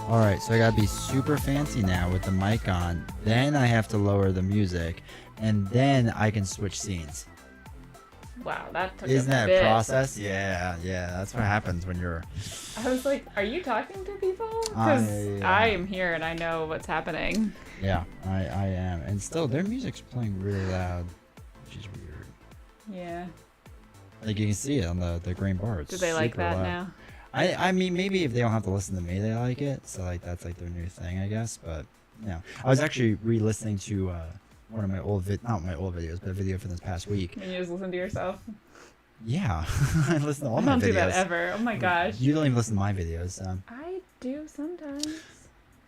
All right, so I gotta be super fancy now with the mic on. Then I have to lower the music, and then I can switch scenes. Wow, that took Isn't a that a bit. process? Yeah. That's what happens when you're. I was like, are you talking to people? Because I am here and I know what's happening. Yeah, I am, and still their music's playing really loud, which is weird. Yeah. Like you can see it on the green bar. It's Do they like super that loud. now? I mean, maybe if they don't have to listen to me, they like it. So like that's like their new thing, I guess. But yeah, I was actually re-listening to one of my not my old videos, but a video from this past week. And you just listen to yourself? Yeah, I listen to all I my videos. don't do that ever. Oh my gosh. You don't even listen to my videos. So. I do sometimes.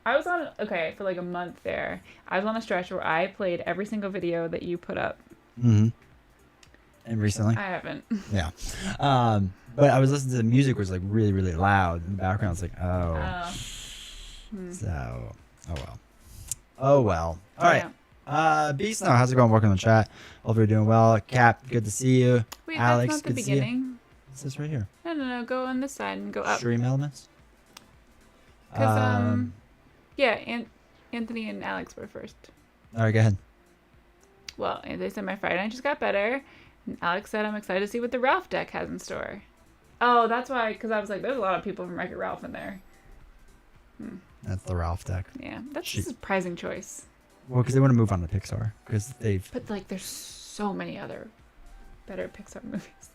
I was on, for like a month there. I was on a stretch where I played every single video that you put up. Mm-hmm. And recently? I haven't. Yeah. But I was listening to the music was like really, really loud in the background. It's like, oh. So, oh well. All right. Beast now, how's it going? Welcome to the chat. Hope you're doing well. Cap, good to see you. Wait, Alex, that's not good the to see you. beginning. What's this right here? No. Go on this side and go up. Stream elements. Because, yeah, Anthony and Alex were first. All right, go ahead. Well, Anthony said my Friday night just got better. And Alex said I'm excited to see what the Ralph deck has in store. Oh, that's why, because I was like, there's a lot of people from Wreck-It Ralph in there. That's the Ralph deck. Yeah, that's a surprising choice. Well, because they want to move on to Pixar. Because they've... But, like, there's so many other better Pixar movies.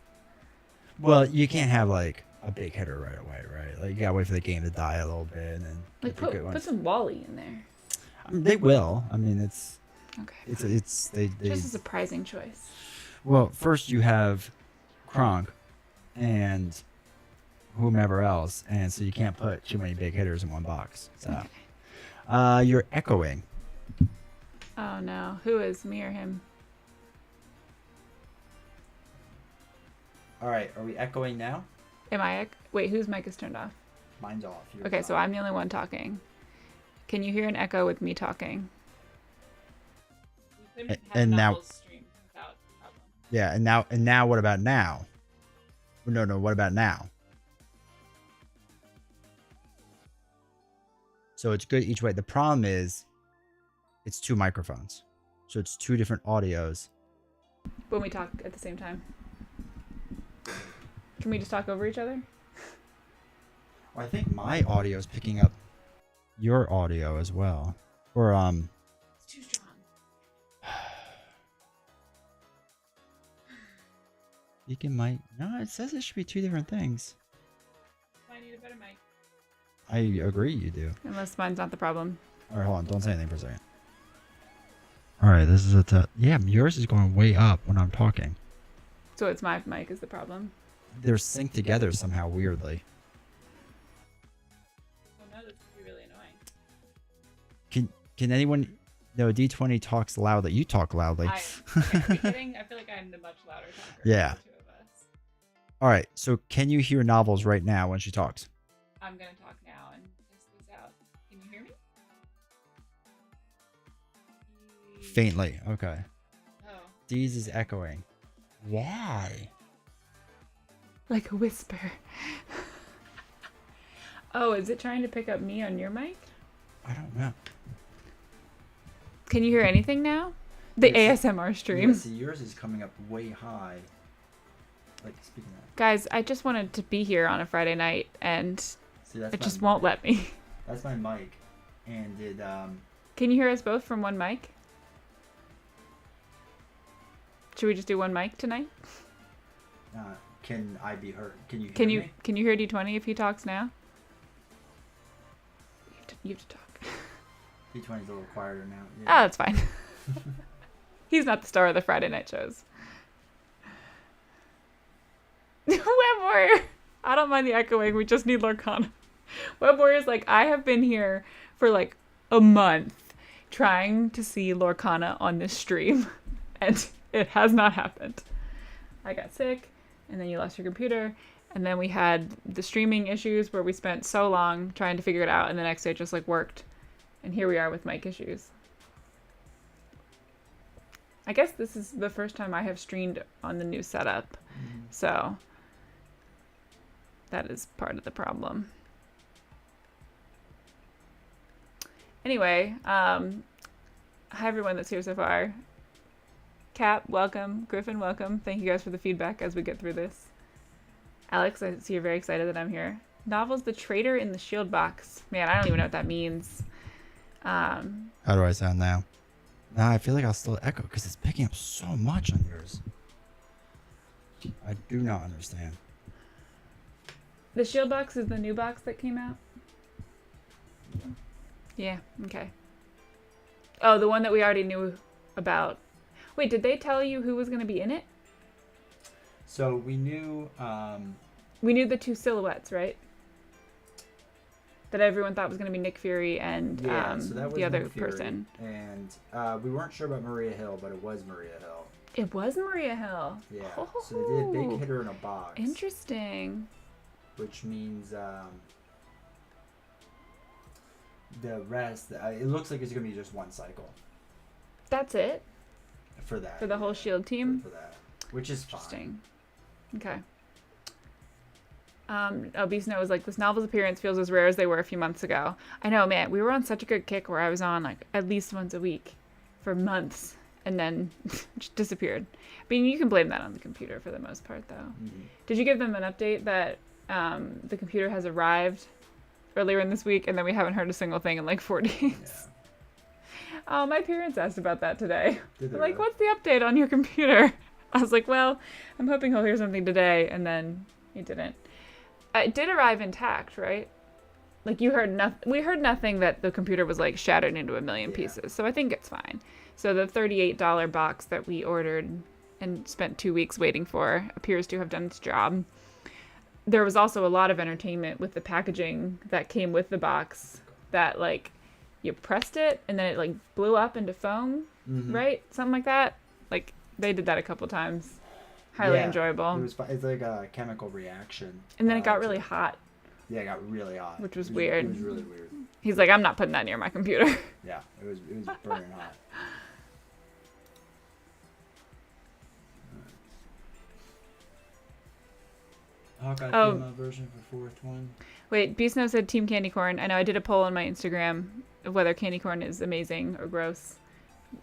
Well, you can't have, like, a big hitter right away, right? Like, you gotta wait for the game to die a little bit and then like put some Wall-E in there. I mean, they will. I mean, it's... Okay. It's they just a surprising choice. Well, first you have Kronk and whomever else, and so you can't put too many big hitters in one box. So, you're echoing. Oh no, who is me or him? All right, are we echoing now? Am I? Wait, whose mic is turned off? Mine's off. Okay, so I'm the only one talking. Can you hear an echo with me talking? And now. Yeah, and now what about now? No, what about now? So it's good each way. The problem is it's two microphones. So it's two different audios. When we talk at the same time. Can we just talk over each other? Well, I think my audio is picking up your audio as well. Or It's too strong. Beacon mic. No, it says it should be two different things. I need a better mic. I agree you do. Unless mine's not the problem. Alright, hold on. Don't say anything for a second. Alright, this is a yeah, yours is going way up when I'm talking. So it's my mic is the problem? They're synced together somehow weirdly. Oh no, this would be really annoying. Can anyone... No, D20 talks loudly. You talk loudly. Okay, are you kidding? I feel like I'm the much louder talker. Yeah. The two of us. Alright, so can you hear Novels right now when she talks? I'm going to talk now and test this out. Can you hear me? Faintly. Okay. Oh. Deez is echoing. Why? Like a whisper. Oh, is it trying to pick up me on your mic? I don't know. Can you hear anything now? The ASMR stream. Yeah, see, yours is coming up way high. Like, speaking of that. Guys, I just wanted to be here on a Friday night, and See, that's it just won't let me. That's my mic. And it, Can you hear us both from one mic? Should we just do one mic tonight? can I be heard? Can you hear me? Can you hear D20 if he talks now? You have to talk. D20's a little quieter now. Oh, Yeah. that's fine. He's not the star of the Friday night shows. Web Warrior! I don't mind the echoing. We just need Lorcana. Web Warrior's like, I have been here for like a month trying to see Lorcana on this stream, and it has not happened. I got sick, and then you lost your computer, and then we had the streaming issues where we spent so long trying to figure it out, and the next day it just like worked. And here we are with mic issues. I guess this is the first time I have streamed on the new setup. So that is part of the problem. Anyway, hi everyone that's here so far. Cap, welcome. Griffin, welcome. Thank you guys for the feedback as we get through this. Alex, I see you're very excited that I'm here. Novels The Traitor in the Shield Box. Man, I don't even know what that means. How do I sound now? Nah, I feel like I'll still echo because it's picking up so much on yours. I do not understand. The Shield Box is the new box that came out? Yeah, okay. Oh, the one that we already knew about. Wait, did they tell you who was going to be in it? So we knew... We knew the two silhouettes, right? That everyone thought was going to be Nick Fury and so that was the other Nick Fury, person. And we weren't sure about Maria Hill, but it was Maria Hill. It was Maria Hill. Yeah, so they did Big Hitter in a Box. Interesting. Which means the rest, it looks like it's going to be just one cycle. That's it? For that. For the whole S.H.I.E.L.D. team? For that. Which is interesting. Fine. Okay. Beast Snow was like, this novel's appearance feels as rare as they were a few months ago. I know, man. We were on such a good kick where I was on like at least once a week for months and then just disappeared. I mean, you can blame that on the computer for the most part, though. Mm-hmm. Did you give them an update that the computer has arrived earlier in this week and then we haven't heard a single thing in like 4 days? Yeah. Oh, my parents asked about that today. They're like, what's the update on your computer? I was like, well, I'm hoping he'll hear something today, and then he didn't. It did arrive intact, right? Like you heard nothing. We heard nothing that the computer was like shattered into a million pieces. So I think it's fine. So the $38 box that we ordered and spent 2 weeks waiting for appears to have done its job. There was also a lot of entertainment with the packaging that came with the box that like you pressed it and then it like blew up into foam, right? Something like that. Like they did that a couple times. Highly enjoyable. It's like a chemical reaction. And then it got really hot. Yeah, it got really hot. Which was weird. It was really weird. He's like, I'm not putting that near my computer. Yeah, it was burning hot. Hawkeye female version for 4th. Wait, Beast Snow said Team Candy Corn. I know I did a poll on my Instagram of whether candy corn is amazing or gross.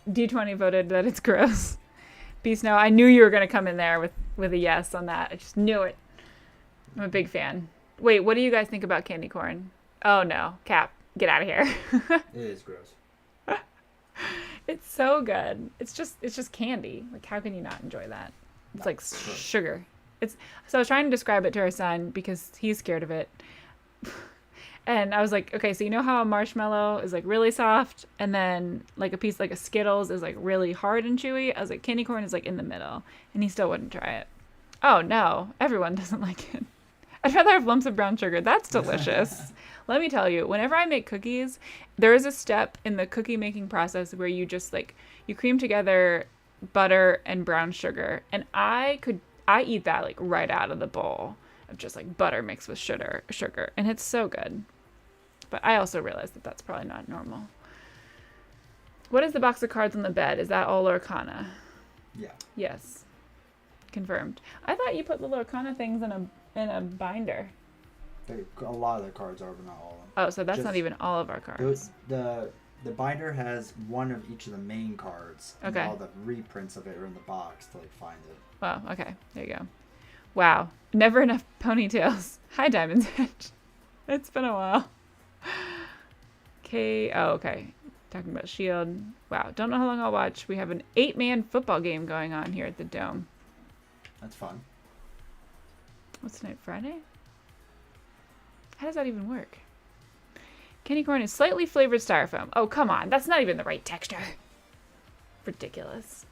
D20 voted that it's gross. Beast Snow, I knew you were going to come in there with a yes on that. I just knew it. I'm a big fan. Wait, what do you guys think about candy corn? Oh no, Cap, get out of here. It is gross. It's so good. It's just candy. Like how can you not enjoy that? It's like sugar. So I was trying to describe it to our son because he's scared of it. And I was like, okay, so you know how a marshmallow is like really soft and then like a piece like a Skittles is like really hard and chewy? I was like, candy corn is like in the middle. And he still wouldn't try it. Oh no, everyone doesn't like it. I'd rather have lumps of brown sugar. That's delicious. Let me tell you, whenever I make cookies, there is a step in the cookie making process where you just like, you cream together butter and brown sugar. And I eat that like right out of the bowl of just like butter mixed with sugar. And it's so good. But I also realized that that's probably not normal. What is the box of cards on the bed? Is that all Lorcana? Yeah. Yes. Confirmed. I thought you put the Lorcana things in a binder. A lot of the cards are, but not all of them. Oh, so that's not even all of our cards. The binder has one of each of the main cards. Okay. And all the reprints of it are in the box to like find it. Wow. Okay. There you go. Wow. Never enough ponytails. Hi, Diamond's Edge. It's been a while. Okay. Oh, okay. Talking about S.H.I.E.L.D. Wow. Don't know how long I'll watch. We have an 8-man football game going on here at the Dome. That's fun. What's tonight? Friday? How does that even work? Candy corn is slightly flavored styrofoam. Oh, come on. That's not even the right texture. Ridiculous.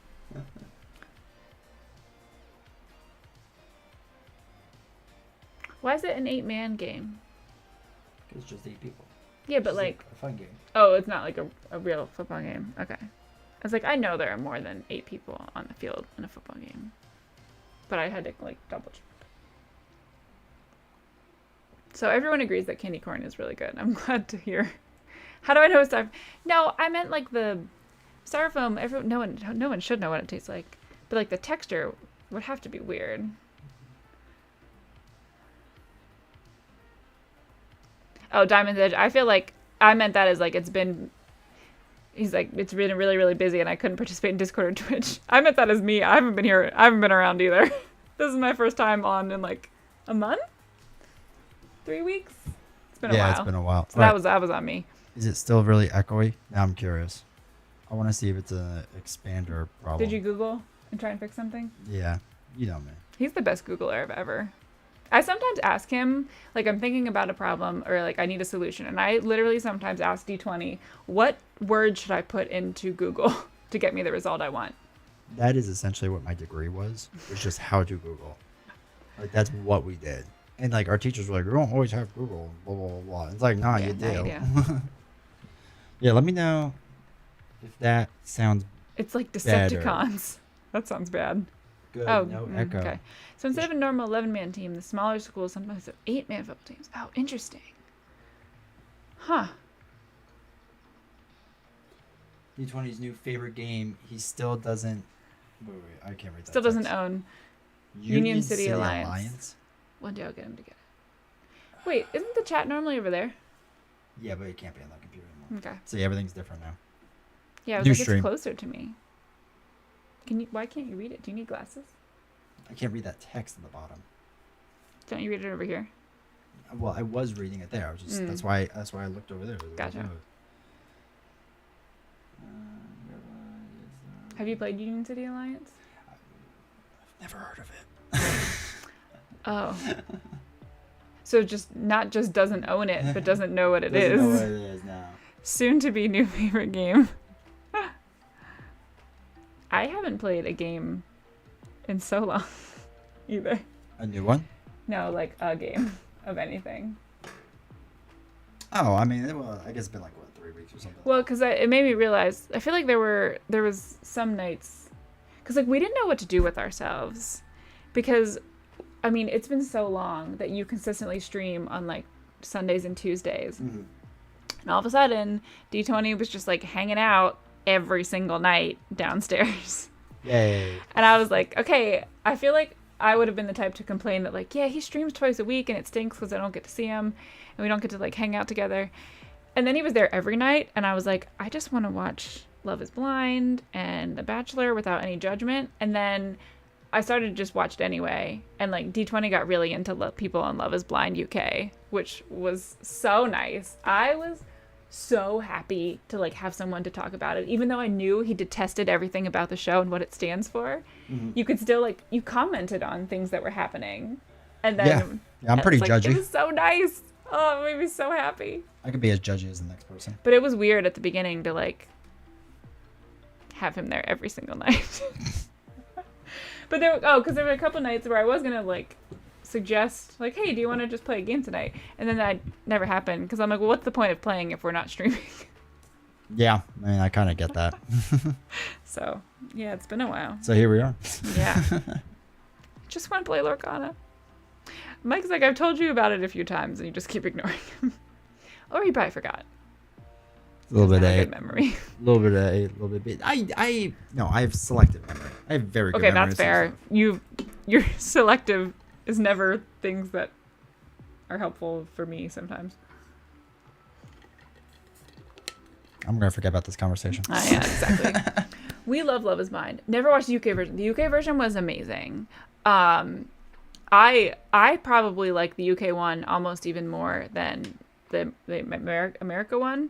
Why is it an 8-man game? It's just 8 people. Yeah, but like a fun game. Oh, it's not like a real football game. Okay. I was like, I know there are more than 8 people on the field in a football game. But I had to like double check. So everyone agrees that candy corn is really good. I'm glad to hear. How do I know styrofoam? No, I meant like the styrofoam. No one should know what it tastes like. But like the texture would have to be weird. Oh, Diamond's Edge. I feel like I meant that as like it's been he's like, it's been really, really busy and I couldn't participate in Discord or Twitch. I meant that as me. I haven't been here. I haven't been around either. This is my first time on in like a month? 3 weeks? It's been a while. Yeah, it's been a while. So that was on me. Is it still really echoey? Now I'm curious. I want to see if it's an expander problem. Did you Google and try and fix something? Yeah, you know me. He's the best Googler I've ever. I sometimes ask him, like, I'm thinking about a problem or like I need a solution. And I literally sometimes ask D20, what word should I put into Google to get me the result I want? That is essentially what my degree was. It's just how to Google. Like, that's what we did. And like our teachers were like, you don't always have Google, blah, blah, blah, blah. It's like, nah, you do. Yeah, let me know if that sounds It's like Decepticons. better. That sounds bad. Good. Oh, No echo. okay. So instead of a normal 11-man team, the smaller schools sometimes have 8-man football teams. Oh, interesting. Huh. D20's new favorite game. He still doesn't. Wait, I can't read that. Still doesn't text. own Union City Alliance. One day I'll get him to get it. Wait, isn't the chat normally over there? Yeah, but it can't be on that computer anymore. Okay. See, everything's different now. Yeah, I was New like, stream. it's closer to me. Why can't you read it? Do you need glasses? I can't read that text at the bottom. Don't you read it over here? Well, I was reading it there. I was just that's why I looked over there. Gotcha. Have you played Union City Alliance? I've never heard of it. Oh. So not just doesn't own it, but doesn't know what it is. Doesn't know what it is now. Soon to be new favorite game. I haven't played a game in so long either. A new one? No, like a game of anything. Oh, I mean, I guess it's been like, what, 3 weeks or something? Well, because it made me realize, I feel like there was some nights, because like we didn't know what to do with ourselves. Because, I mean, it's been so long that you consistently stream on like Sundays and Tuesdays. Mm-hmm. And all of a sudden, D20 was just like hanging out every single night downstairs. Yay. And I was like, okay, I feel like I would have been the type to complain that like, yeah, he streams twice a week and it stinks because I don't get to see him and we don't get to like hang out together. And then he was there every night and I was like, I just want to watch Love is Blind and The Bachelor without any judgment. And then I started to just watch it anyway. And like D20 got really into people on Love is Blind UK, which was so nice. I was so happy to like have someone to talk about it, even though I knew he detested everything about the show and what it stands for. Mm-hmm. You could still like, you commented on things that were happening, and then yeah, I'm pretty like, judgy. it was so nice. Oh, it made me so happy. I could be as judgy as the next person. But it was weird at the beginning to like have him there every single night. But because there were a couple nights where I was gonna like suggest like, hey, do you want to just play a game tonight? And then that never happened because I'm like, well, what's the point of playing if we're not streaming? Yeah, I mean, I kind of get that. So yeah, it's been a while. So here we are. Yeah. Just want to play Lorcana. Mike's like, I've told you about it a few times and you just keep ignoring him. Or he probably forgot. A little bit I have A, good memory. a little bit A, a little bit B. I have selective memory. I have very good Okay, memory. that's fair. You're selective is never things that are helpful for me sometimes. I'm gonna forget about this conversation. Yeah, exactly. We love Love is Blind. Never watched the UK version. The UK version was amazing. I probably like the UK one almost even more than the America one,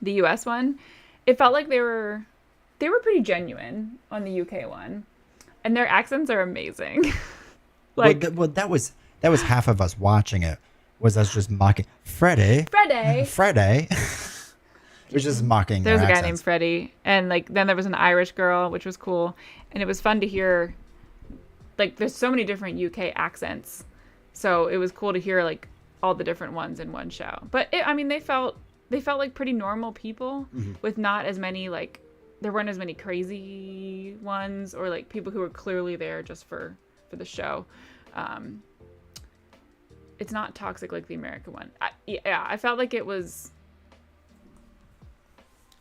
the US one. It felt like they were pretty genuine on the UK one, and their accents are amazing. Like, that was half of us watching it. Was us just mocking Freddie? It was just mocking. There was a guy accents. named Freddie, and like then there was an Irish girl, which was cool, and it was fun to hear. Like, there's so many different UK accents, so it was cool to hear like all the different ones in one show. But they felt like pretty normal people with not as many like, there weren't as many crazy ones or like people who were clearly there just for the show. It's not toxic like the American one. I felt like it was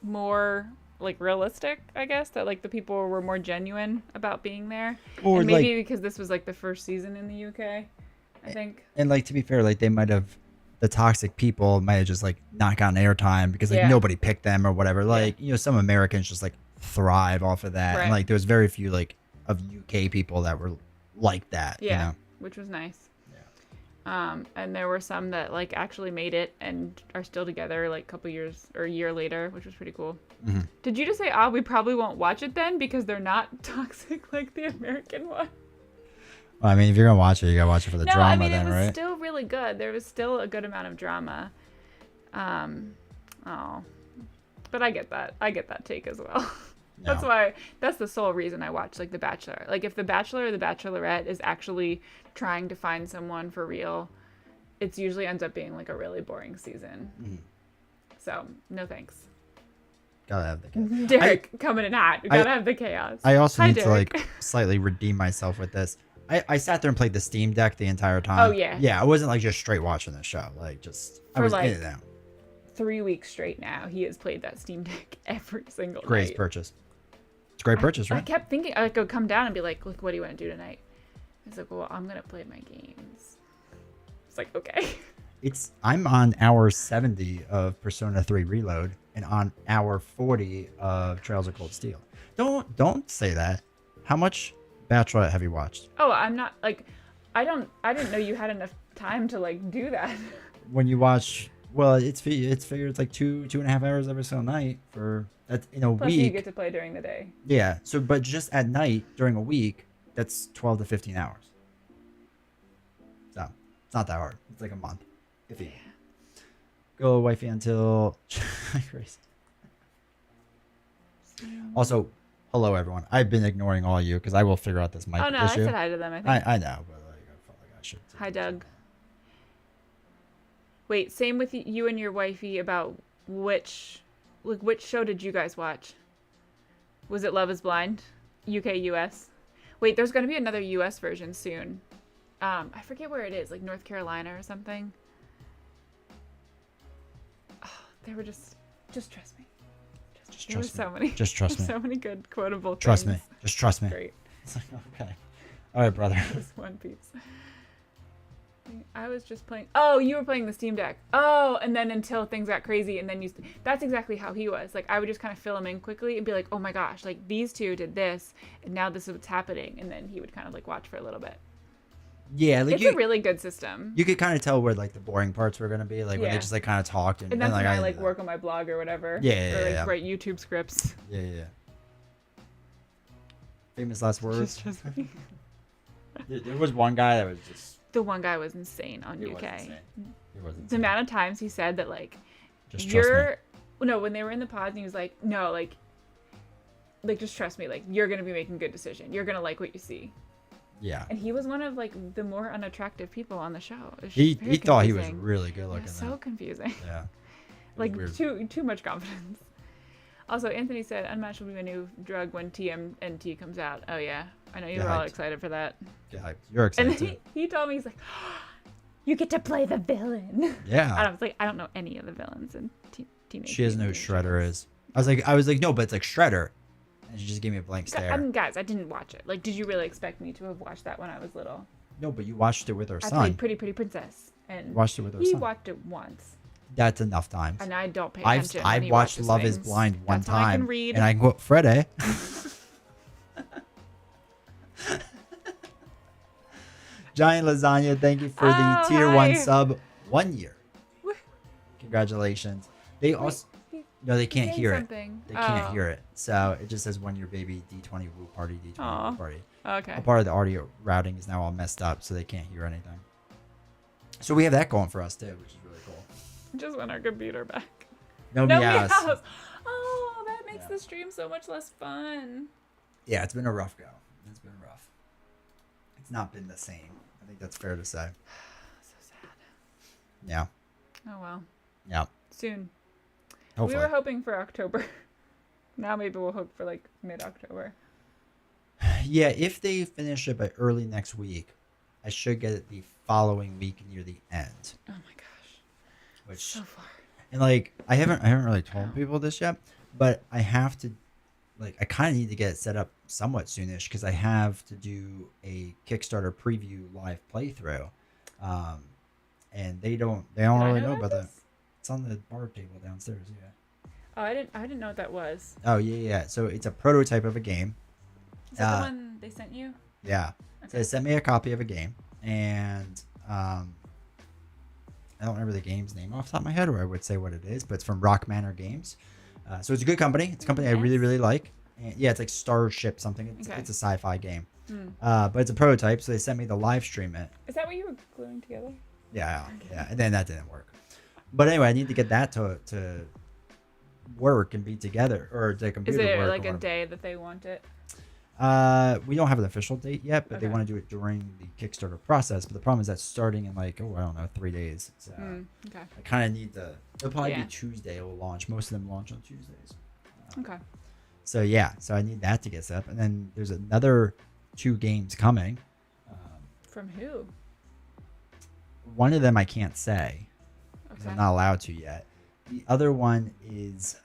more like realistic, I guess, that like the people were more genuine about being there. Or and maybe like, because this was like the first season in the UK, I think. And like, to be fair, like they might have the toxic people might have just like not gotten airtime because like nobody picked them or whatever. Like, some Americans just like thrive off of that. Right. And like there's very few like of UK people that were like that. Yeah. Which was nice. And there were some that like actually made it and are still together like a couple years or a year later, which was pretty cool. Mm-hmm. Did you just say, we probably won't watch it then because they're not toxic like the American one? Well, I mean, if you're going to watch it, you got to watch it for the drama then, right? No, it was still really good. There was still a good amount of drama. But I get that. I get that take as well. No. That's the sole reason I watch like The Bachelor. Like if The Bachelor or The Bachelorette is actually trying to find someone for real, it usually ends up being like a really boring season. Mm-hmm. So no thanks. Gotta have the chaos. Derek coming in hot. Gotta have the chaos. I also need to like slightly redeem myself with this. I sat there and played the Steam Deck the entire time. Oh yeah. Yeah, I wasn't like just straight watching the show. Like just I was in and out. 3 weeks straight now, he has played that Steam Deck every single night. Purchase. It's a great purchase, right? I kept thinking I could come down and be like, look, what do you want to do tonight? He's like, well, I'm gonna play my games. It's like, okay. I'm on hour 70 of Persona 3 Reload and on hour 40 of Trails of Cold Steel. Don't say that. How much Bachelorette have you watched? Oh, I'm not like I didn't know you had enough time to like do that. When you watch, well, it's figured it's like 2.5 hours every single night for that in a Plus week. You get to play during the day. Yeah. So, but just at night during a week, that's 12 to 15 hours. So it's not that hard. It's like a month. If you go wifey until crazy. Also, hello everyone. I've been ignoring all you because I will figure out this mic issue. Oh no, I said hi to them. I think. I know, but like, I felt like I should. Hi, Doug. Wait, same with you and your wifey about which show did you guys watch? Was it Love is Blind? UK, US? Wait, there's going to be another US version soon. I forget where it is, like North Carolina or something. Oh, they were just trust me. Just trust me. So many. Just trust me. So many good quotable trust things. Me. Just trust me. Great. It's like, okay. All right, brother. Just One Piece. I was just playing. Oh, you were playing the Steam Deck. Oh, and then until things got crazy, and then that's exactly how he was. Like, I would just kind of fill him in quickly and be like, oh my gosh, like these two did this, and now this is what's happening. And then he would kind of like watch for a little bit. Yeah, like it's a really good system. You could kind of tell where like the boring parts were gonna be, like when they just like kind of talked and that's like, when I like work on my blog or whatever. Yeah, or write YouTube scripts. Yeah. Famous last words. Just me. There was one guy that was just. The one guy was insane on UK. He was insane. The amount of times he said that like, just trust me. No, when they were in the pods and he was like, no, like just trust me, like you're gonna be making a good decision. You're gonna like what you see. Yeah. And he was one of like the more unattractive people on the show. He thought he was really good looking. So confusing. Yeah. Like too much confidence. Also, Anthony said Unmatched will be a new drug when TMNT comes out. Oh yeah, I know you were all excited for that. Yeah, you're excited. And then he told me, he's like, you get to play the villain. Yeah. And I was like, I don't know any of the villains in Teenage. She doesn't know who Shredder is. I was like, no, but it's like Shredder. And she just gave me a blank stare. I mean, guys, I didn't watch it. Like, did you really expect me to have watched that when I was little? No, but you watched it with her son. I played Pretty Pretty Princess, and watched it with her son. He watched it once. That's enough times. And I don't pay attention. I've watched Love is Blind one time. I can read. And I can quote Freddy. Giant Lasagna, thank you for the tier 1 sub 1 year. Congratulations. They also no, they can't hear it. They can't hear it. So it just says 1 year baby D20 Woo Party D20 Woo Party. Okay. A part of the audio routing is now all messed up, so they can't hear anything. So we have that going for us too, which is really cool. Just want our computer back. No meows. Oh, that makes the stream so much less fun. Yeah, it's been a rough go. It's been rough. It's not been the same. I think that's fair to say. So sad. Yeah. Oh well. Yeah. Soon. Hopefully. We were hoping for October. Now maybe we'll hope for like mid-October. Yeah, if they finish it by early next week, I should get it the following week near the end. Oh my gosh. Which so far. And like I haven't really told people this yet, but I have to I kind of need to get it set up somewhat soonish because I have to do a Kickstarter preview live playthrough and they don't Did I really know about that. this? It's on the bar table downstairs. Yeah. Oh, I didn't know what that was. Oh yeah. So it's a prototype of a game. Is that the one they sent you? Yeah. Okay. So they sent me a copy of a game, and I don't remember the game's name off the top of my head, or I would say what it is, but it's from Rock Manor Games. So it's a good company. It's a company I really, really like. And yeah, it's like Starship something. It's a sci-fi game. But it's a prototype, so they sent me to live stream it. Is that what you were gluing together? Yeah, yeah. And then that didn't work. But anyway, I need to get that to work and be together, or the computer Is it work. like a day that they want it? We don't have an official date yet, but they Okay. want to do it during the Kickstarter process. But the problem is that's starting in like, I don't know, 3 days. So Okay. I kind of need to. It'll probably Yeah. be Tuesday. It'll launch. Most of them launch on Tuesdays. Okay. So yeah, so I need that to get set up, and then there's another 2 games coming. From who? One of them I can't say because Okay. I'm not allowed to yet. The other one is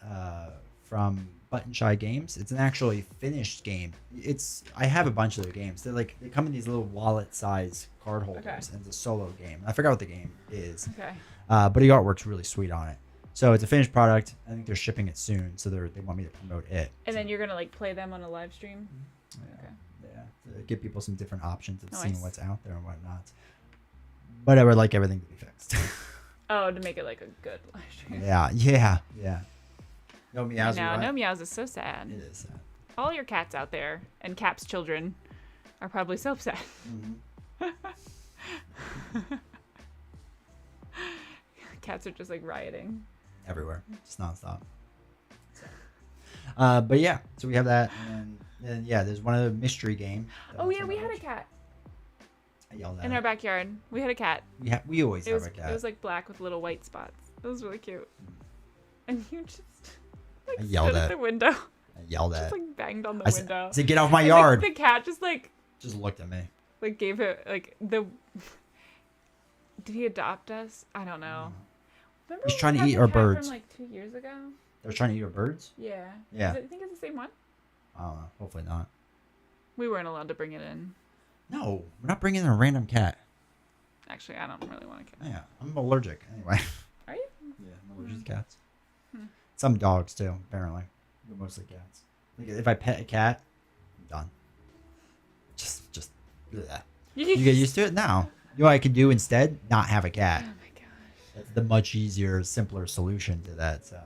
from Button Shy Games. It's an actually finished game. I have a bunch of their games. They come in these little wallet-sized card holders, and it's a solo game. I forgot what the game is. Okay. But the artwork's really sweet on it. So it's a finished product. I think they're shipping it soon, so they want me to promote it. And then you're gonna like play them on a live stream. Yeah, Okay. yeah, to give people some different options of Nice. seeing what's out there and whatnot. But I would like everything to be fixed. Oh, to make it like a good live stream. yeah. No I meows. know. Right? No meows is so sad. It is sad. All your cats out there and Cap's children are probably so upset. Cats are just like rioting. Everywhere, just nonstop. But yeah, so we have that, and then yeah, there's one other mystery game. Oh yeah, we had a cat I yelled at in it. our backyard. We had a cat. We always It have was a cat. it was like black with little white spots. It was really cute. And you just like I yelled stood at at the window. I yelled at Just it. like banged on the I said, window. "Get off my And, yard!" Like, the cat just like Just looked at me. gave it like the. Did he adopt us? I don't know. Remember He's when trying we to got eat the our cat birds. From like 2 years ago. They're trying to eat our birds. Yeah. Yeah. I think it's the same one. I don't know. Hopefully not. We weren't allowed to bring it in. No, we're not bringing in a random cat. Actually, I don't really want a cat. Yeah, I'm allergic anyway. Are you? Yeah, I'm allergic to cats. Some dogs too, apparently, but mostly cats. Like if I pet a cat, I'm done. Just bleh. You get used to it now. You know what I could do instead? Not have a cat. Oh my gosh. That's the much easier, simpler solution to that. So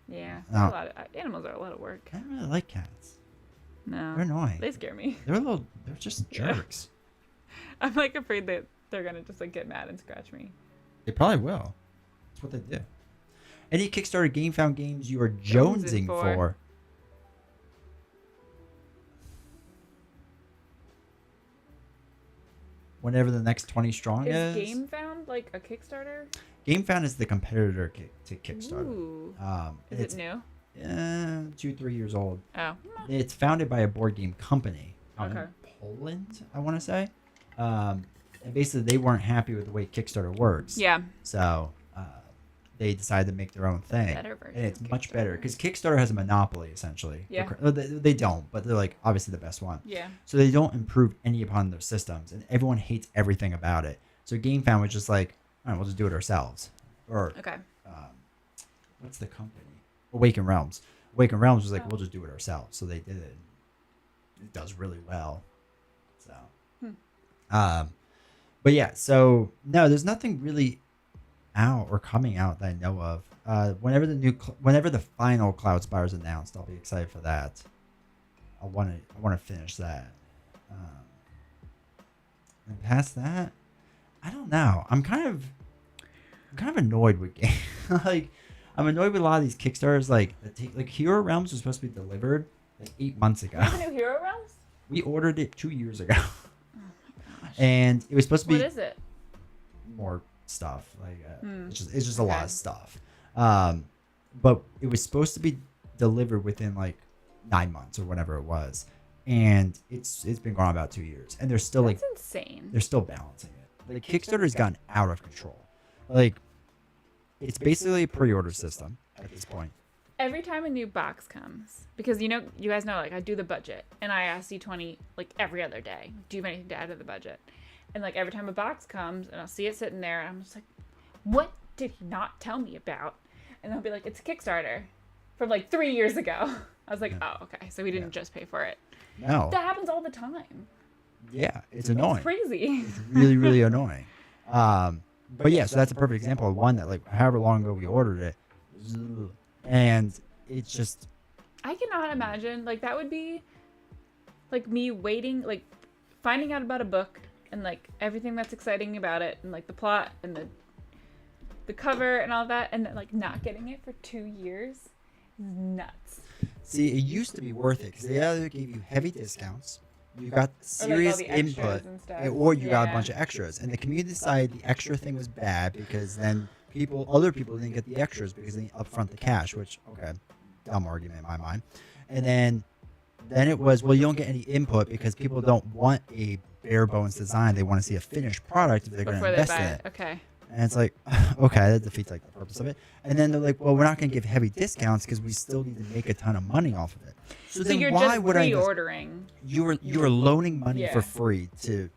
Yeah. No. A lot of, animals are a lot of work. I don't really like cats. No. They're annoying. They scare me. They're just Yeah. jerks. I'm like afraid that they're gonna just like get mad and scratch me. They probably will. That's what they do. Any Kickstarter game found games you are jonesing for? Whenever the next 20 strong Is is. GameFound like a Kickstarter? GameFound is the competitor to Kickstarter. Ooh. Is It's it new? 2-3 years old. Oh. It's founded by a board game company out Okay. in Poland, I want to say. And basically, they weren't happy with the way Kickstarter works. Yeah. So they decided to make their own thing. Better version And it's of much better Kickstarter. because Kickstarter has a monopoly, essentially. Yeah. They don't, but they're like obviously the best one. Yeah. So they don't improve any upon their systems, and everyone hates everything about it. So GameFound was just like, all right, we'll just do it ourselves. Or Okay. what's the company? Awaken Realms. Awaken Realms was like, Oh. we'll just do it ourselves. So they did it. It does really well. So, but yeah. So no, there's nothing really out or coming out that I know of. Whenever the final Cloud Spire is announced, I'll be excited for that. I want to finish that. And past that, I don't know. I'm kind of annoyed with games. Like, I'm annoyed with a lot of these Kickstarters. Like Hero Realms was supposed to be delivered like 8 months ago. You have a new Hero Realms? We ordered it 2 years ago. Oh my gosh. And it was supposed to be What is it? more stuff. Like it's just a Okay. lot of stuff. But it was supposed to be delivered within like 9 months or whatever it was, and it's been going on about 2 years, and they're still That's like insane. they're still balancing it. Like Kickstarter's gotten out of control. Like it's basically a pre-order system at this point. Every time a new box comes, because you guys know, like I do the budget, and I ask D20 like every other day, do you have anything to add to the budget? And like every time a box comes and I'll see it sitting there and I'm just like, what did he not tell me about? And they'll be like, it's a Kickstarter from like 3 years ago. I was like, oh, okay. So we didn't just pay for it. No. That happens all the time. Yeah, it's annoying. It's crazy. It's really, really annoying. But yeah, so that's a perfect example of one that like however long ago we ordered it, and it's just. I cannot imagine like that would be like me waiting, like finding out about a book and like everything that's exciting about it and like the plot and the cover and all that, and then like not getting it for 2 years is nuts. See, it used to be worth it because they either gave you heavy discounts, you got serious input, or you got a bunch of extras. And the community decided the extra thing was bad because then other people didn't get the extras because they upfront the cash, which, okay, dumb argument in my mind. And then it was, well, you don't get any input because people don't want a bare bones design. They want to see a finished product if they're going to invest in it. Okay. And it's like, okay, that defeats like the purpose of it. And then they're like, well, we're not going to give heavy discounts because we still need to make a ton of money off of it. So then you're why just would pre-ordering? You were loaning money for free to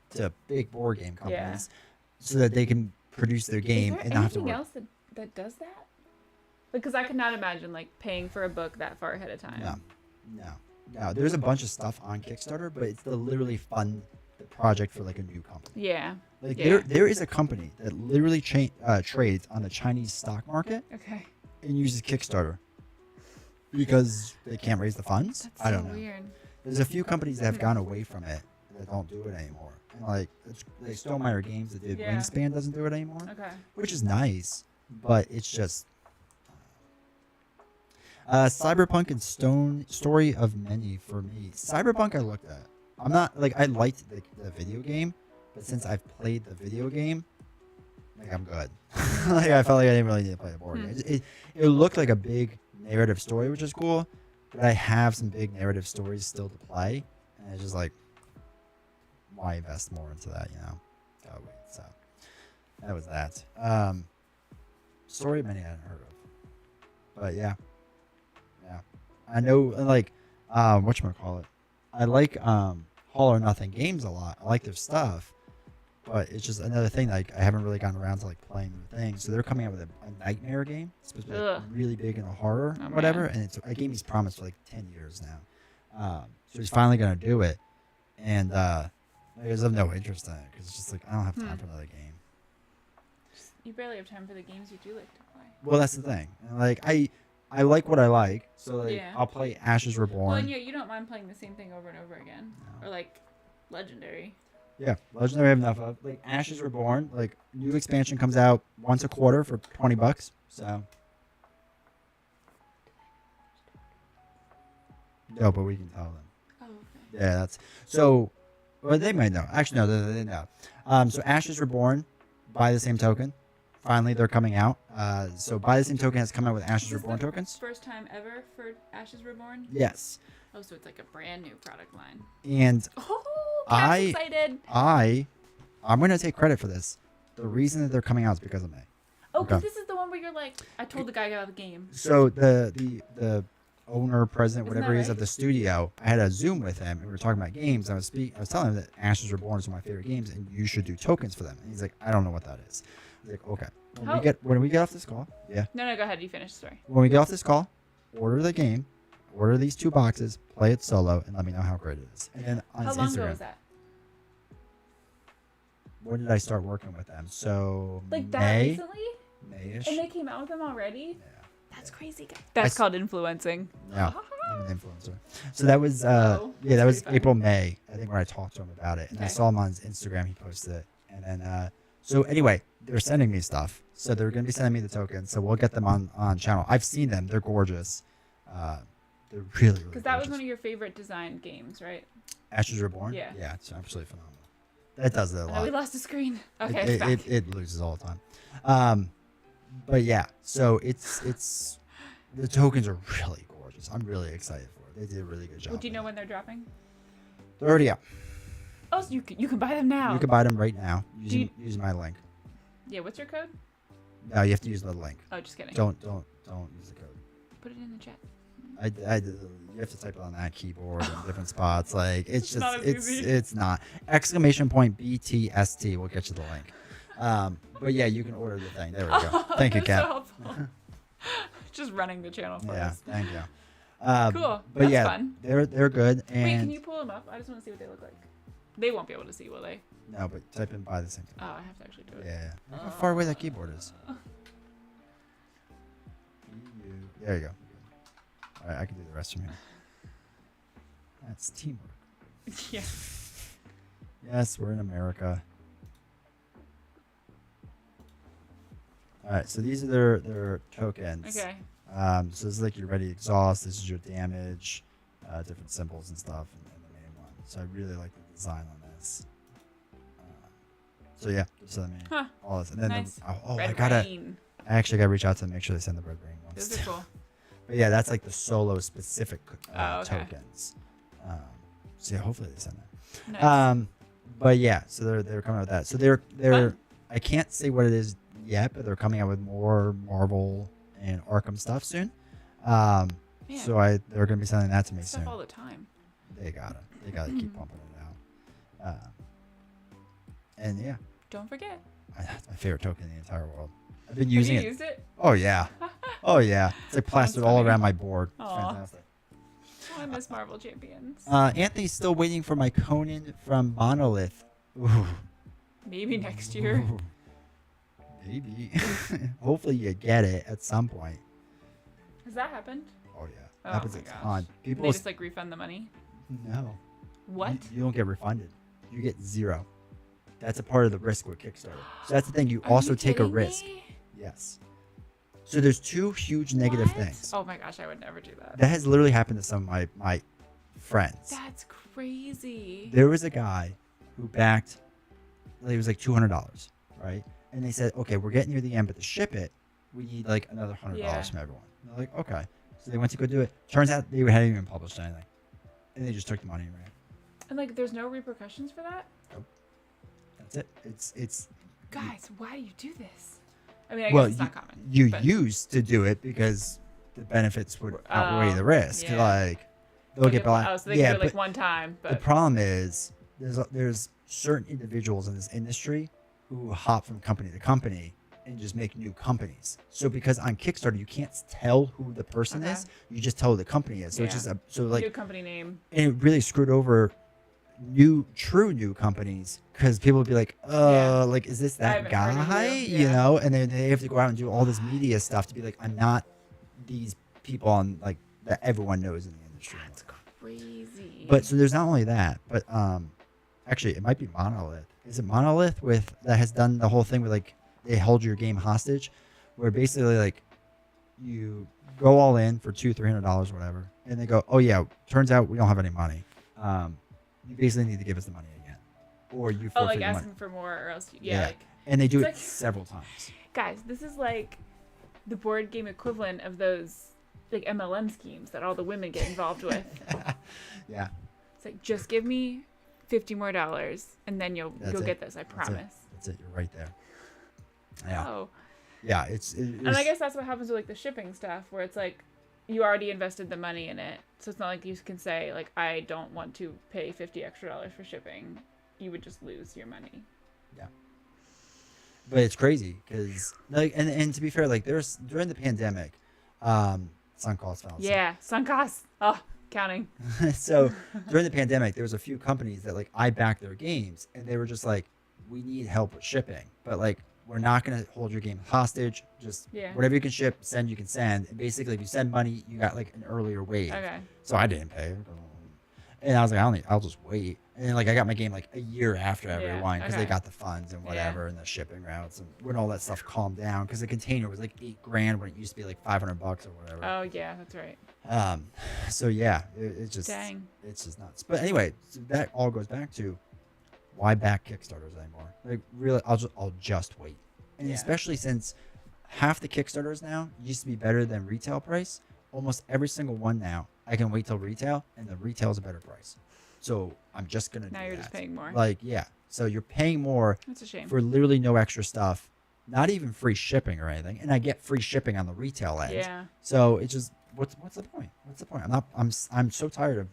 big board game companies so that they can produce their game and not have to work. Is there anything else that does that? Because I could not imagine like paying for a book that far ahead of time. No. There's a bunch of stuff on Kickstarter, but it's to literally fund the project for like a new company. Yeah. Like there is a company that literally trades on the Chinese stock market. Okay. And uses Kickstarter because they can't raise the funds. That's I don't so know. Weird. There's a few companies that have gone away from it that don't do it anymore. And like Stonemaier Games that did Wingspan doesn't do it anymore. Okay. Which is nice, but it's just Cyberpunk and Story of Many for me. Cyberpunk I looked at. I'm not like I liked the video game, but since I've played the video game, like I'm good. Like I felt like I didn't really need to play the board game. It looked like a big narrative story, which is cool, but I have some big narrative stories still to play, and it's just like, why invest more into that, you know? Oh wait, so that was that. Story of Many I hadn't heard of, but yeah, I know like whatchamacallit, I like All or Nothing Games a lot. I like their stuff, but it's just another thing like I haven't really gotten around to like playing the thing. So they're coming out with a nightmare game. It's supposed to be like, really big in the horror or whatever, and it's a game he's promised for like 10 years now. So he's finally gonna do it, and I just have no interest in it because it's just like I don't have time for another game. You barely have time for the games you do like to play. Well, that's the thing. And, like I like what I like, so like I'll play Ashes Reborn. Well, and you don't mind playing the same thing over and over again, or like Legendary. Yeah, Legendary I have enough of. Like Ashes Reborn, like new expansion comes out once a quarter for $20. So no, but we can tell them. Oh, okay. Yeah, that's so. Well, they might know. Actually, no, they know. So Ashes Reborn, by the same token. Finally, they're coming out. So by the same token has come out with Ashes Reborn tokens. First time ever for Ashes Reborn? Yes. Oh, so it's like a brand new product line. And I'm excited. I'm going to take credit for this. The reason that they're coming out is because of me. Oh, because this is the one where you're like, I told the guy about the game. So the owner, president, Isn't whatever that he is right? of the studio, I had a Zoom with him and we were talking about games. I was telling him that Ashes Reborn is one of my favorite games and you should do tokens for them. And he's like, I don't know what that is. I was like, okay. When we get off this call, No, go ahead. You finish the story. When we get off this call, order the game, order these 2 boxes, play it solo, and let me know how great it is. And then on How his long Instagram. ago was that? When did I start working with them? So Like that recently? May-ish. And they came out with them already? Yeah. That's crazy. That's called influencing. Yeah, I'm an influencer. So that was that was April, May, I think, when I talked to him about it. And I saw him on his Instagram, he posted it. And then so anyway, they're sending me stuff. So they're gonna be sending me the tokens. So we'll get them on channel. I've seen them, they're gorgeous. They're really Because that was one of your favorite design games, right? Ashes Reborn? Yeah. Yeah, it's absolutely phenomenal. That does it a lot. Oh, we lost the screen. Okay, it's back. It loses all the time. But yeah, so it's the tokens are really gorgeous. I'm really excited for it. They did a really good job. Well, do you know when they're dropping? They're already out. Oh, so you can buy them now. You can buy them right now using my link. Yeah, what's your code? No, you have to use the link. Oh, just kidding. Don't use the code. Put it in the chat. You have to type it on that keyboard in different spots. Like it's just not as easy. it's not exclamation point BTST will get you the link. But yeah, you can order the thing. There we go. Thank you, Kat. So helpful. Just running the channel for Yeah, us. thank you. Cool. But That's yeah, fun. they're good. And Wait, can you pull them up? I just want to see what they look like. They won't be able to see, will they? no, but type in by the same Oh, time. I have to actually do it. Yeah. Look how far away that keyboard is. There you go. All right, I can do the rest from here. That's teamwork. Yeah. Yes, we're in America. All right, so these are their tokens. Okay. So this is like your ready exhaust. This is your damage, different symbols and stuff, and the main one. So I really like the design on this. So yeah, so I mean, all this, and then Nice. I Rain. actually gotta reach out to them, make sure they send the red ring ones. Those are cool. But yeah, that's like the solo specific Okay. tokens. So yeah, hopefully they send that. Nice. But yeah, so they're coming out with that. So they're Fun. I can't say what it is yet, but they're coming out with more Marvel and Arkham stuff soon. Man, So they're gonna be sending that to me stuff soon. all the time. They gotta keep pumping it out. And yeah, Don't forget. that's my favorite token in the entire world. I've been Have using you it. used it? Oh yeah, oh yeah. It's like plastered all funny. around my board. It's Aw. fantastic. Oh, I miss Marvel Champions. Anthony's still waiting for my Conan from Monolith. Ooh. Maybe next year. Ooh. Maybe. Hopefully you get it at some point. Has that happened? Oh yeah, Oh happens my a gosh. ton. They People just like refund the money. no. What? You don't get refunded. You get zero. That's a part of the risk with Kickstarter. So that's the thing. You Are also you take a kidding risk. me? Yes. So there's two huge negative What? things. Oh my gosh, I would never do that. That has literally happened to some of my friends. That's crazy. There was a guy who backed, it was like $200, right? And they said, okay, we're getting near the end, but to ship it, we need like another $100 Yeah. from everyone. And they're like, okay. So they went to go do it. Turns out they hadn't even published anything. And they just took the money and ran. And like, there's no repercussions for that? That's it. It's Guys, why do you do this? I mean, I well, guess it's not common. you but- used to do it because the benefits would outweigh the risk. yeah. Like they'll Like get if- by. Oh, so they yeah, can do it like but one time, the but problem is there's certain individuals in this industry who hop from company to company and just make new companies. So because on Kickstarter you can't tell who the person Okay. is, you just tell who the company is. So it's Yeah. just like new company name. and it really screwed over true new companies because people would be like, Yeah. like, is this I that haven't heard of guy? you. You Yeah. know, and then they have to go out and do all this media stuff to be like, I'm not these people on like that everyone knows in the industry. That's crazy. But so there's not only that, but actually it might be Monolith. Is it Monolith with that has done the whole thing with like they hold your game hostage, where basically like you go all in for $200-$300 whatever, and they go, oh yeah, turns out we don't have any money. You basically need to give us the money again, or you forfeit like your money. asking for more, or else Yeah. like And they do It's it like- several times. guys, this is like the board game equivalent of those like MLM schemes that all the women get involved with. Yeah, It's like just give me $50 more, and then you'll That's it. get this. I That's it. promise. that's it. You're right there. Yeah, Oh, yeah. and I guess that's what happens with like the shipping stuff, where it's like you already invested the money in it, so it's not like you can say like I don't want to pay $50 extra for shipping. You would just lose your money. but it's crazy because like and to be fair, like there's during the pandemic, sunk cost fallacy. Yeah, sunk costs. Oh, counting. So during the pandemic, there was a few companies that like I backed their games, and they were just like, we need help with shipping, but like we're not gonna hold your game hostage. Just Yeah. whatever you can ship, send you can send. And basically, if you send money, you got like an earlier wave. Okay. So I didn't pay. And I was like, I'll just wait. And then like I got my game like a year after everyone because they okay. got the funds and whatever and the shipping routes and when all that stuff calmed down because the container was like $8,000 when it used to be like $500 or whatever. Oh yeah, that's right. So yeah, it's just Dang. it's just nuts. But anyway, so that all goes back to why back Kickstarters anymore? Like really, I'll just wait. And Yeah. especially since half the Kickstarters now used to be better than retail price. Almost every single one now, I can wait till retail, and the retail is a better price. So I'm just gonna. Now do you're that. just paying more. Like yeah, so you're paying more That's a shame. for literally no extra stuff, not even free shipping or anything, and I get free shipping on the retail end. Yeah. So it's just what's the point? What's the point? I'm so tired of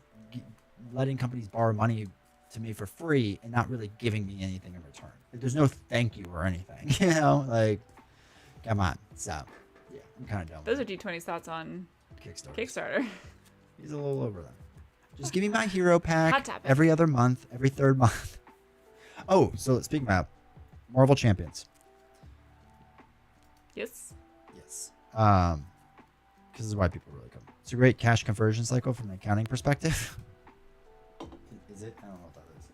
letting companies borrow money to me for free and not really giving me anything in return. Like, there's no thank you or anything. Like, come on. So, yeah, I'm kind of done. Those are D20's thoughts on Kickstarter. He's a little over that. Just give me my hero pack Hot topic. every other month, every third month. Oh, so speaking about Marvel Champions. Yes. Yes. Because this is why people really come. It's a great cash conversion cycle from an accounting perspective. Is it? I don't know what that is.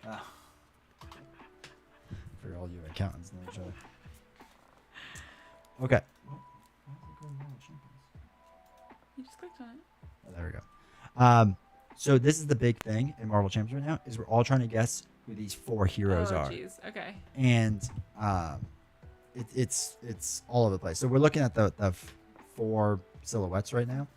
I don't either. For all you accountants know each other. Okay. You just clicked on it. Oh, there we go. So this is the big thing in Marvel Champions right now is we're all trying to guess who these 4 heroes are. Oh, jeez. Okay. And it's all over the place. So we're looking at the 4 silhouettes right now,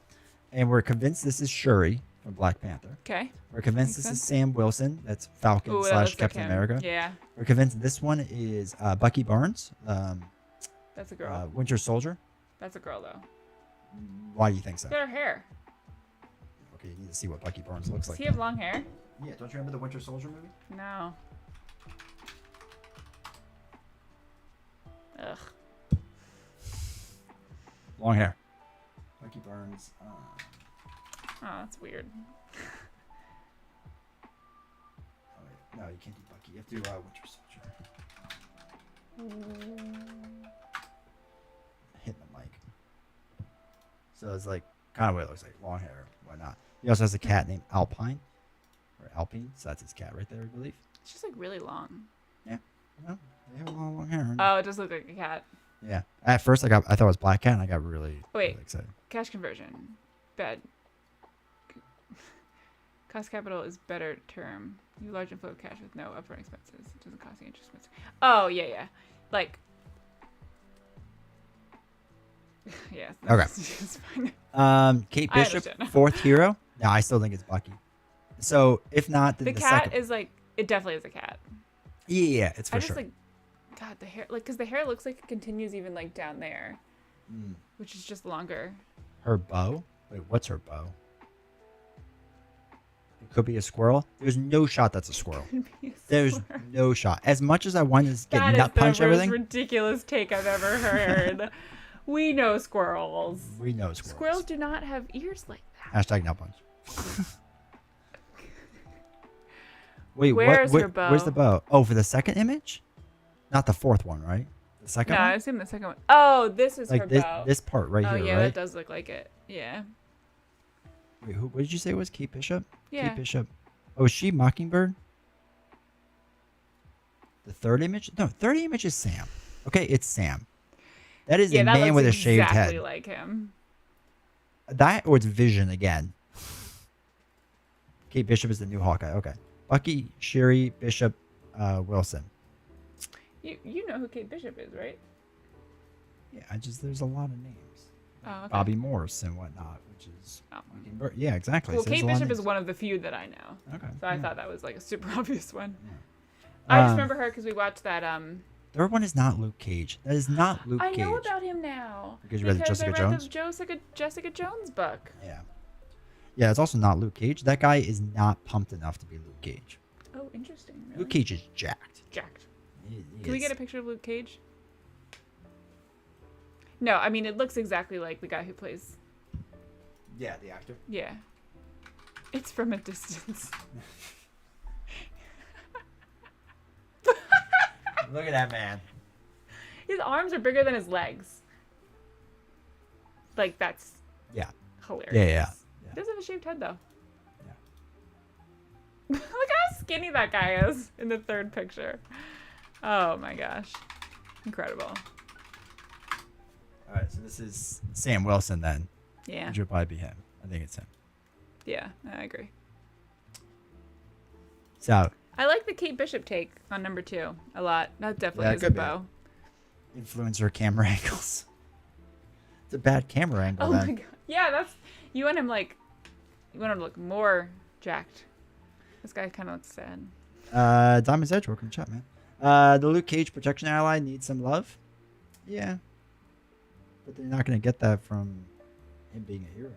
and we're convinced this is Shuri from Black Panther. Okay. We're convinced Makes this is sense. Sam Wilson. That's Falcon Ooh, that / looks like Captain him. America. Yeah. We're convinced this one is Bucky Barnes, That's a girl. Winter Soldier. That's a girl, though. Why do you think so? Look at her hair. Okay, you need to see what Bucky Barnes looks Does like. he have long hair? Yeah, don't you remember the Winter Soldier movie? No. Ugh. Long hair. Bucky Barnes. Oh, that's weird. Oh, wait. No, you can't do Bucky. You have to do Winter Soldier. Hit the mic. So it's like kind of what it looks like. Long hair, whatnot. He also has a cat named Alpine. Or Alpine. So that's his cat right there, I believe. It's just like really long. Yeah. No, they have a lot of long hair. Oh, it does look like a cat. Yeah. At first I thought it was Black Cat and I got really excited. Cash conversion. Bad. Cost capital is better term. You large inflow of cash with no upfront expenses. It doesn't cost you interest expenses. Oh, yeah. Like. Yes. Okay. It's fine. Kate I Bishop, understand. 4th hero. No, I still think it's Bucky. So if not, then The the cat second. is like. It definitely is a cat. Yeah, it's for I just sure. like. God, the hair. Like, because the hair looks like it continues even like down there. Which is just longer. Her bow? Wait, what's her bow? It could be a squirrel. There's no shot that's a squirrel. There's no shot. As much as I want to get That nut is punch the everything. most ridiculous take I've ever heard. We know squirrels. We know squirrels. Squirrels do not have ears like that. Hashtag nut punch. Wait, Where's what? her bow? Where's the bow? Oh, for the second image? Not the 4th one, right? The second No, one? I assume the second one. Oh, this is her Like this, bow. this part right Oh, here, yeah, right? that does look like it. Yeah. Wait, what did you say it was? Kate Bishop? Yeah. Kate Bishop. Oh, is she Mockingbird? The 3rd image? No, 3rd image is Sam. Okay, it's Sam. That is a that man looks with a shaved exactly head. like him. That or it's Vision again. Kate Bishop is the new Hawkeye. Okay. Bucky, Shuri, Bishop, Wilson. You know who Kate Bishop is, right? Yeah, there's a lot of names. Oh, okay. Bobby Morse and whatnot, which is Mockingbird. Yeah, exactly. Well, So there's Kate a lot of Bishop is names. one of the few that I know. Okay. So I yeah. thought that was like a super obvious one. Yeah. I just remember her because we watched that. 3rd one is not Luke Cage. That is not Luke Cage. I know about him now. Because you read the Jessica Jones? The Jessica Jones book. Yeah. Yeah, it's also not Luke Cage. That guy is not pumped enough to be Luke Cage. Oh, interesting. Really? Luke Cage is jacked. Jacked. He Can we is- get a picture of Luke Cage? No, I mean, it looks exactly like the guy who plays. Yeah, the actor. Yeah. It's from a distance. Look at that man. His arms are bigger than his legs. Like, that's Yeah. hilarious. Yeah. He does have a shaved head, though. Yeah. Look how skinny that guy is in the 3rd picture. Oh my gosh. Incredible. All right, so this is Sam Wilson then. Yeah. Which would probably be him. I think it's him. Yeah, I agree. So, I like the Kate Bishop take on number 2 a lot. That definitely Yeah, it is a could be. bow. influencer camera angles. It's a bad camera angle Oh then. my god. Yeah, that's. You want him You want him to look more jacked. This guy kind of looks sad. Diamond's Edge, welcome to chat, man. The Luke Cage protection ally needs some love. Yeah. But they're not going to get that from him being a hero.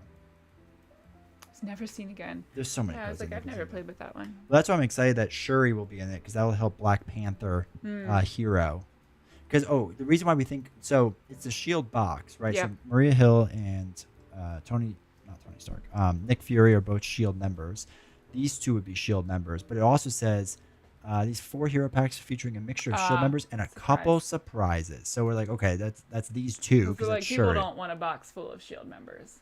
It's never seen again. There's so many. Yeah, I was cards like, I've never played with that one. Well, that's why I'm excited that Shuri will be in it because that will help Black Panther hero. Because the reason why we think so, it's a Shield box, right? Yeah. So Maria Hill and not Tony Stark, Nick Fury are both Shield members. These two would be Shield members, but it also says these 4 hero packs featuring a mixture of Shield members and a couple surprises. So we're like, okay, that's these two because like it's people Shuri. don't want a box full of Shield members.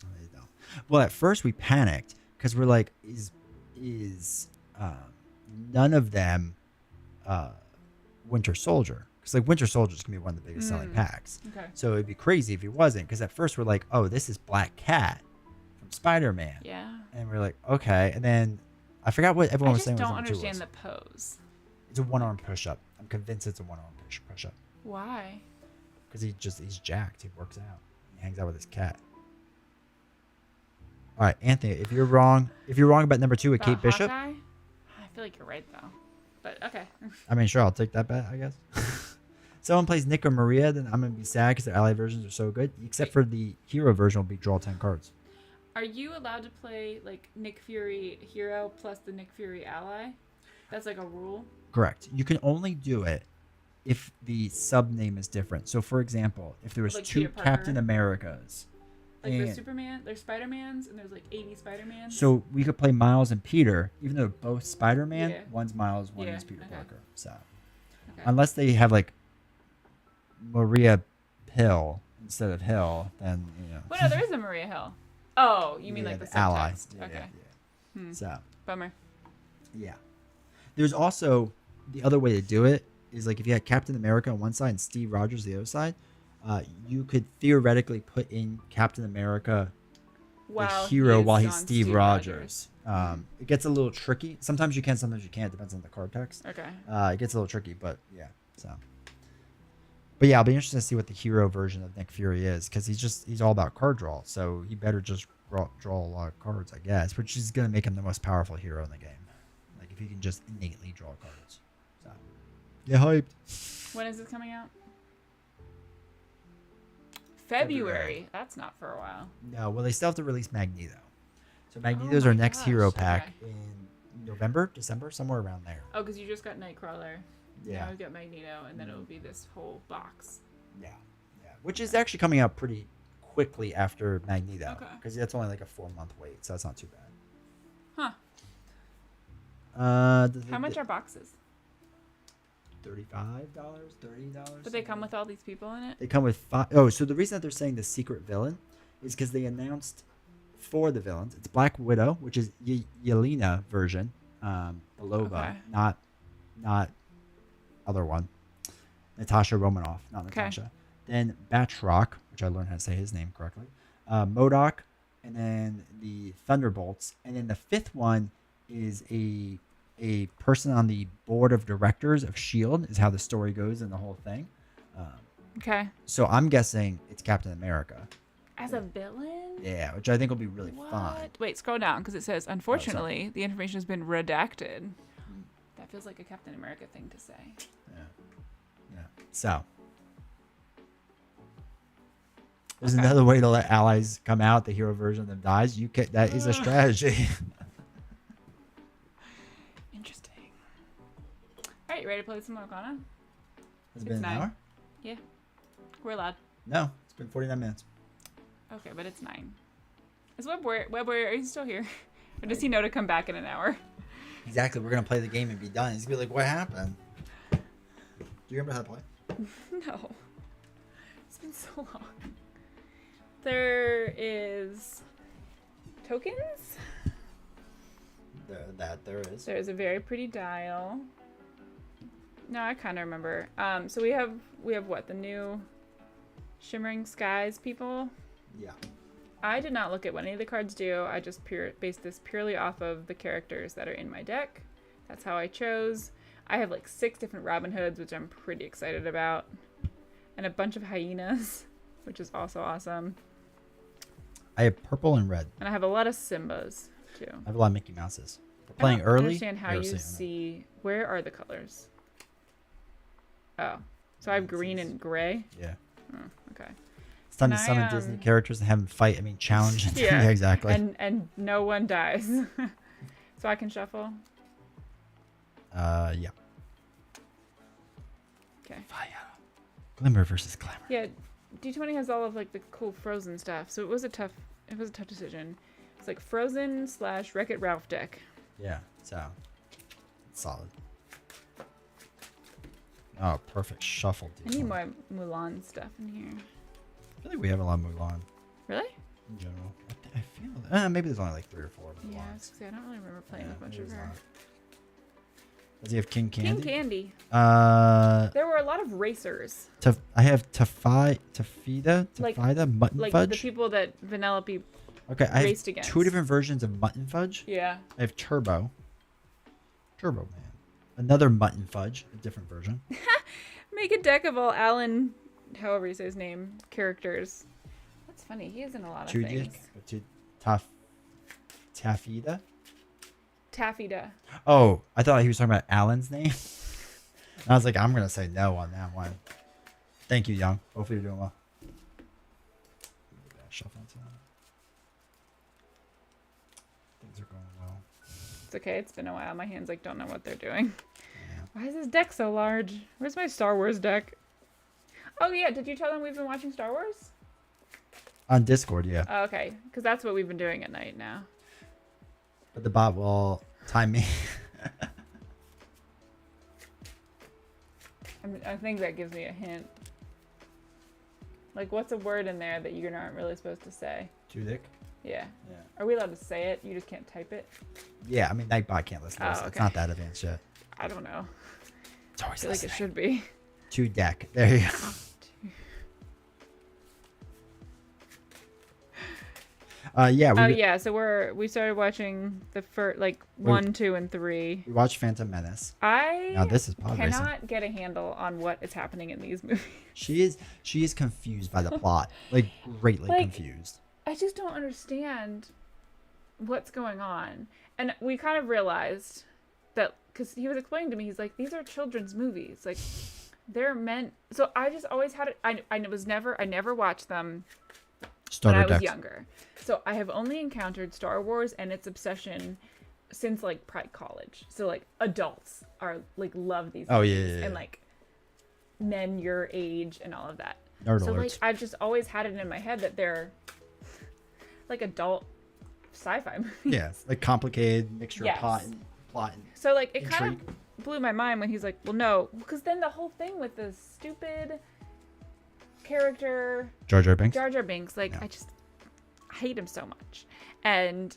They don't. Well, at first we panicked because we're like, is none of them Winter Soldier? Because like Winter Soldier is gonna be one of the biggest selling packs. Okay. So it'd be crazy if he wasn't. Because at first we're like, oh, this is Black Cat from Spider-Man. Yeah. And we're like, okay. And then I forgot what everyone was saying. I just don't was understand the pose. It's a 1-arm push-up. I'm convinced it's a 1-arm push-up. Why? Because he's jacked. He works out. He hangs out with his cat. All right, Anthony. If you're wrong about number 2 with About Kate Bishop, Hawkeye? I feel like you're right though. But okay. I mean, sure, I'll take that bet, I guess. Someone plays Nick or Maria, then I'm gonna be sad because their ally versions are so good. Except for the hero version, will be draw 10 cards. Are you allowed to play like Nick Fury hero plus the Nick Fury ally? That's like a rule. Correct. You can only do it if the sub name is different. So, for example, if there was Like 2 Peter Parker. Captain Americas, Like there's Superman, there's Spider-Mans, and there's like 80 Spider-Mans. so we could play Miles and Peter, even though they're both Spider-Man. Yeah. One's Miles, one Yeah, is Peter okay. Parker. So, Okay. unless they have like Maria Hill instead of Hill, then Well, no, there is a Maria Hill. Oh, you mean Yeah, like the ally. subtext? Yeah, Okay. yeah. So, Bummer. yeah. There's also the other way to do it is like if you had Captain America on one side and Steve Rogers the other side, you could theoretically put in Captain America the hero while he's on Steve Rogers. It gets a little tricky. Sometimes you can, sometimes you can't. Depends on the card text. Okay. It gets a little tricky, but yeah. So, but yeah, I'll be interested to see what the hero version of Nick Fury is because he's all about card draw. So he better just draw a lot of cards, I guess, which is gonna make him the most powerful hero in the game. Like if he can just innately draw cards. So, get hyped. When is this coming out? February. That's not for a while. No, well, they still have to release Magneto. So Magneto's Oh our my next hero gosh, pack okay. in November, December, somewhere around there. Oh, because you just got Nightcrawler. Yeah. Now we've got Magneto, and then it will be this whole box. Yeah. Which is actually coming out pretty quickly after Magneto. Okay. Because that's only like a 4-month wait, so that's not too bad. Huh. How much are boxes? $35, $30. But they come with all these people in it? They come with 5. Oh, so the reason that they're saying the secret villain is because they announced 4 of the villains. It's Black Widow, which is Yelena version, Belova, Okay. not other one. Natasha Romanoff, not Okay. Natasha. Then Batroc, which I learned how to say his name correctly. MODOK, and then the Thunderbolts, and then the 5th one is a person on the board of directors of S.H.I.E.L.D. is how the story goes in the whole thing. Okay. So I'm guessing it's Captain America. As a villain? Yeah, which I think will be really What? fun. Wait, scroll down because it says, unfortunately, the information has been redacted. That feels like a Captain America thing to say. Yeah. So there's another way to let allies come out. The hero version of them dies. That is a strategy. Interesting. All right, you ready to play some Lorcana? Has it been an 9. hour? Yeah. We're allowed. No, it's been 49 minutes. Okay, but it's 9. Is Web Warrior, are you still here? Or does he know to come back in an hour? Exactly. We're gonna play the game and be done. He's gonna be like, "What happened?" Do you remember how to play? No. It's been so long. There is tokens. There is. There's a very pretty dial. No, I kind of remember. So we have what, the new Shimmering Skies people? Yeah. I did not look at what any of the cards do. I just based this purely off of the characters that are in my deck. That's how I chose. I have like 6 different Robin Hoods, which I'm pretty excited about. And a bunch of hyenas, which is also awesome. I have purple and red. And I have a lot of Simbas, too. I have a lot of Mickey Mouses. We're playing early. I understand how you see... Where are the colors? Oh. So I have green and gray? Yeah. Oh, okay. It's time Can to I, summon Disney characters and have them fight. I mean, challenge. Yeah. Yeah, exactly. And no one dies. So I can shuffle. Yeah. Okay. Fire. Glimmer versus Glamour. Yeah, D20 has all of like the cool Frozen stuff, so it was a tough decision. It's like Frozen / Wreck-It Ralph deck. Yeah, so it's solid. Oh, perfect shuffle. I need more Mulan stuff in here. I feel like we have a lot of Mulan Really? in general. I feel that. Maybe there's only like 3 or 4 Mulans. Yeah, I was gonna say, I don't really remember playing with much of her. Does he have King Candy? King Candy. Uh, There were a lot of racers. I have Tafida, Like- Mutton Like Fudge. the people that Vanellope Okay, I have raced against. 2 different versions of Mutton Fudge. Yeah. I have Turbo Man. Another Mutton Fudge, a different version. Make a deck of all Alan, however you say his name, characters. That's funny. He is in a lot of things. Tafida. Taffyda. Oh, I thought he was talking about Alan's name. I was like, I'm gonna say no on that one. Thank you, Young. Hopefully you're doing well. Shuffle into that. Things are going well. It's okay. It's been a while. My hands like don't know what they're doing. Yeah. Why is this deck so large? Where's my Star Wars deck? Oh yeah, did you tell them we've been watching Star Wars? On Discord, yeah. Oh, okay, because that's what we've been doing at night now. But the bot will time me. I think that gives me a hint. Like, what's a word in there that you aren't really supposed to say? Judic? Yeah. Yeah. Are we allowed to say it? You just can't type it? Yeah, I mean, Nightbot can't listen to us. Oh, It's okay. not that advanced yet. I don't know. It's I always feel like it listening. should be. To deck. There you go. Yeah. Oh yeah, so we started watching the first like 1, 2, and 3. We watched Phantom Menace. I Now this is pod racing. cannot get a handle on what is happening in these movies. She is confused by the plot, like greatly confused. I just don't understand what's going on. And we kind of realized that because he was explaining to me, he's like, these are children's movies, like they're meant. So I just always had it. I never watched them Starter when I was decks. younger. So I have only encountered Star Wars and its obsession since like college. So like adults are like love these Oh, movies yeah. and like men your age and all of that. Nerd So like alerts. I've just always had it in my head that they're like adult sci-fi movies. Yeah, like complicated mixture Yes. of plot and So like it kind intrigue. of blew my mind when he's like, well no, because then the whole thing with the stupid character Jar Jar Binks. Jar Jar Binks, like Yeah. I hate him so much. And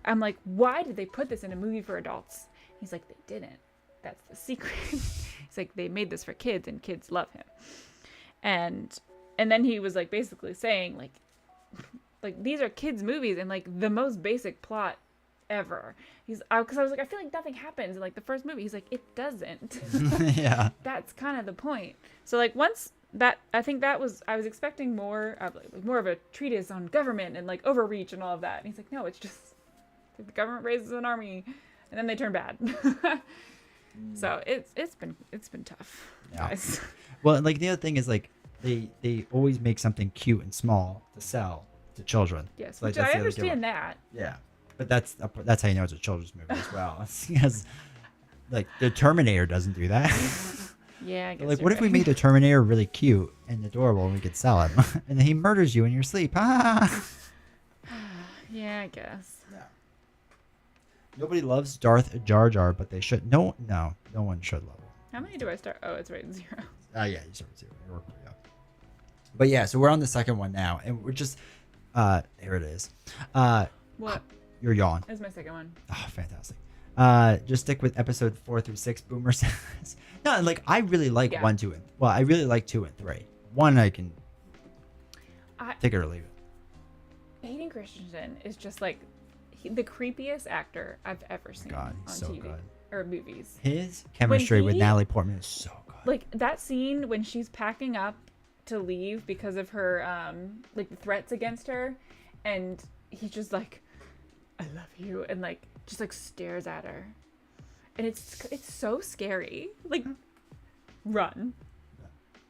I'm like, why did they put this in a movie for adults? He's like, they didn't. That's the secret. He's like, they made this for kids and kids love him. And then he was like basically saying like these are kids movies and like the most basic plot ever. Because I was like, I feel like nothing happens in like the first movie. He's like, it doesn't. Yeah. That's kind of the point. So like once that, I think that was, I was expecting more of like more of a treatise on government and like overreach and all of that. And he's like, no, it's just like, the government raises an army and then they turn bad. So it's been tough, Yeah. guys. Well, like the other thing is like they always make something cute and small to sell to children. Yes, Like, which that's I the other deal. understand that. Yeah, but that's how you know it's a children's movie as well. It's because like the Terminator doesn't do that. Yeah, I guess Like, you're what if we right. made the Terminator really cute and adorable and we could sell him, and then he murders you in your sleep? Ah. Yeah, I guess. Yeah. Nobody loves Darth Jar Jar, but they should. No one should love him. How many do I start? Oh, it's right in 0. Yeah, you started to. You worked pretty up. But yeah, so we're on the second one now, and we're just here it is. What Your yawn. is my second one? Oh, fantastic. Just stick with episode 4 through 6. Boomer says, no, like I really like Yeah. 1, 2, and well, I really like 2 and 3. 1 I can I- take it or leave it. Hayden Christensen is just like the creepiest actor I've ever seen God, on he's so TV good. or movies. His chemistry with he- Natalie Portman is so good. Like that scene when she's packing up to leave because of her like the threats against her, and he's just like, I love you, and like just like stares at her, and it's so scary. Like run.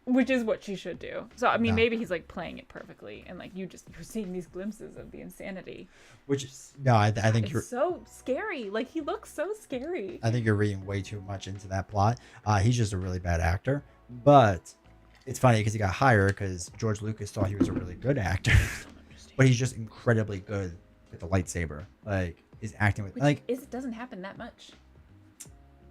Which is what she should do. So I mean, No. maybe he's like playing it perfectly, and like you're seeing these glimpses of the insanity. Which is no, I think It's you're. so scary. Like he looks so scary. I think you're reading way too much into that plot. He's just a really bad actor, but it's funny because he got hired because George Lucas thought he was a really good actor, but he's just incredibly good with the lightsaber. Like he's acting with Doesn't happen that much.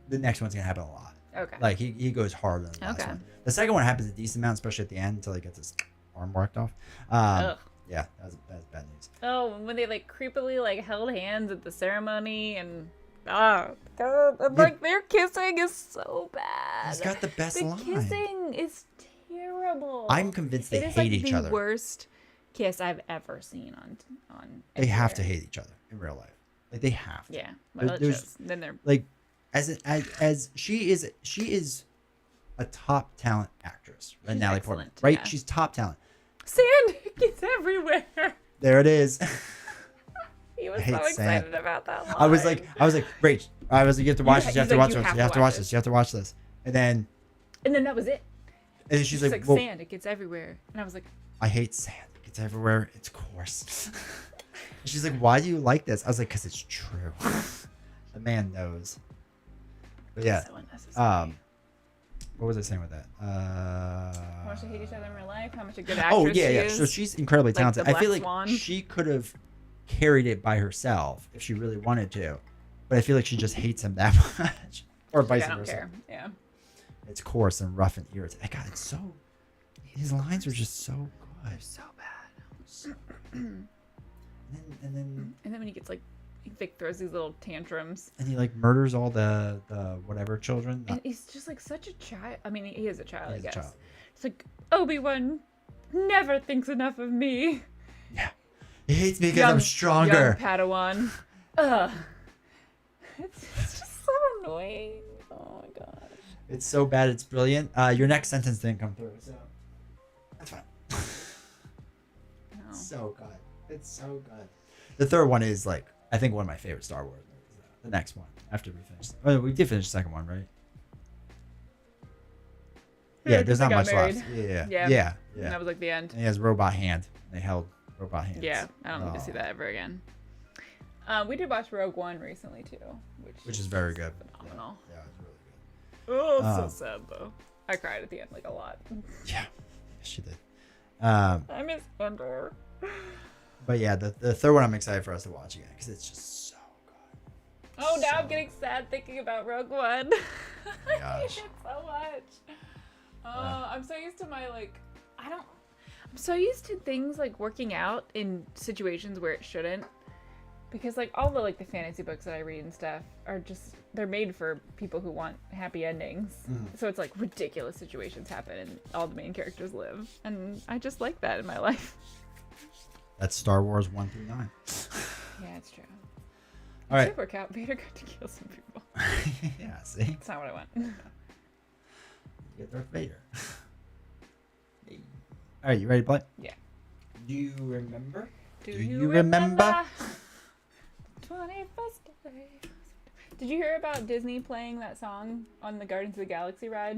The next one's gonna happen a lot. Okay. Like he goes harder than the last Okay. one. The second one happens a decent amount, especially at the end until he gets his arm marked off. Ugh. Yeah, that's bad news. Oh, when they like creepily like held hands at the ceremony and God, I'm like their kissing is so bad. He's got the best line. The kissing is terrible. I'm convinced they It is hate like each the other. worst kiss I've ever seen on. They have to anywhere. hate each other in real life. Like they have to. Yeah. Well, it There's- shows. Then they're Like as she is a top talent actress, right? She's Natalie Portman, excellent, right? yeah. She's top talent. sand gets everywhere. There it is. He was I hate so sand. excited about that line. I was like, Rach, I was like, you have to watch this. You have he's to like, watch you this. have You have to to watch watch this. You have to watch this. And then that was it. she's It's like, like well, sand. It gets everywhere. And I was like, I hate sand. It's everywhere. It's coarse. She's like, why do you like this? I was like, because it's true. The man knows. But yeah. so unnecessary. What was I saying with that? How much they hate each other in real life. How much a good actress Oh yeah, she yeah. is. So she's incredibly Like talented. the I feel Black like Swan. she could have carried it by herself if she really wanted to, but I feel like she just hates him that much, or vice I don't versa. care. Yeah. It's coarse and rough and irritating. God, it's so. His lines are just so good. So bad. And then And then when he gets like, he like throws these little tantrums. he like murders all the whatever children. And he's just like such a child. I mean, he is a child, I He's a guess. child. It's like, Obi-Wan never thinks enough of me. Yeah, he hates me because I'm stronger. Young Padawan. Ugh. It's just so annoying. Oh my gosh. It's so bad. It's brilliant. Your next sentence didn't come through, so that's fine. No. So good. It's so good. The third one is like I think one of my favorite Star Wars movies. The next one after we finished. Oh, we did finish the second one, right? Yeah, there's they not got much married. left. Yeah. Yeah. And that was like the end. And he has robot hand. They held robot hands. Yeah, I don't need to see that ever again. We did watch Rogue One recently too, Which is very good. phenomenal. Yeah, it's really good. Oh, so sad though. I cried at the end like a lot. Yeah, she did. I miss Andor. But yeah, the third one I'm excited for us to watch again because it's just so good. Oh, now So- I'm getting sad thinking about Rogue One. I Gosh. hate it so much. I'm so used to I'm so used to things like working out in situations where it shouldn't. Because like all the the fantasy books that I read and stuff are just they're made for people who want happy endings. So it's like ridiculous situations happen and all the main characters live. And I just like that in my life. That's Star Wars 1 through 9. Yeah, it's true. All right. Except for Count Vader got to kill some people. Yeah, see? That's not what I want. You get Darth Vader. All right, you ready to play? Yeah. Do you remember? Do you remember? 21st day. Did you hear about Disney playing that song on the Guardians of the Galaxy ride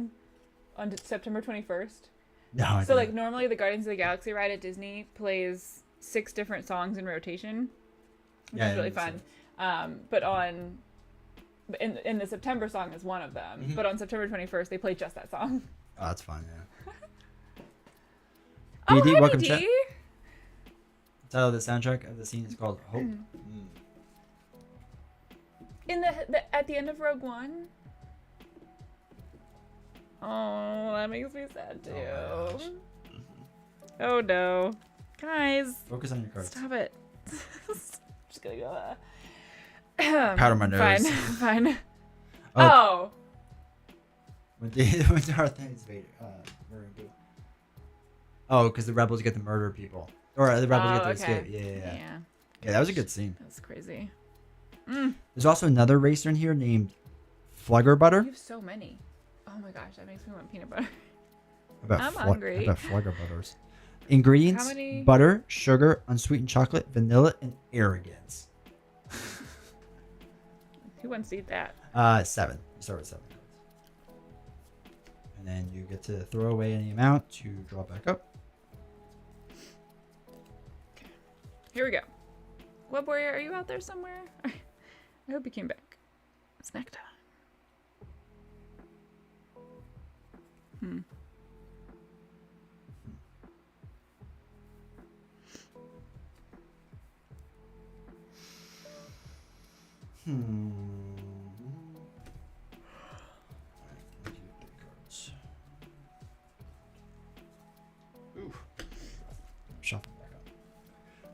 on September 21st? No, I So like didn't. normally the Guardians of the Galaxy ride at Disney plays 6 different songs in rotation, which Yeah, is really yeah, fun. But in the September song is one of them. Mhm. But on September 21st they play just that song. Oh, that's fine, yeah. Oh, BD, hi, welcome BD. chat. The title of the soundtrack of the scene is called Hope. In the at the end of Rogue One. Oh, that makes me sad too. Oh my gosh. Oh no, guys, Focus on your cards. stop it. Just gonna go. Powder my nose. Fine. Oh. Oh. When Darth Vader murdering people. Oh, because the rebels get to murder people. Or the rebels get to escape. Yeah. Yeah, that was a good scene. That's crazy. There's also another racer in here named Flugger Butter. You have so many. Oh my gosh, that makes me want peanut butter. I'm hungry. about Flugger Butters. Ingredients: How many? butter, sugar, unsweetened chocolate, vanilla, and arrogance. Who wants to eat that? 7. You start with 7. And then you get to throw away any amount to draw back up. Here we go. Web Warrior, are you out there somewhere? I hope you came back. Snack time. Ooh. Shuffle back up.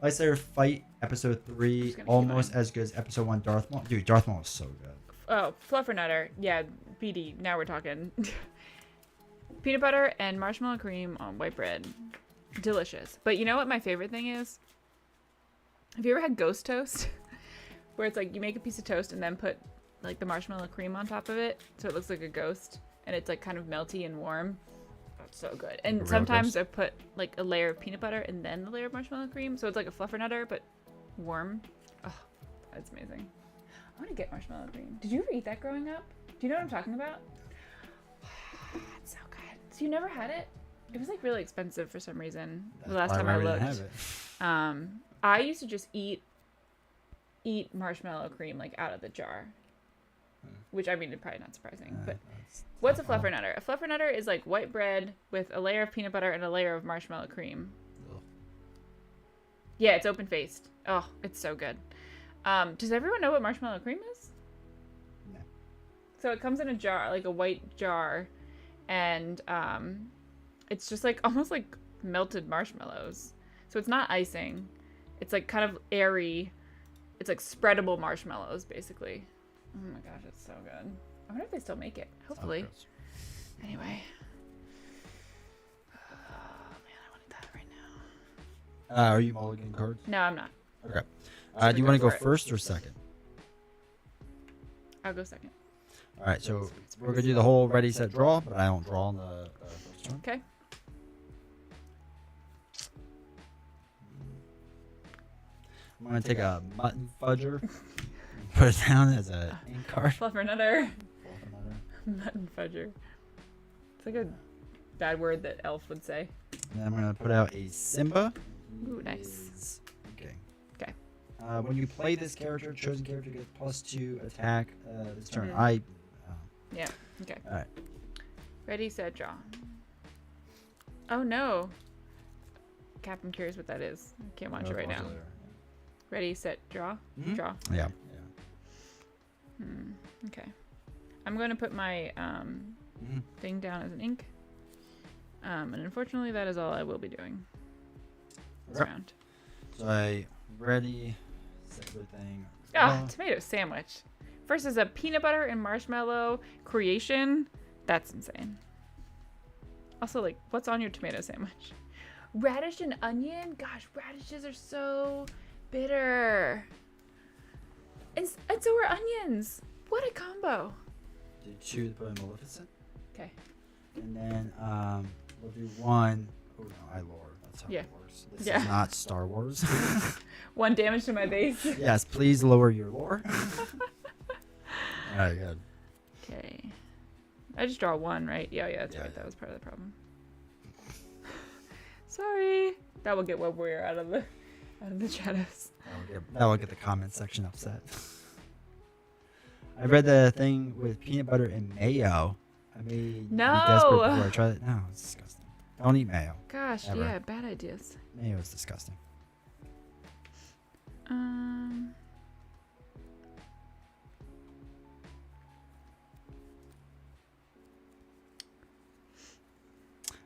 Lightsaber Fight Episode 3, Just gonna keep almost mine. as good as Episode 1 Darth Maul. Dude, Darth Maul was so good. Oh, Fluffernutter. Yeah, BD. Now we're talking. Peanut butter and marshmallow cream on white bread. Delicious. But you know what my favorite thing is? Have you ever had ghost toast? Where it's like you make a piece of toast and then put like the marshmallow cream on top of it so it looks like a ghost and it's like kind of melty and warm. That's so good. And Real sometimes ghost. I put like a layer of peanut butter and then the layer of marshmallow cream so it's like a fluffernutter but warm. Oh, that's amazing. I want to get marshmallow cream. Did you ever eat that growing up? Do you know what I'm talking about? It's so good. So you never had it? It was like really expensive for some reason. The last time I looked. Have it. I used to just eat marshmallow cream like out of the jar, which I mean, it's probably not surprising. But what's a fluffernutter? A fluffernutter is like white bread with a layer of peanut butter and a layer of marshmallow cream. Ugh. Yeah, it's open faced. Oh, it's so good. Does everyone know what marshmallow cream is? No. So it comes in a jar, like a white jar, and it's just like almost like melted marshmallows. So it's not icing. It's like kind of airy. It's like spreadable marshmallows, basically. Oh my gosh, it's so good. I wonder if they still make it. Hopefully. Anyway. Oh man, I wanted that right now. Are you mulligan cards? No, I'm not. Okay. Do you want to go first or second? I'll go second. All right, so we're gonna do the whole ready, set, draw, but I don't draw on the first turn. Okay. I'm gonna take a mutton fudger, put it down as a ink card. Fluffernutter. Mutton fudger. It's like a bad word that Elf would say. And then I'm gonna put out a Simba. Ooh, nice. Okay. Okay. When you play this character, chosen character gets +2 attack this turn. Mhm. Yeah. Okay. All right. Ready, set, draw. Oh no. Cap, I'm curious what that is. I can't watch it right now. Ready, set, draw. Mhm. Draw. Yeah. Okay. I'm going to put my thing down as an ink. And unfortunately, that is all I will be doing this Okay. round. So I ready, set everything. Ah, tomato sandwich. Versus a peanut butter and marshmallow creation. That's insane. Also, like, what's on your tomato sandwich? Radish and onion? Gosh, radishes are so bitter. And so are onions. What a combo. Do 2 to put in Maleficent. Okay. And then we'll do 1. Oh no, I lore. That's how Yeah. it works. This Yeah. is not Star Wars. 1 damage to my base. Yes, please lower your lore. All right, good. Okay. I just draw 1, right? Yeah, that's Yeah, right. yeah. That was part of the problem. Sorry. That will get Web Warrior out of the shadows. That will get the comment section upset. I read the thing with peanut butter and mayo. I made me desperate No. before I tried it. No, it's disgusting. Don't eat mayo. Gosh, Ever. yeah, bad ideas. Mayo is disgusting.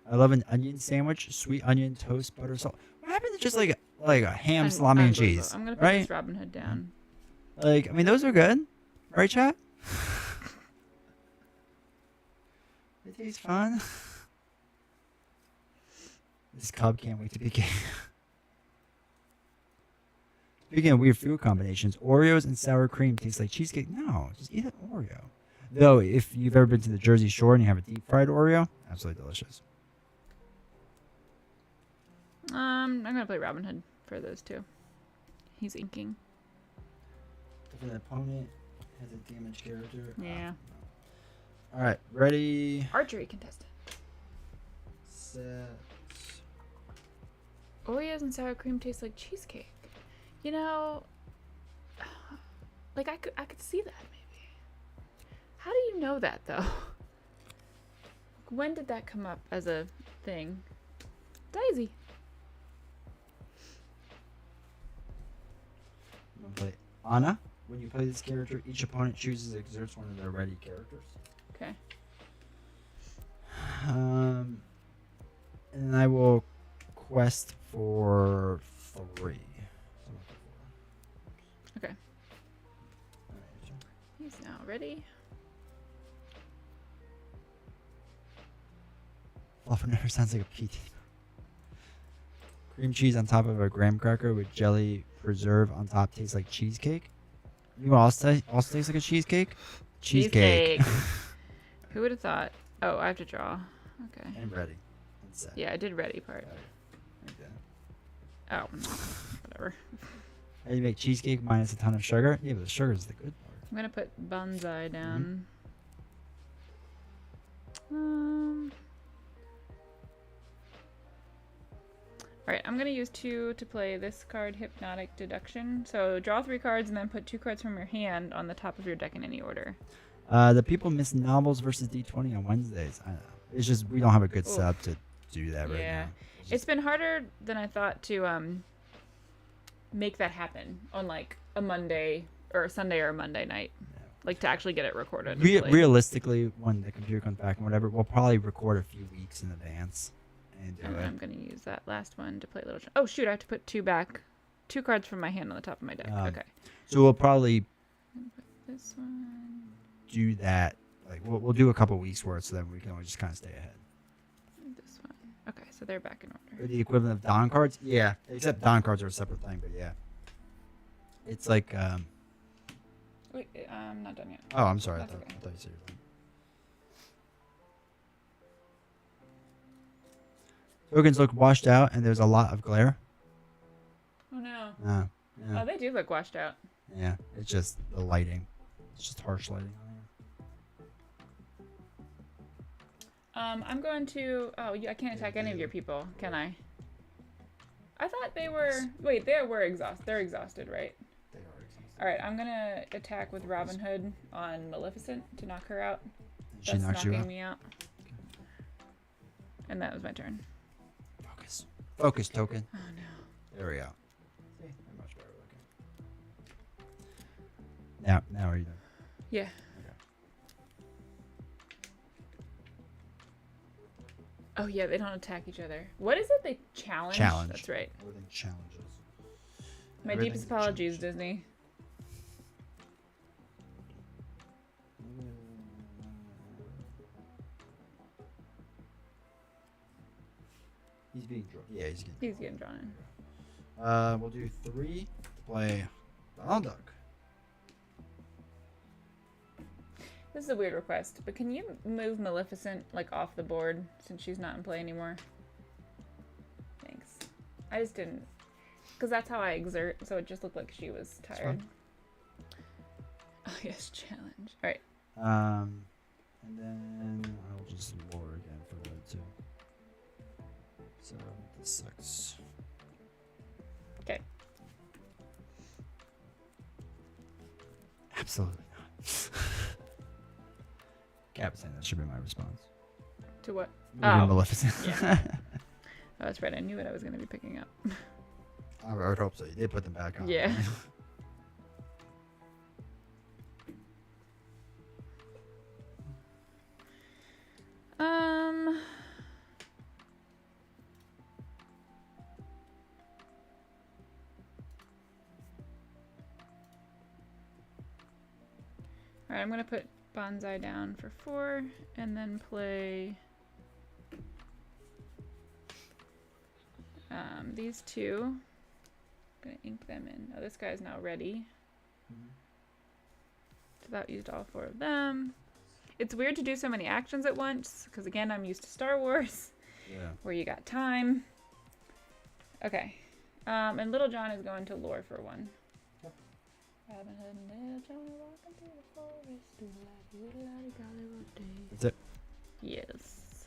I love an onion sandwich, sweet onion toast, butter salt. What happened to just like a ham, salami, and cheese? I'm gonna put right? this Robin Hood down. Like, I mean, those are good, right, chat? They taste fun. This cub can't wait to begin. Speaking of weird food combinations, Oreos and sour cream taste like cheesecake. No, just eat an Oreo. Though, if you've ever been to the Jersey Shore and you have a deep fried Oreo, absolutely delicious. I'm gonna play Robin Hood for those two. He's inking. Different opponent has a damaged character. Yeah. All right, ready? Archery contestant. set. Oreos and sour cream taste like cheesecake. You know, like I could see that maybe. How do you know that though? When did that come up as a thing? Daisy. Play Anna. When you play this character, each opponent chooses and exerts one of their ready characters. Okay. And I will quest for 3. Okay. He's now ready. Fluff never sounds like a PT. Cream cheese on top of a graham cracker with jelly preserve on top tastes like cheesecake. You also tastes like a cheesecake? Cheesecake. Who would have thought? Oh, I have to draw. Okay. And ready. And set. Yeah, I did ready part. Okay. Oh, whatever. How do you make cheesecake minus a ton of sugar? Yeah, but the sugar is the good part. I'm gonna put bonsai down. Alright, I'm gonna use 2 to play this card, Hypnotic Deduction. So draw 3 cards and then put 2 cards from your hand on the top of your deck in any order. The people miss novels versus D20 on Wednesdays. I know. It's just we don't have a good sub to do that right now. It's been harder than I thought to make that happen on like a Monday or a Sunday or a Monday night. Yeah. Like to actually get it recorded. Realistically, when the computer comes back and whatever, we'll probably record a few weeks in advance and do it. I'm gonna use that last one to play Little. Oh shoot! I have to put 2 back, 2 cards from my hand on the top of my deck. Okay. So we'll probably put this one. Do that. Like we'll do a couple weeks worth, so then we can always just kind of stay ahead. This one. Okay, so they're back in order. Or the equivalent of Don cards? Yeah, except Don cards are a separate thing, but yeah. It's like Wait, I'm not done yet. Oh, I'm sorry. That's I thought you said it. Tokens look washed out, and there's a lot of glare. Oh no. Yeah. Oh, they do look washed out. Yeah, it's just the lighting. It's just harsh lighting on here. I'm going to. Oh, I can't attack any of your people, can I? I thought they were. Wait, they were exhausted. They're exhausted, right? They are exhausted. All right, I'm gonna attack with Robin Hood on Maleficent to knock her out. She knocks you out. Me out. Okay. And that was my turn. Focus. Focus, token. Oh no. There we go. See, they're much better looking. Now are you done? Yeah. Oh yeah, they don't attack each other. What is it? They challenge? Challenge. That's right. Everything challenges. My deepest apologies, Disney. He's being drawn. Yeah, he's getting drawn in. We'll do 3 to play Donald Duck. This is a weird request, but can you move Maleficent like off the board since she's not in play anymore? Thanks. I just didn't, because that's how I exert, so it just looked like she was tired. Oh yes, challenge. All right. And then I'll just lore again for that too. So this sucks. Okay. Absolutely not. Cap saying that should be my response. To what? Oh, Maleficent. Yeah. Oh, that's right. I knew what I was going to be picking up. I would hope so. You did put them back on. Yeah. All right, I'm going to put Bonsai down for 4 and then play these 2. I'm going to ink them in. Oh, this guy's now ready. So that used all 4 of them. It's weird to do so many actions at once because, again, I'm used to Star Wars where you got time. Okay. And Little John is going to lore for 1. Robin Hood and Little John walking through the forest. That's it? Yes.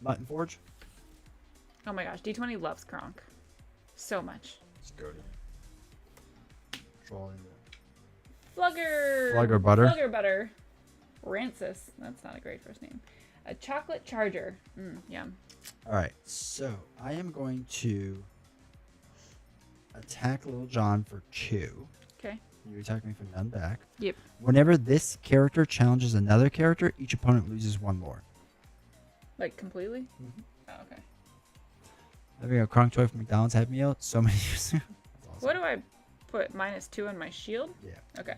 Mutton Forge. Oh my gosh, D20 loves Kronk so much. Let's go to Trolley. Flugger Butter. Rancis. That's not a great first name. A chocolate charger. Yum. All right, so I am going to attack Little John for 2. Okay. You attack me for none back. Yep. Whenever this character challenges another character, each opponent loses 1 more. Like completely? Mm-hmm. Oh, okay. There we go. Kronk Toy from McDonald's had me out so many years ago. Awesome. What do I put? -2 on my shield? Yeah. Okay.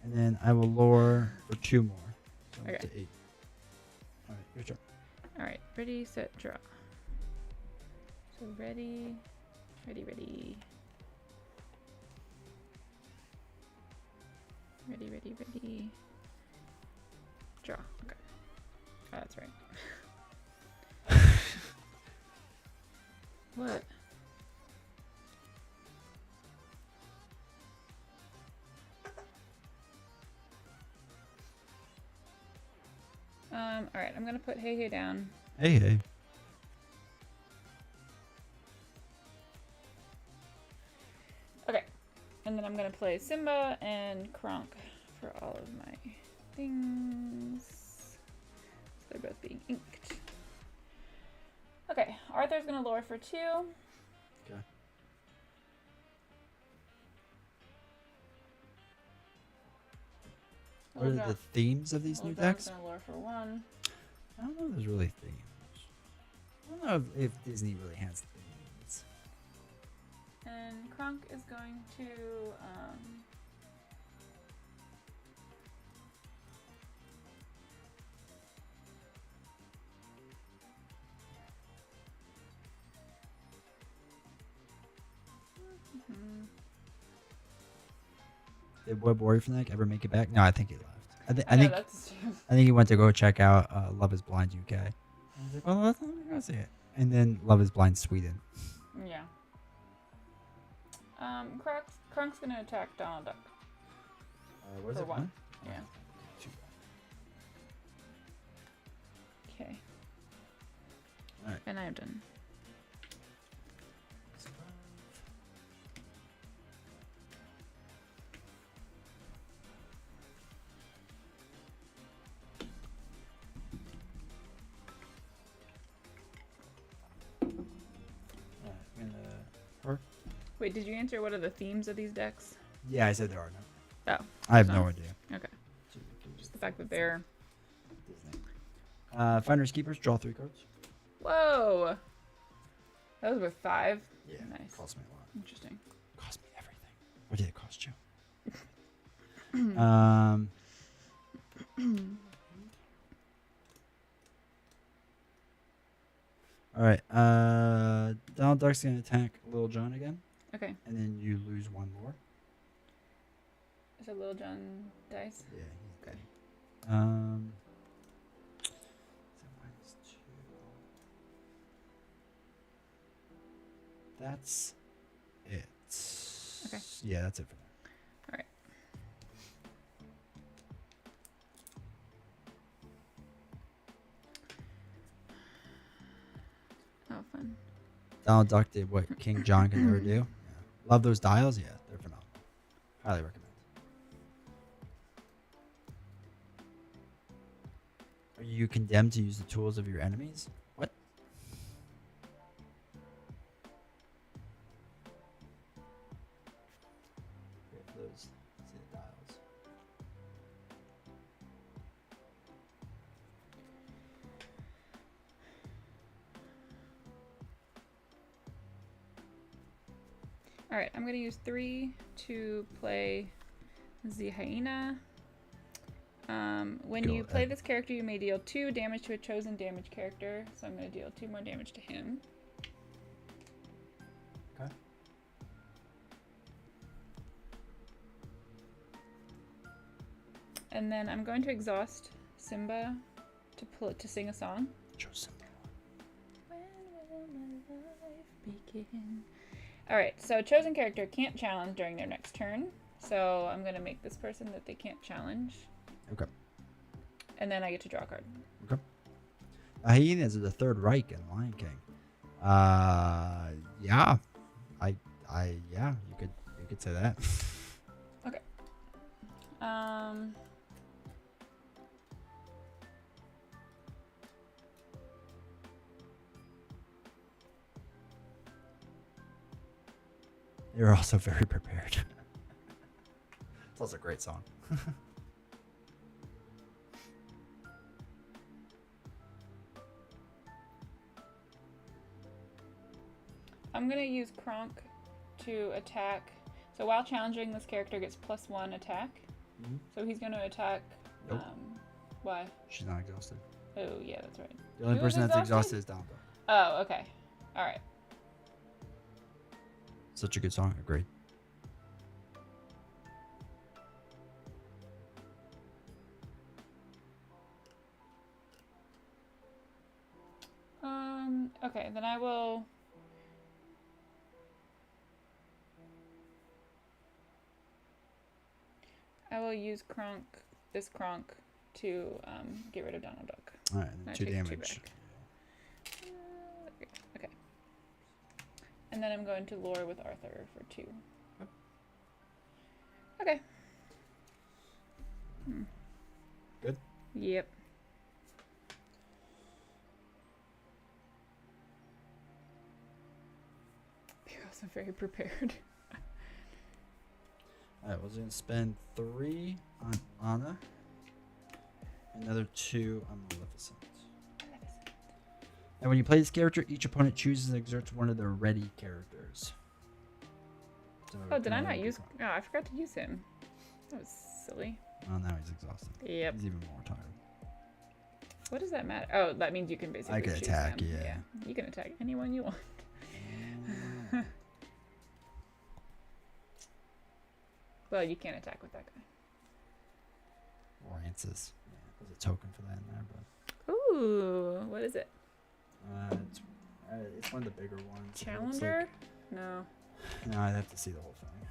And then I will lure for 2 more. So I'm Okay. up to 8. All right, your turn. All right. Ready, set, draw. So ready. Ready. Draw. Okay. Oh, that's right. What? All right. I'm gonna put Hey down. Hey. Okay. And then I'm gonna play Simba and Kronk for all of my things. So they're both being inked. Okay, Arthur's gonna lure for 2. Okay. What are the themes of these new decks? Gonna lure for 1. I don't know if there's really themes. I don't know if Disney really has themes. And Kronk is going to Did Web Warrior Fanatic ever make it back? No, I think he left. I know, think that's I think he went to go check out Love Is Blind UK. I was like, oh, let me go see it. And then Love Is Blind Sweden. yeah. Kronk's gonna attack Donald Duck. What is For it? 1. Yeah. Okay. All right. And I am done. Wait, did you answer what are the themes of these decks? Yeah, I said there are no. Oh. I have no idea. Okay. Just the fact that they're... Disney. Finders Keepers, draw 3 cards. Whoa! That was worth 5? Yeah. Nice. Cost me a lot. Interesting. Cost me everything. What did it cost you? All right. Donald Duck's gonna attack Little John again. Okay. And then you lose 1 more. Is it Little John dice? Yeah, he's Okay. so -2. That's it. Okay. Yeah, that's it for now. All right. Oh, fun. Donald Duck did what King John could never do. Yeah. Love those dials. Yeah, they're phenomenal. Highly recommend. Are you condemned to use the tools of your enemies? What? Those see the dials. All right, I'm going to use 3 to play the hyena. When Go you play ahead. this character, you may deal 2 damage to a chosen damage character. So I'm going to deal 2 more damage to him. Okay. And then I'm going to exhaust Simba to sing a song. Chosen. When will my life begin? All right, so chosen character can't challenge during their next turn. So I'm going to make this person that they can't challenge. Okay. And then I get to draw a card. Okay. A hyena is the Third Reich in Lion King. Yeah, yeah, you could say that. Okay. You're also very prepared. It's also a great song. I'm gonna use Kronk to attack. So while challenging, this character gets +1 attack. Mm-hmm. So he's gonna attack. Nope. Why? She's not exhausted. Oh yeah, that's right. The only person that's exhausted is Donald. Oh, okay. All right. Such a good song. Agreed. Okay, then I will. Use this Kronk, to get rid of Donald Duck. All right, and then 2 damage. Okay. And then I'm going to lure with Arthur for 2. Okay. Good? Yep. You're also very prepared. Alright, we're going to spend 3 on Anna. Another 2 on Maleficent. And when you play this character, each opponent chooses and exerts one of their ready characters. So oh, did I not use... Oh, I forgot to use him. That was silly. Oh, now he's exhausted. Yep. He's even more tired. What does that matter? Oh, that means you can basically choose attack, him. yeah. You can attack anyone you want. Well, you can't attack with that guy. Rances. Yeah, there's a token for that in there, but... Ooh, what is it? It's one of the bigger ones. Challenger? No. No, I'd have to see the whole thing.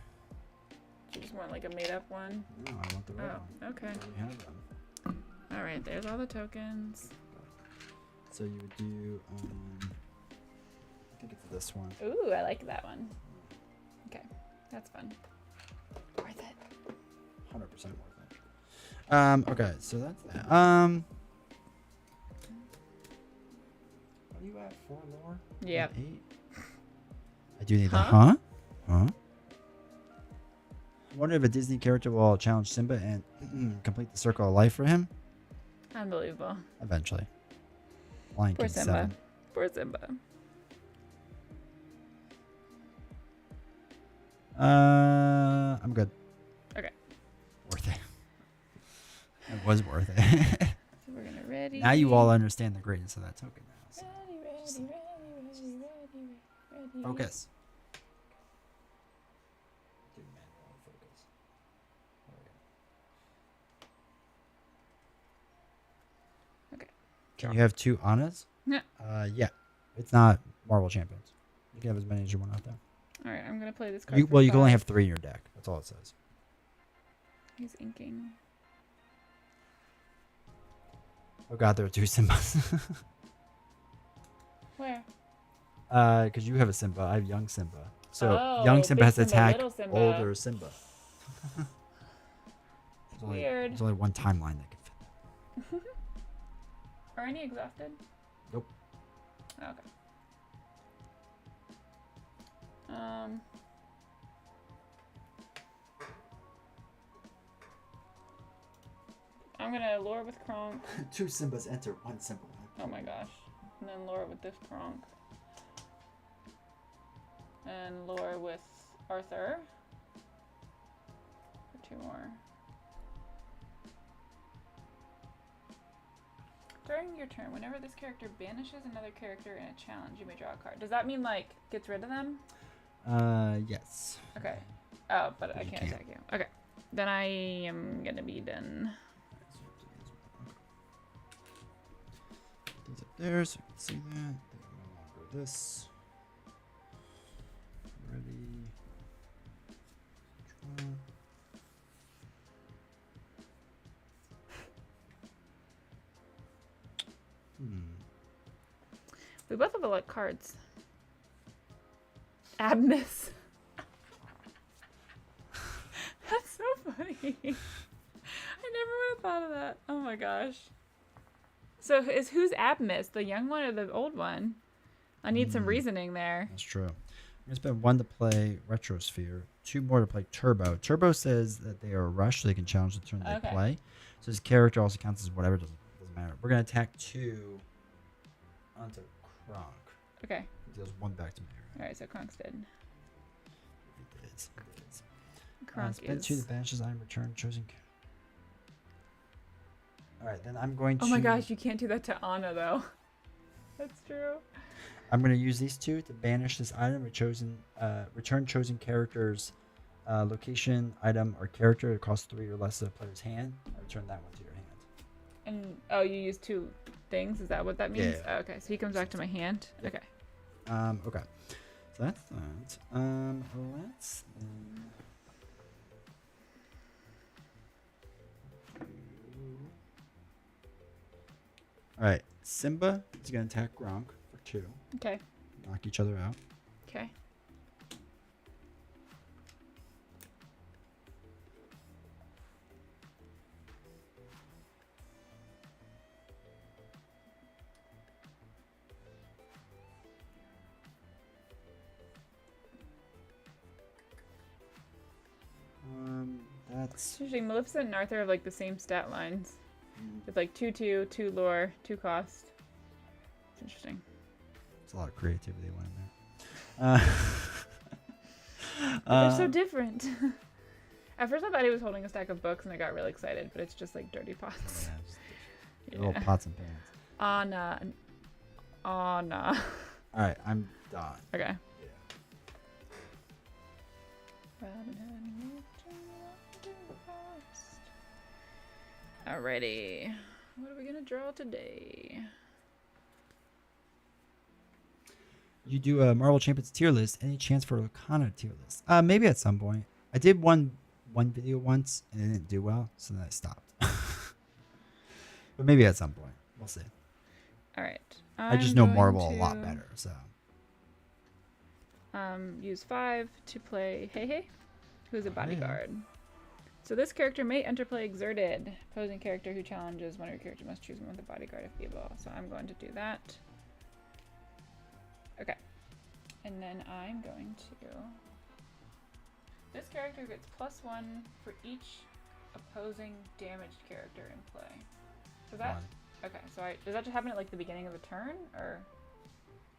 You just want like a made-up one? No, I want the real one. Okay. We have them. All right, there's all the tokens. So you would do, I think it's this one. Ooh, I like that one. Okay, that's fun. Worth it. 100% worth it. Okay, so that's that. What are you at? 4 lore? Yeah. 8? I do need the huh? I wonder if a Disney character will challenge Simba and complete the circle of life for him. Unbelievable. Eventually. Lion Poor King Simba. 7. Poor Simba. I'm good. Okay. Worth it. It was worth it. So we're gonna ready. Now you all understand the greatness of that token now. So. Ready. Focus. Okay. Can you have 2 Annas? Yeah. Yeah. It's not Marvel Champions. You can have as many as you want out there. All right, I'm gonna play this card. You can only have 3 in your deck. That's all it says. He's inking. Oh god, there are 2 Simbas. Where? Because you have a Simba, I have young Simba. So young Simba big has to attack little Simba. older Simba. Weird. There's only one timeline that can fit that. Are any exhausted? Nope. Oh, okay. I'm gonna lure with Kronk. 2 Simbas enter, 1 Simba. Oh my gosh. And then lure with this Kronk. And lure with Arthur. For 2 more. During your turn, whenever this character banishes another character in a challenge, you may draw a card. Does that mean, like, gets rid of them? Yes. Okay. Oh, but I can't attack you. Okay. Then I am gonna be done. These up there so you can see that. They no longer this. Ready. Draw. We both have a lot of cards. Abness. That's so funny. I never would have thought of that. Oh my gosh. So who's Abness? The young one or the old one? I need some reasoning there. That's true. I'm gonna spend 1 to play Retrosphere, 2 more to play Turbo. Turbo says that they are rushed, so they can challenge the turn they play. So his character also counts as whatever. Doesn't matter. We're gonna attack 2 onto Kronk. Okay. He deals 1 back to me. Right? All right. So Kronk's dead. He did. Kronk spend is. 2 to banish his item. Return chosen. All right, then I'm going to. Oh my gosh, you can't do that to Anna though. That's true. I'm going to use these 2 to banish this item. Return chosen character's location, item, or character. It costs 3 or less of the player's hand. I return that one to your hand. And you use 2 things. Is that what that means? Yeah. Oh, okay, so he comes back to my hand. Yeah. Okay. Okay. So that's that. Let's. All right, Simba is going to attack Gronk for 2. Okay. Knock each other out. Okay. That's Interesting. Maleficent and Arthur have like the same stat lines. With like 2/2, 2 lore, 2 cost. It's interesting. it's a lot of creativity went in there. They're so different. At first I thought he was holding a stack of books and I got really excited, but it's just like dirty pots. Yeah, just little pots and pans. Anna. Anna. All right, I'm done. Okay. Yeah. Alrighty. What are we gonna draw today? You do a Marvel Champions tier list. Any chance for a Lorcana tier list? Maybe at some point. I did one video once and it didn't do well, so then I stopped. But maybe at some point. We'll see. Alright. I just know Marvel a lot better, so. Use 5 to play Hey, who's a bodyguard. So this character may enter play exerted. Opposing character who challenges one of your characters must choose one with a bodyguard if able. So I'm going to do that. Okay. And then I'm going to... This character gets +1 for each opposing damaged character in play. So that... Okay, so does that just happen at like the beginning of the turn? Or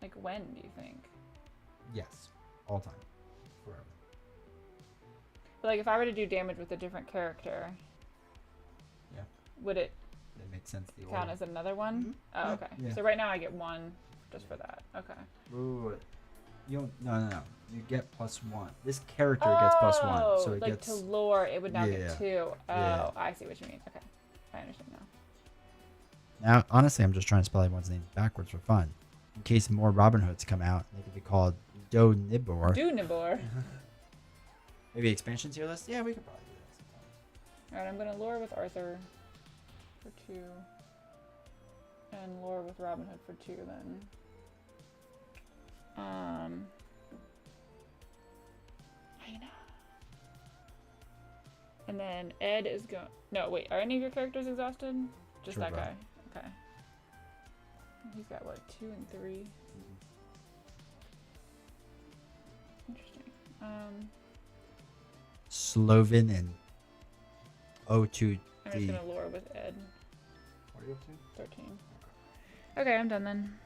like when do you think? Yes. All time. Forever. But like if I were to do damage with a different character, Yeah. would it That makes sense. The count order. as another one? Mhm. Oh, Yeah. okay. Yeah. So right now I get 1 just for that. Okay. Ooh. You don't, no. You get +1. This character gets +1. So it like gets. to lore, it would now Yeah. get 2. Oh, Yeah. I see what you mean. Okay. I understand now. Now, honestly, I'm just trying to spell everyone's name backwards for fun. In case more Robin Hoods come out, they could be called Do Nibor. Nibor. Maybe expansion tier list? Yeah, we could probably do that sometimes. Alright, I'm gonna lore with Arthur for 2. And lore with Robin Hood for 2 then. Hyena. And then Ed is going. No, wait. Are any of your characters exhausted? Just that guy. Okay. He's got what, 2 and 3. Interesting. Slovin and O2D. I'm just gonna lore with Ed. What are you up to? 13. Okay, I'm done then.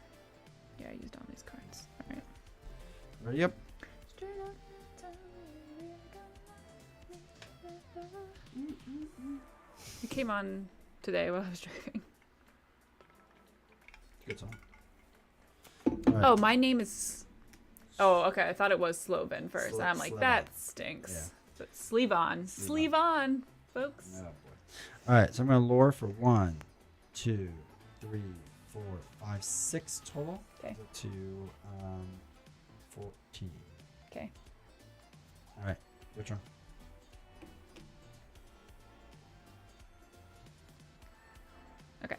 Yeah, I used all these cards. Alright. Ready up? It came on today while I was driving. Good song. Oh, my name is... Oh, okay. I thought it was Slovin first. And I'm like, Slevon. that stinks. Yeah. So it's Sleeve on. Sleeve on, folks. Oh, boy. All right, so I'm going to lure for 1, 2, 3, 4, 5, 6 total. Okay. To 14. Okay. All right, your turn. Okay.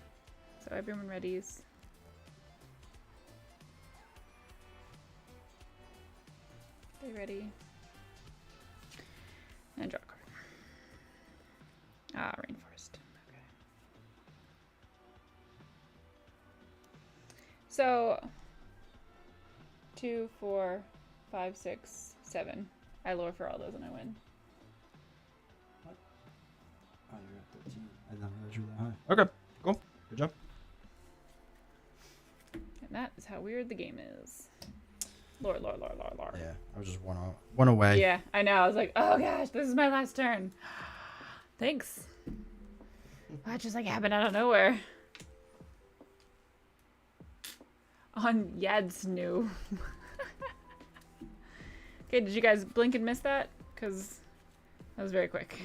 So everyone readies. Stay ready. And draw a card. Ah, rainforest. Okay. So 2, 4, 5, 6, 7. I lure for all those and I win. What? Oh, you're at 13. I didn't realize you were that high. Okay, cool. Good job. And that is how weird the game is. Lore. Yeah, I was just one away. Yeah, I know. I was like, oh gosh, this is my last turn. Thanks. That just like happened out of nowhere. On Yad's new. Okay, did you guys blink and miss that? Because that was very quick.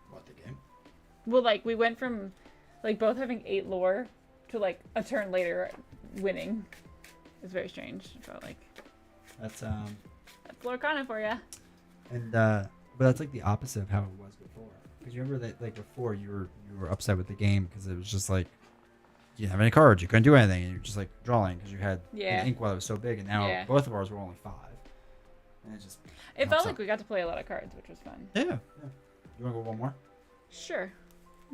What, the game? Well, like, we went from, like, both having 8 lore to, like, a turn later winning. It's very strange, it felt like. That's Lorcana for ya. And but that's like the opposite of how it was before. Because you remember that, like, before you were upset with the game because it was just like you didn't have any cards, you couldn't do anything, and you're just like drawing because you had an inkwell that was so big, and now both of ours were only 5, and it felt like we got to play a lot of cards, which was fun. Yeah. You want to go one more? Sure.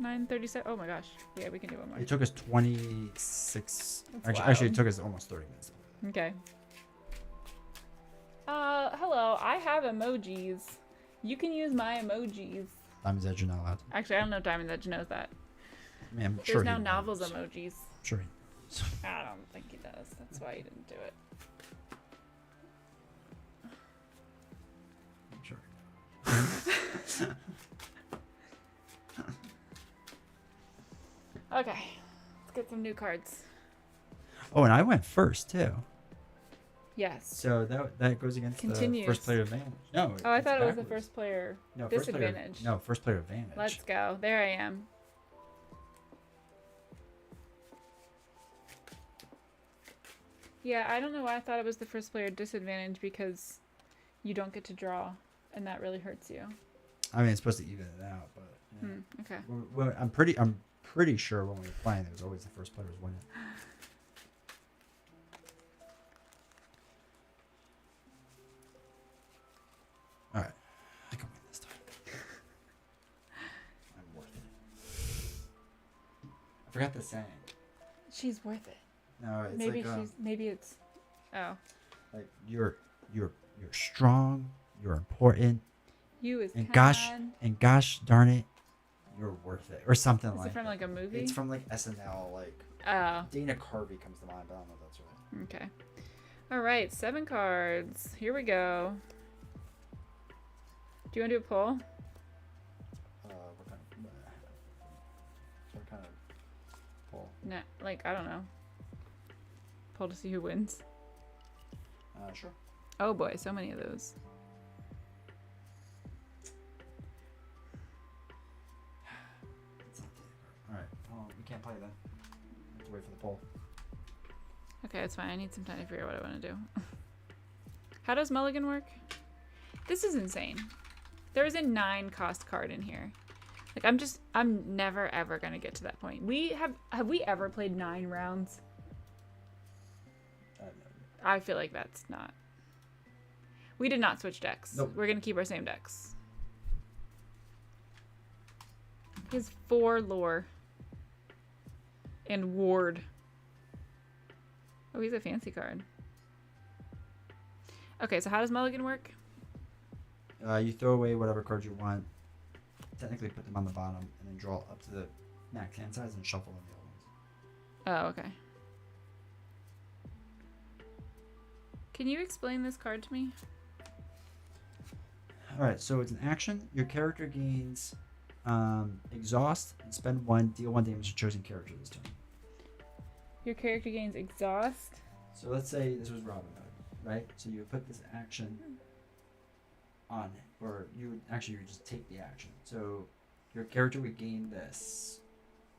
9:37. Oh my gosh. Yeah, we can do one more. It took us 26. That's Actually, it took us almost 30 minutes. Okay. Hello. I have emojis. You can use my emojis. Diamond's Edge, you're not allowed to. Actually, I don't know if Diamond's Edge knows that. I mean, I'm There's sure now he novels knows. emojis. I'm sure he knows. I don't think he does. That's why he didn't do it. I'm sure he knows. Okay. Let's get some new cards. Oh, and I went first too. Yes. So that goes against Continues. the first player advantage. No. Oh, I it's thought it was the backwards. first player No, disadvantage. First player advantage. Let's go. There I am. Yeah, I don't know why I thought it was the first player disadvantage because you don't get to draw, and that really hurts you. I mean, it's supposed to even it out, but yeah. Okay. Well, I'm pretty sure when we were playing, it was always the first player was winning. All right, I can win this time. I'm worth it. I forgot the saying. She's worth it. No, it's Maybe like, maybe it's. Oh. like you're strong. You're important. You is And kind. gosh darn it, you're worth it, or something Is like. it from like a movie? It's from like SNL, like. Oh. Dana Carvey comes to mind, but I don't know if that's right. Okay. All right, 7 cards. Here we go. Do you want to do a poll? What kind of poll? No, like I don't know. Poll to see who wins. Sure. Oh boy, so many of those. All right. Well, we can't play then. We have to wait for the poll. Okay, that's fine. I need some time to figure out what I want to do. How does Mulligan work? This is insane. There is a 9 cost card in here. Like I'm never ever gonna get to that point. Have we ever played 9 rounds? I feel like that's not. We did not switch decks. Nope. We're gonna keep our same decks. He has 4 lore. And ward. Oh, he's a fancy card. Okay, so how does Mulligan work? You throw away whatever cards you want. Technically, put them on the bottom, and then draw up to the max hand size and shuffle them the other ones. Oh, okay. Can you explain this card to me? All right, so it's an action. Your character gains exhaust and spend 1, deal 1 damage to chosen character this turn. Your character gains exhaust. So let's say this was Robin Hood, right? So you would put this action on it, or you would just take the action. So your character would gain this.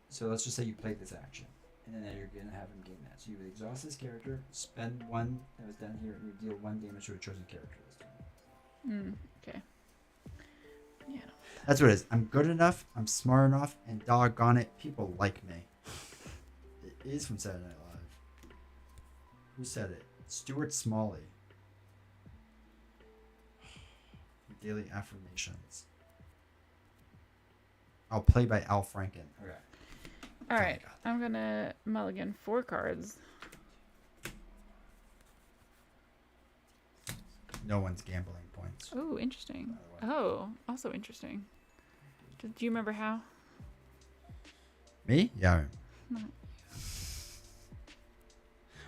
So let's just say you played this action, and then you're gonna have him gain that. So you would exhaust his character, spend 1 that was done here, and you deal 1 damage to a chosen character this turn. Okay. Yeah. That's what it is. I'm good enough, I'm smart enough, and doggone it, people like me. It is from Saturday Night Live. Who said it? Stuart Smalley. daily affirmations. I'll play by Al Franken. Okay. All right. I'm going to mulligan 4 cards. No one's gambling points. Oh, interesting. Oh, also interesting. Do you remember how? Me? Yeah. No.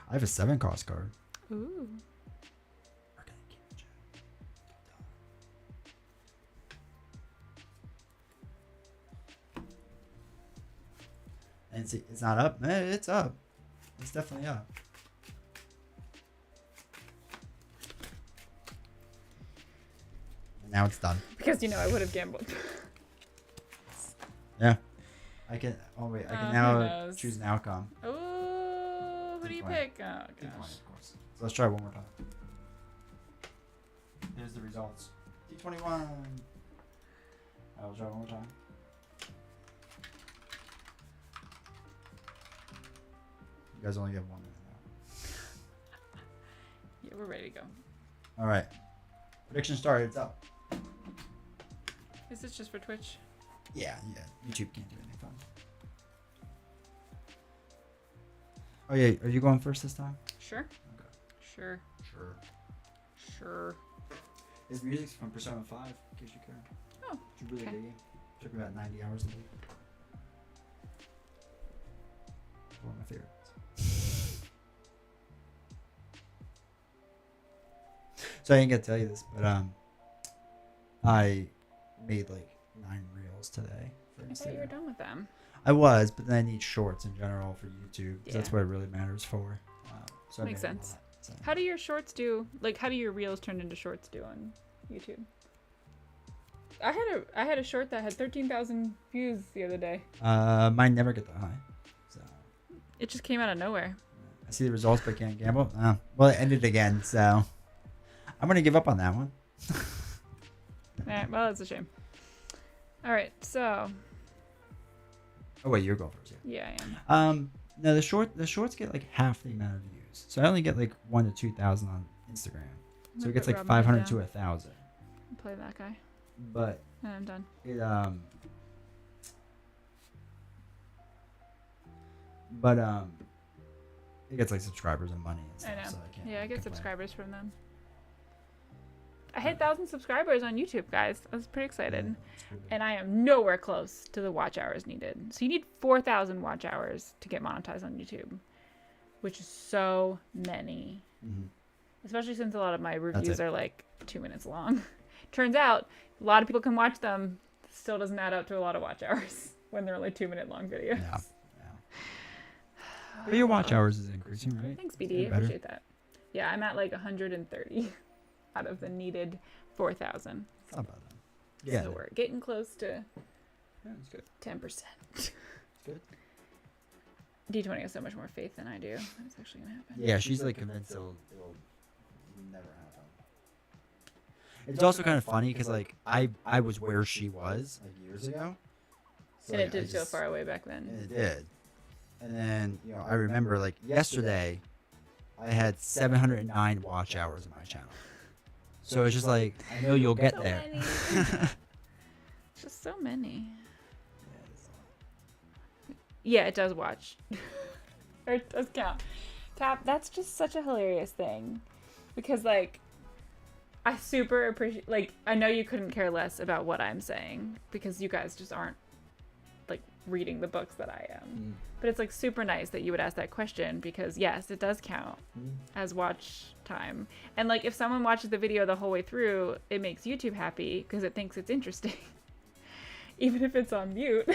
I have a 7 cost card. Ooh. And see, it's not up. It's up. It's definitely up. And now it's done. Because I would have gambled. Yeah. I can. Oh wait. I can now choose an outcome. Oh, who do you pick? Oh gosh. Of course. So let's try one more time. Here's the results. D21. I will try one more time. You guys only get 1 minute now. Yeah, we're ready to go. All right. Prediction started. It's up. Is this just for Twitch? Yeah. YouTube can't do anything fun. Oh yeah. Are you going first this time? Sure. Okay. Sure. His music's from Persona 5, in case you care. Oh. It's a really good game. Took me about 90 hours to do. One of my favorites. So I didn't get to tell you this, but I made like 9 reels today for Instagram. I thought you were done with them. I was, but then I need shorts in general for YouTube. Yeah. That's what it really matters for. So Makes sense. How do your shorts do? Like, how do your reels turn into shorts do on YouTube? I had a short that had 13,000 views the other day. Mine never get that high. So it just came out of nowhere. I see the results, but can't gamble. Well, it ended again, so I'm gonna give up on that one. Well, that's a shame. All right, so. Oh wait, you're going first. Yeah, I am. No, the shorts get like half the amount of views, so I only get like 1,000 to 2,000 on Instagram. So it gets like 500 to 1,000. Play that guy. But and I'm done. It gets like subscribers and money and stuff. I know. So I can't I get subscribers from them. I hit 1,000 subscribers on YouTube, guys. I was pretty excited. Yeah, and I am nowhere close to the watch hours needed. So you need 4,000 watch hours to get monetized on YouTube, which is so many. Mm-hmm. Especially since a lot of my reviews are like 2 minutes long. Turns out a lot of people can watch them. Still doesn't add up to a lot of watch hours when they're only 2 minute long videos. Yeah. But your watch hours is increasing, right? Thanks, BD. I appreciate that. Yeah, I'm at like 130 out of the needed 4,000. It's not bad then. Yeah. So we're getting close to that's good. 10%. Good. D20 has so much more faith than I do. That's actually going to happen. Yeah, she's like convinced it'll never happen. It's also kind of funny because like I was where she was like years ago. So, and it did feel far away back then. And it did. And then, I remember like yesterday I had 709 watch hours on my channel. So it's just like, I know you'll get there. Just so many. Yeah, it does watch. Or it does count. Tap, that's just such a hilarious thing. Because, like, I super appreciate, like, I know you couldn't care less about what I'm saying. Because you guys just aren't, like, reading the books that I am. But it's, like, super nice that you would ask that question. Because, yes, it does count as watch time. And, like, if someone watches the video the whole way through, it makes YouTube happy because it thinks it's interesting. Even if it's on mute.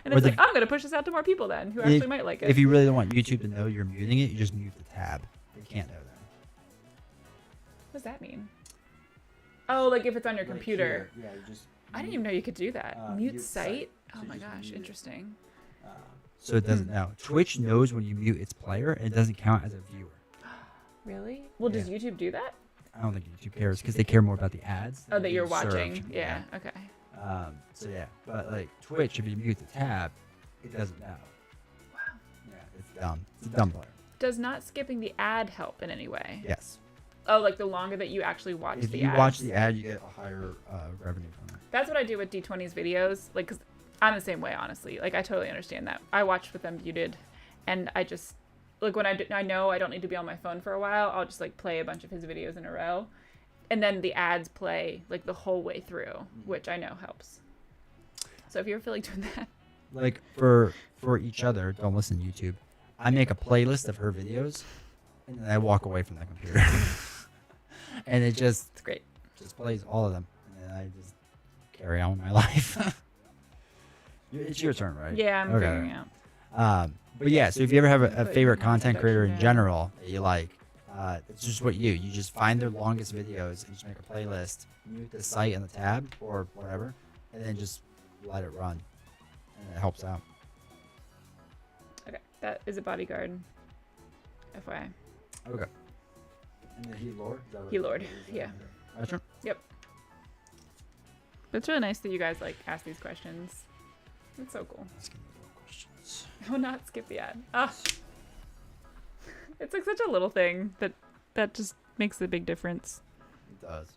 And it's like, I'm going to push this out to more people then who actually might like it. If you really don't want YouTube to know you're muting it, you just mute the tab. They can't know that. What does that mean? Oh, like if it's on your computer. Here. Yeah, you just I didn't even know you could do that. Mute site? So oh my gosh, interesting. So it doesn't know. Twitch knows when you mute its player and it doesn't count as a viewer. Really? Well, does YouTube do that? I don't think YouTube cares because they care more about the ads. Oh, that you're watching. Yeah, okay. So yeah, but like Twitch, if you mute the tab, it doesn't know. Wow. Yeah, it's dumb. It's a dumb player. Does not skipping the ad help in any way? Yes. Oh, like the longer that you actually watch If the you ads. watch the ad, you get a higher revenue from it. That's what I do with D20's videos. Like, cause I'm the same way, honestly. Like, I totally understand that. I watched with them muted, and I just like when I know I don't need to be on my phone for a while. I'll just like play a bunch of his videos in a row, and then the ads play like the whole way through, which I know helps. So if you ever feel like doing that, Like for each other, don't listen to YouTube. I make a playlist of her videos, and then I walk away from that computer, and it just it's great. just plays all of them, and then I just carry on with my life. It's your turn, right? Yeah, I'm figuring out. But yeah, so if you ever have a Put favorite your content creator in introduction down. general that you like, it's just what you just find their longest videos and just make a playlist, mute the site and the tab or whatever, and then just let it run, and it helps out. Okay, that is a bodyguard. FYI. Okay. And then he Lord. He Lord, yeah. That's right. Yep. But it's really nice that you guys like ask these questions. It's so cool. Asking me more questions. Oh, not skip the ad. Ah. It's like such a little thing that just makes a big difference. It does.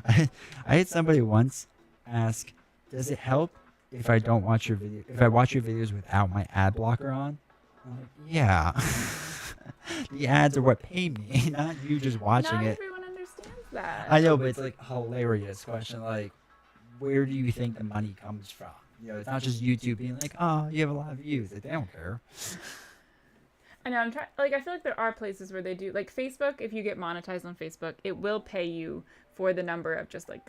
I had somebody once ask, "Does it help if I don't watch your video? If I watch your videos without my ad blocker on?" I'm like, yeah. The ads are what pay me, not you just watching Not it. everyone understands that. I know, but it's like a hilarious question. Like, where do you think the money comes from? You know, it's not just YouTube being like, "Oh, you have a lot of views." Like, they don't care. I know, I'm trying. Like, I feel like there are places where they do. Like Facebook, if you get monetized on Facebook, it will pay you for the number of just like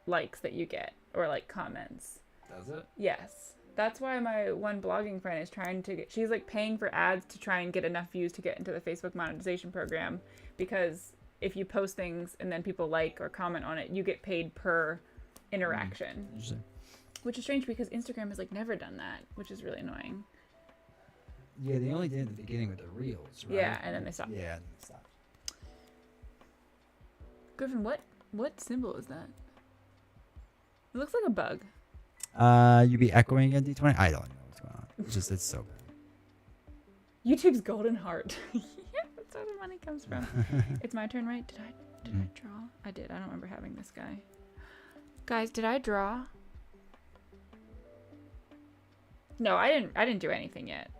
likes that you get or like comments. Does it? Yes. That's why my one blogging friend is trying to get, she's like paying for ads to try and get enough views to get into the Facebook monetization program, because if you post things and then people like or comment on it, you get paid per interaction. Interesting. Which is strange because Instagram has like never done that, which is really annoying. Yeah, they only did in the beginning with the reels, right? Yeah, and then they stopped. Yeah, and then they stopped. Griffin, what symbol is that? It looks like a bug. You be echoing again, D20? I don't know what's going on. It's just, it's so bad. YouTube's golden heart. Yeah, that's where the money comes from. It's my turn, right? Did I draw? I did. I don't remember having this guy. Guys, did I draw? No, I didn't do anything yet.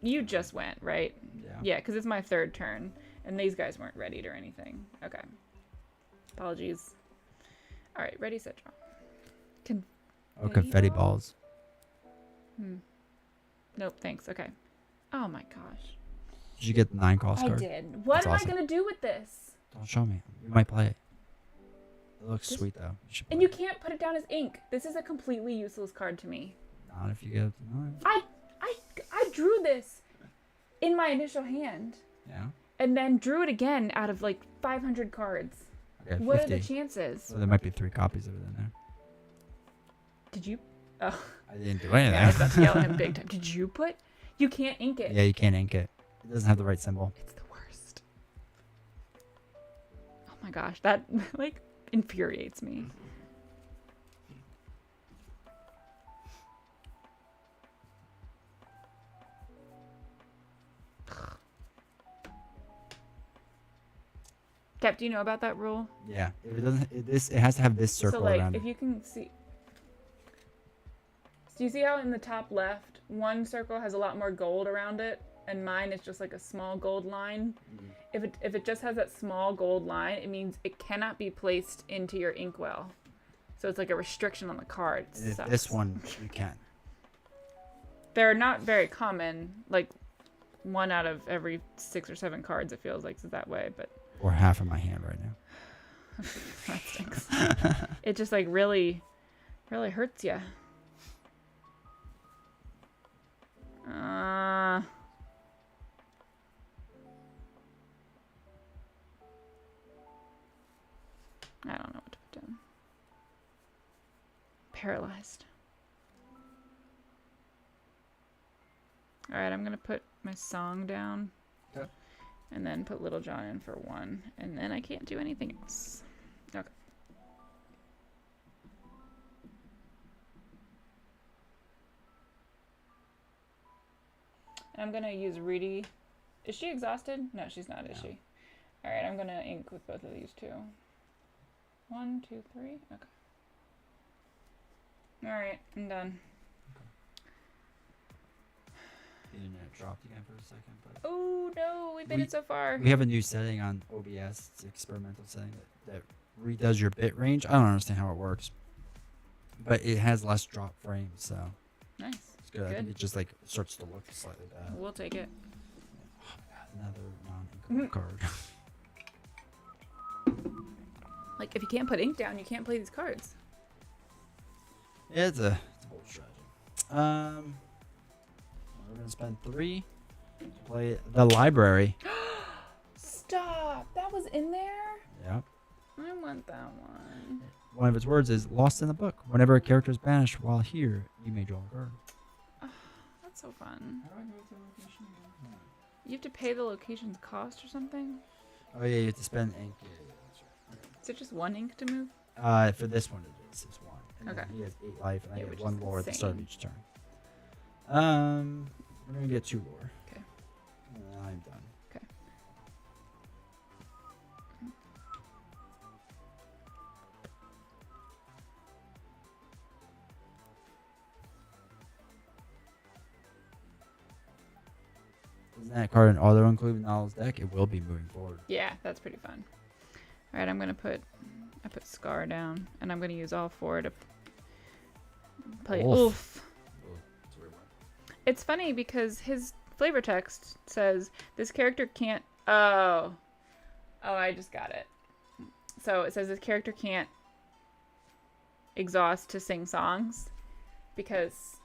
You just went, right? Yeah. Yeah, because it's my third turn, and these guys weren't readied or anything. Okay. Apologies. All right, ready, set, draw. Oh, confetti balls. Nope, thanks. Okay. Oh my gosh. Did you get the 9 cost I card? did. What That's am awesome. I going to do with this? Don't show me. You might play it. It looks This- sweet, though. You should And play you it. can't put it down as ink. This is a completely useless card to me. Not if you get it to 9. I drew this in my initial hand Yeah? and then drew it again out of like 500 cards. Okay, What 50. are the chances? Well, there might be 3 copies of it in there. Did you? Oh, I didn't do anything. yeah, I was about to yell at him big time. Did you put? You can't ink it. Yeah, you can't ink it. It doesn't have the right symbol. It's the worst. Oh my gosh, that like infuriates me. Cap, do you know about that rule? Yeah. If it doesn't, it has to have this circle so like, around if it. you can see, do you see how in the top left, one circle has a lot more gold around it, and mine is just like a small gold line? If it just has that small gold line, it means it cannot be placed into your inkwell. So it's like a restriction on the card. It And if sucks. this one, you can. They're not very common. Like 1 out of every 6 or 7 cards, it feels like is that way. But Or half of my hand right now. that stinks. It just like really, really hurts you. I don't know what to put down. Paralyzed. Alright, I'm gonna put my song down. Okay. And then put Little John in for 1. And then I can't do anything else. Okay. And I'm gonna use Rudy. Is she exhausted? No, she's not, is No. she? All right, I'm gonna ink with both of these too. 1, 2, 3. Okay. All right, I'm done. The internet dropped again for a second, but Oh no, we made it so far. we have a new setting on OBS. It's an experimental setting that redoes your bit range. I don't understand how it works, but it has less drop frames, so Nice. it's good. I think it just like starts to look slightly bad. We'll take it. Oh my god, another non-inkable card. Like, if you can't put ink down, you can't play these cards. Yeah, it's a bold strategy. We're gonna spend 3 to play the library. Stop! That was in there? Yep. I want that one. One of its words is lost in the book. Whenever a character is banished while here, you may draw a card. That's so fun. How do I know what the location is? You have to pay the location's cost or something? Oh yeah, you have to spend ink. Yeah, that's right. Okay. Is it just 1 ink to move? For this one it is. It's 1. And Okay. then he has 8 life, and I Yeah, get which 1 is lore at the start of insane. each turn. We're gonna get 2 lore. Okay. And I'm done. Okay. Isn't that card an auto include in Nala's deck? It will be moving forward. Yeah, that's pretty fun. All right, I put Scar down, and I'm gonna use all 4 to play Oof. Oof. Oh, that's a weird one. It's funny because his flavor text says this character can't. Oh, I just got it. So it says this character can't exhaust to sing songs because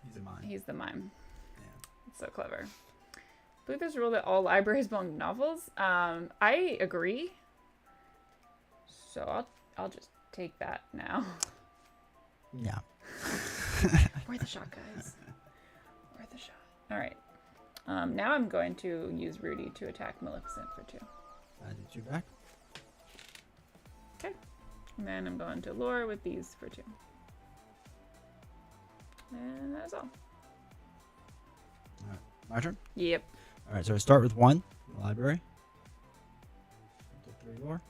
He's a mime. he's the mime. Yeah. It's so clever. I believe there's a rule that all libraries belong to novels. I agree. So I'll just take that now. Yeah. Worth the shot, guys. Worth the shot. All right. Now I'm going to use Rudy to attack Maleficent for 2. I did 2 back. Okay. And then I'm going to Lore with these for 2. And that's all. Alright. My turn? Yep. Alright, so I start with 1. The library. Get 3 lore.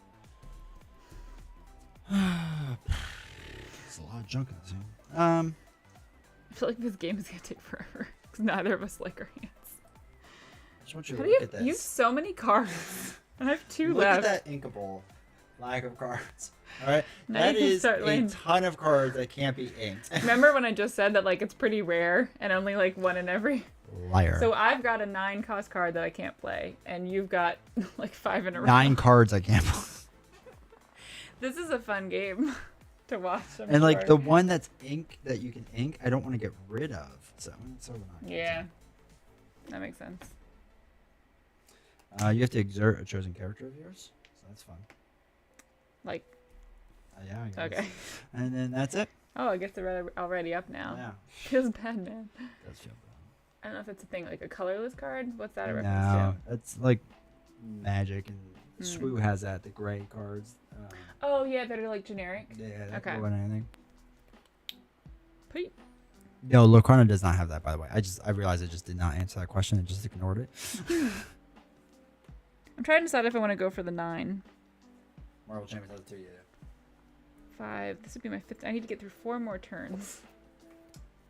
There's a lot of junk in this game. I feel like this game is going to take forever because neither of us like our hands. I just want you How to do you look at have, you have this. so many cards. I have 2 Look left. at that inkable lack of cards. Alright? Now That you can is start a laying- ton of cards that can't be inked. Remember when I just said that like it's pretty rare and only like 1 in every? Liar. So I've got a 9 cost card that I can't play, and you've got like 5 in a row. 9 cards I can't play. This is a fun game to watch. And like the one that's ink that you can ink, I don't want to get rid of. So we're not. Yeah, that makes sense. You have to exert a chosen character of yours, so that's fun. Like, Yeah. I guess. okay. And then that's it. Oh, I guess they're already up now. Yeah. Feels bad, man. That's feel I don't know if it's a thing like a colorless card. What's that a bad. reference No, to? that's like Magic and Hmm. Swoo has that, the gray cards. Oh yeah, that are like generic. Yeah, that Okay. could go in anything. Pretty. No, Lorcana does not have that, by the way. I realized I just did not answer that question. I just ignored it. I'm trying to decide if I want to go for the 9. Marvel Champions has it too, yeah. 5. This would be my 5th. I need to get through 4 more turns.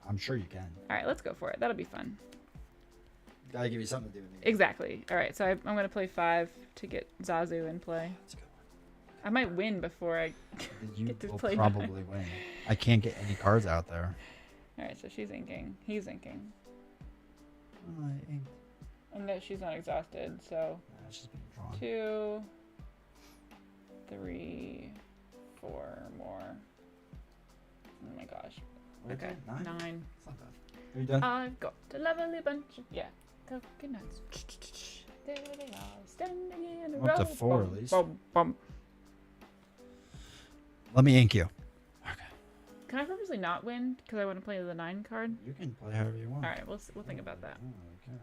I'm sure you can. All right, let's go for it. That'll be fun. Gotta give you something to do with me. Exactly. All right, so I'm going to play 5 to get Zazu in play. That's a good I might win before I You get to will play probably win. I can't get any cards out there. All right, so she's inking. He's inking. Oh, I inked. And no, she's not exhausted, so Nah, it's just being drawn. 2, 3, 4 more. Oh my gosh. What is Okay, it? 9? 9. It's not bad. Are you done? I've got a lovely bunch of, coconuts. There they are, standing in a I'm up to row. 4 at Bum, least. bum, bum. Let me ink you. Okay. Can I purposely not win because I want to play the 9 card? You can play however you want. All right, we'll think about that. Oh, okay.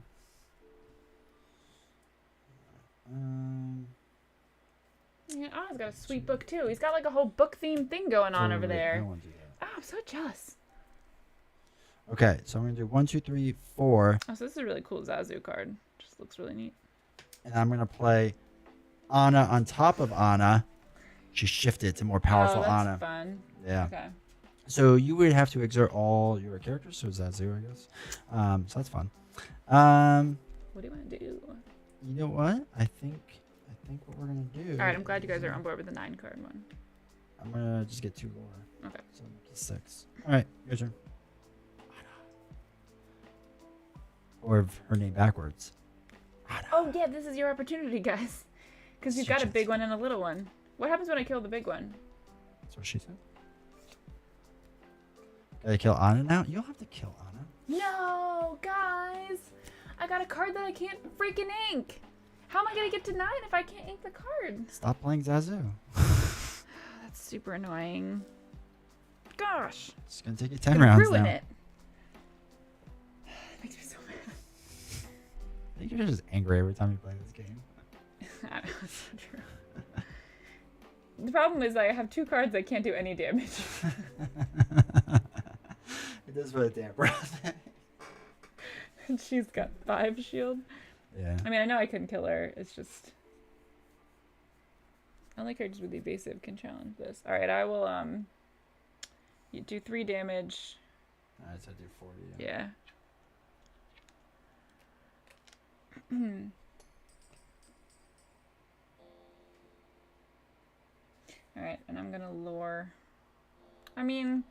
Yeah, oh, he's got a sweet book too. He's got like a whole book theme thing going on over I there. don't want to do that. Oh, I'm so jealous. Okay, so I'm gonna do 1, 2, 3, 4, Oh, so this is a really cool Zazu card. Just looks really neat. and I'm gonna play Anna on top of Anna. She shifted to more powerful that's Anna. Fun. Yeah. Okay. So you would have to exert all your characters. So is that 0, I guess? So that's fun. What do you want to do? You know what? I think what we're gonna do. All right, I'm glad you guys are on board with the 9 card one. I'm gonna just get 2 more. Okay. So I'm up to 6. All right, your turn. Or her name backwards. Oh yeah, this is your opportunity, guys. Because you've got a big one and a little one. What happens when I kill the big one? That's what she said. Gotta kill Anna now? You don't have to kill Anna. No, guys. I got a card that I can't freaking ink. How am I gonna get to 9 if I can't ink the card? Stop playing Zazu. That's super annoying. Gosh. It's gonna take you 10 rounds ruin now. it. That makes me so mad. I think you're just angry every time you play this game. I know, it's so true. The problem is I have 2 cards that can't do any damage. It does put a damper on it. And she's got 5 shield. Yeah. I mean, I know I couldn't kill her. It's just... Only characters with evasive can challenge this. Alright, I will, you do 3 damage. Alright, so I do 40. Yeah. Alright, and I'm gonna lure. I mean,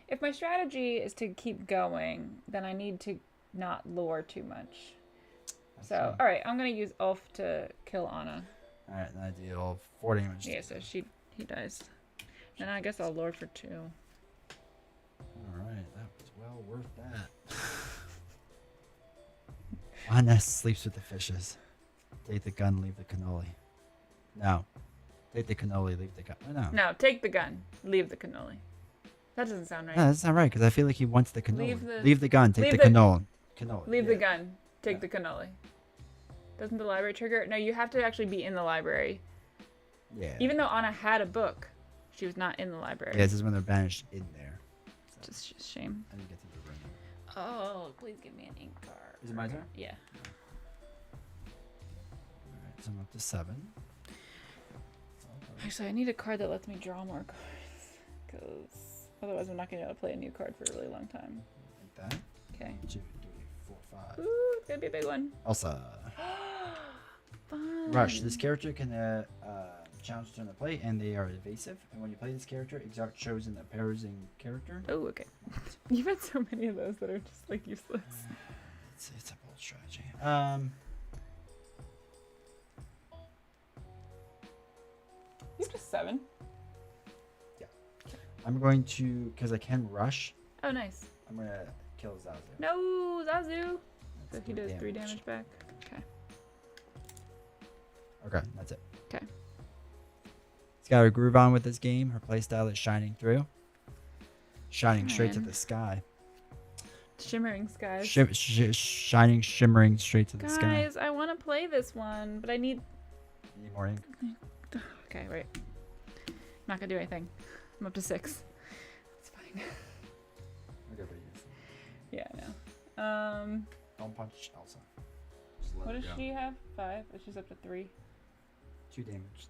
if my strategy is to keep going, then I need to not lure too much. So, alright, I'm gonna use Ulf to kill Anna. Alright, then I deal 4 damage. Yeah, so he dies. And I guess I'll lure for 2. Alright, that was well worth that. Anna sleeps with the fishes. Take the gun, leave the cannoli. No. Take the cannoli, leave the gun. No. No, take the gun, leave the cannoli. That doesn't sound right. No, that's not right, because I feel like he wants the cannoli. Leave Leave the gun, take leave the the- cannoli. Leave the yeah. gun, take the cannoli. Doesn't the library trigger? No, you have to actually be in the library. Yeah. Even though Anna had a book, she was not in the library. Yeah, this is when they're banished in there. So Just a shame. I didn't get to the ring. Oh, please give me an ink card. Is it my turn? Yeah. Alright, so I'm up to 7. Actually, I need a card that lets me draw more cards. Because otherwise I'm not going to be able to play a new card for a really long time. Like that. Okay. 2, 3, 4, 5. Ooh, it's going to be a big one. Elsa. Fun. Rush. This character can challenge turn to play, and they are evasive. And when you play this character, exalt chosen opposing character. Oh, okay. You've had so many of those that are just like useless. It's a bold strategy. You're just 7. I'm going to, because I can rush, Oh, nice. I'm going to kill Zazu. No, Zazu. So That's he three does 3 damage back. Okay. Okay, that's it. Okay. It's got a groove on with this game. Her playstyle is shining through. Shining straight to Man. the sky. Shimmering skies. Shining, shimmering straight to the sky. Guys, I want to play this one, but I need... You need more ink? Okay, wait. I'm not going to do anything. I'm up to 6. It's fine. Okay, but yes. Yeah, I know. Don't punch Elsa. Just let What her does go. she have? 5? But she's up to 3. 2 damage.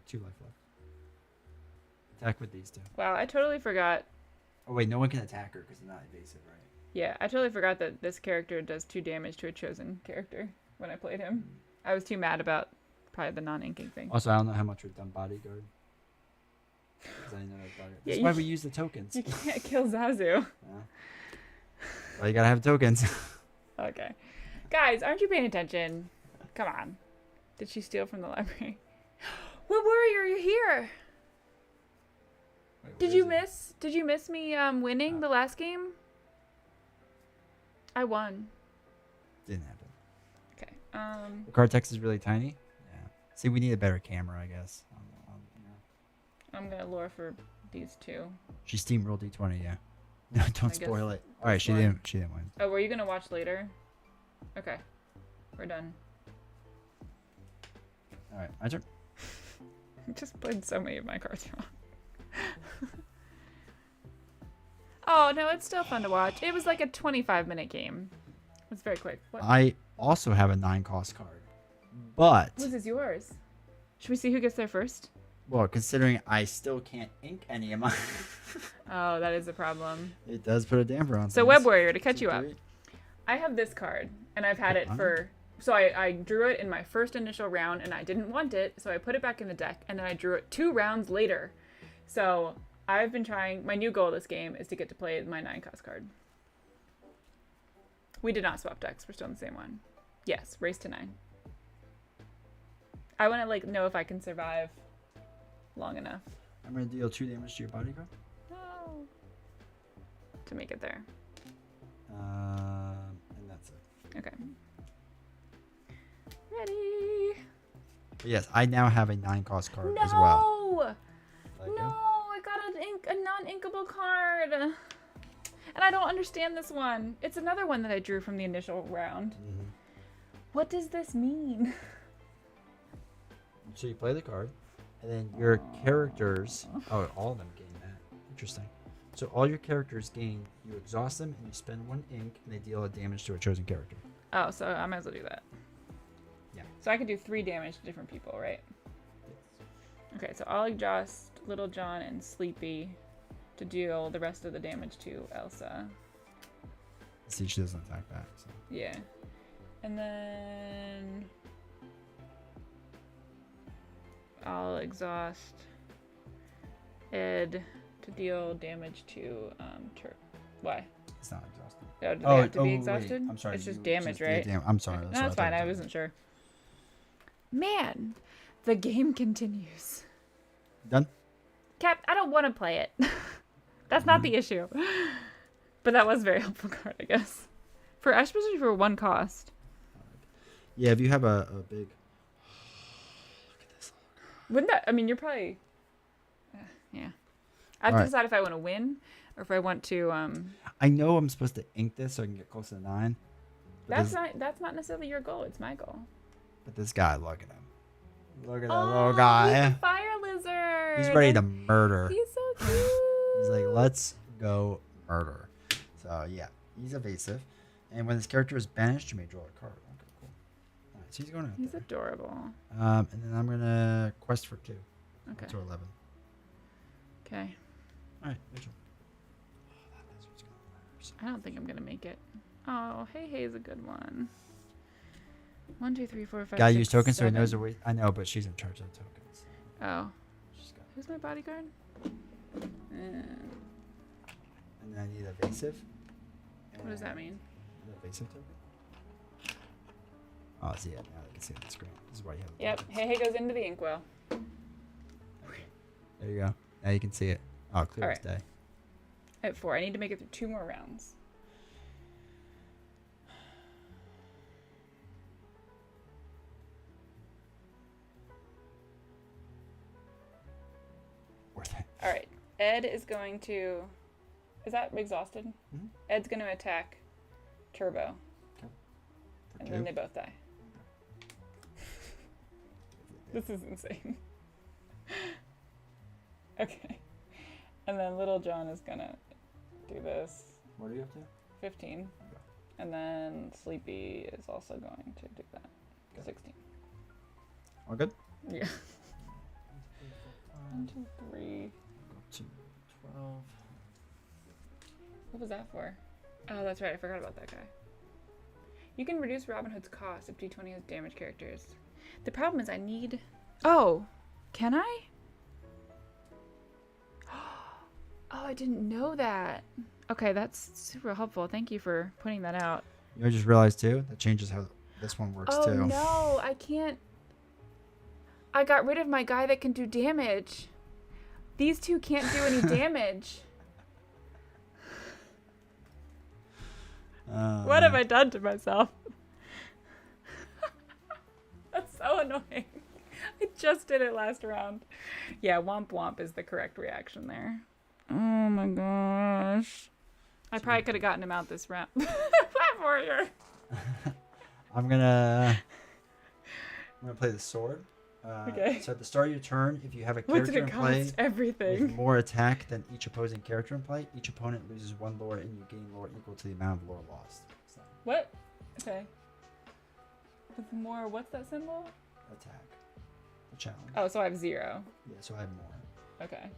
2 life left. Attack with these 2. Wow, I totally forgot. Oh wait, no one can attack her because they're not evasive, right? Yeah, I totally forgot that this character does 2 damage to a chosen character when I played him. I was too mad about probably the non-inking thing. Also, I don't know how much we've done bodyguard. 'Cause I didn't know that bodyguard. Yeah, That's why we use the tokens. You can't kill Zazu. Well, you gotta have tokens. Okay. Guys, aren't you paying attention? Come on. Did she steal from the library? What warrior, you're here? Wait, Did where you is it? miss? Did you miss me winning the last game? I won. Didn't happen. Okay. The card text is really tiny. Yeah. See, we need a better camera, I guess. I'm gonna lure for these 2. She steamrolled D20, yeah. No, don't guess spoil it. All right, she one. didn't. She didn't win. Oh, were you gonna watch later? Okay. We're done. All right, my turn. I just played so many of my cards wrong. Oh, no, it's still fun to watch. It was like a 25-minute game. It's very quick. What? I also have a 9-cost card, but This is yours. Should we see who gets there first? Well, considering I still can't ink any of mine. Oh, that is a problem. It does put a damper on So things. Web Warrior, to catch you 2, up. 3. I have this card, and I've had it for... So I drew it in my first initial round, and I didn't want it, so I put it back in the deck, and then I drew it 2 rounds later. So I've been trying... My new goal this game is to get to play my 9-cost card. We did not swap decks. We're still in the same one. Yes, race to 9. I want to like know if I can survive long enough. I'm going to deal 2 damage to your bodyguard. No. To make it there. And that's it. Okay. Ready. But yes, I now have a 9-cost card as well. No, I got a non-inkable card. And I don't understand this one. It's another one that I drew from the initial round. Mm-hmm. What does this mean? So you play the card, and then your characters... Oh, all of them gain that. Interesting. So all your characters gain, you exhaust them, and you spend 1 ink, and they deal a damage to a chosen character. Oh, so I might as well do that. Yeah. So I can do 3 damage to different people, right? Yes. Okay, so I'll exhaust Little John and Sleepy to deal the rest of the damage to Elsa. See, she doesn't attack back. So. Yeah. And then I'll exhaust Ed to deal damage to Why? It's not exhausted. Oh, do they have to be exhausted? Wait. I'm sorry. It's just damage, right? I'm sorry. No, that's fine. I wasn't sure. Man, the game continues. Done? Cap, I don't want to play it. That's not the issue. But that was a very helpful card, I guess. Especially for 1 cost. Yeah, if you have a big... Look at this. Wouldn't that... I mean, you're probably... yeah. I have to decide if I want to win or if I want to... I know I'm supposed to ink this so I can get close to 9. That's not necessarily your goal. It's my goal. But this guy, look at him. Look at that little guy. He's a fire lizard. He's ready to murder. He's so cute. He's like, let's go murder. So, yeah. He's evasive. And when this character is banished, you may draw a card. Okay, cool. All right, so he's going out He's there. adorable. And then I'm going to quest for 2. Okay. To 11. Okay. All right, Rachel. Oh, that lizard's going to murder something. I don't think I'm going to make it. Oh, hey is a good one. 1, 2, 3, 4, 5, Gotta 6, use tokens so he 7. knows the way. I know, but she's in charge of the tokens. Oh. She's got Who's my bodyguard? And then I need evasive. What does that mean? An evasive token? Oh, see it. Now I can see it on the screen. This is why you have the Yep. tokens. Hey goes into the inkwell. There you go. Now you can see it. Oh, clear as day. At 4. I need to make it through 2 more rounds. Worth it. All right. Ed is going to... Is that exhausted? Mm-hmm. Ed's going to attack Turbo. Okay. And then they both die. This is insane. Okay. And then Little John is going to do this. What are you up to? 15. Okay. And then Sleepy is also going to do that. 16. All good? Yeah. 1, 2, 3. Go to 12. What was that for? Oh, that's right. I forgot about that guy. You can reduce Robin Hood's cost if D20 has damage characters. The problem is I need... Oh! Can I? Oh, I didn't know that. Okay, that's super helpful. Thank you for pointing that out. You know, I just realized too, that changes how this one works too. Oh no, I can't... I got rid of my guy that can do damage. These 2 can't do any damage. What have I done to myself? That's so annoying. I just did it last round. Yeah, womp womp is the correct reaction there. Oh my gosh. I probably could have gotten him out this round. Flat warrior. I'm gonna play the sword. Okay. So at the start of your turn, if you have a What did character it in play cost? Everything. with more attack than each opposing character in play, each opponent loses 1 lore and you gain lore equal to the amount of lore lost. So, What? Okay. With more, what's that symbol? attack. the challenge. Oh, so I have 0. Yeah, so I have more. Okay.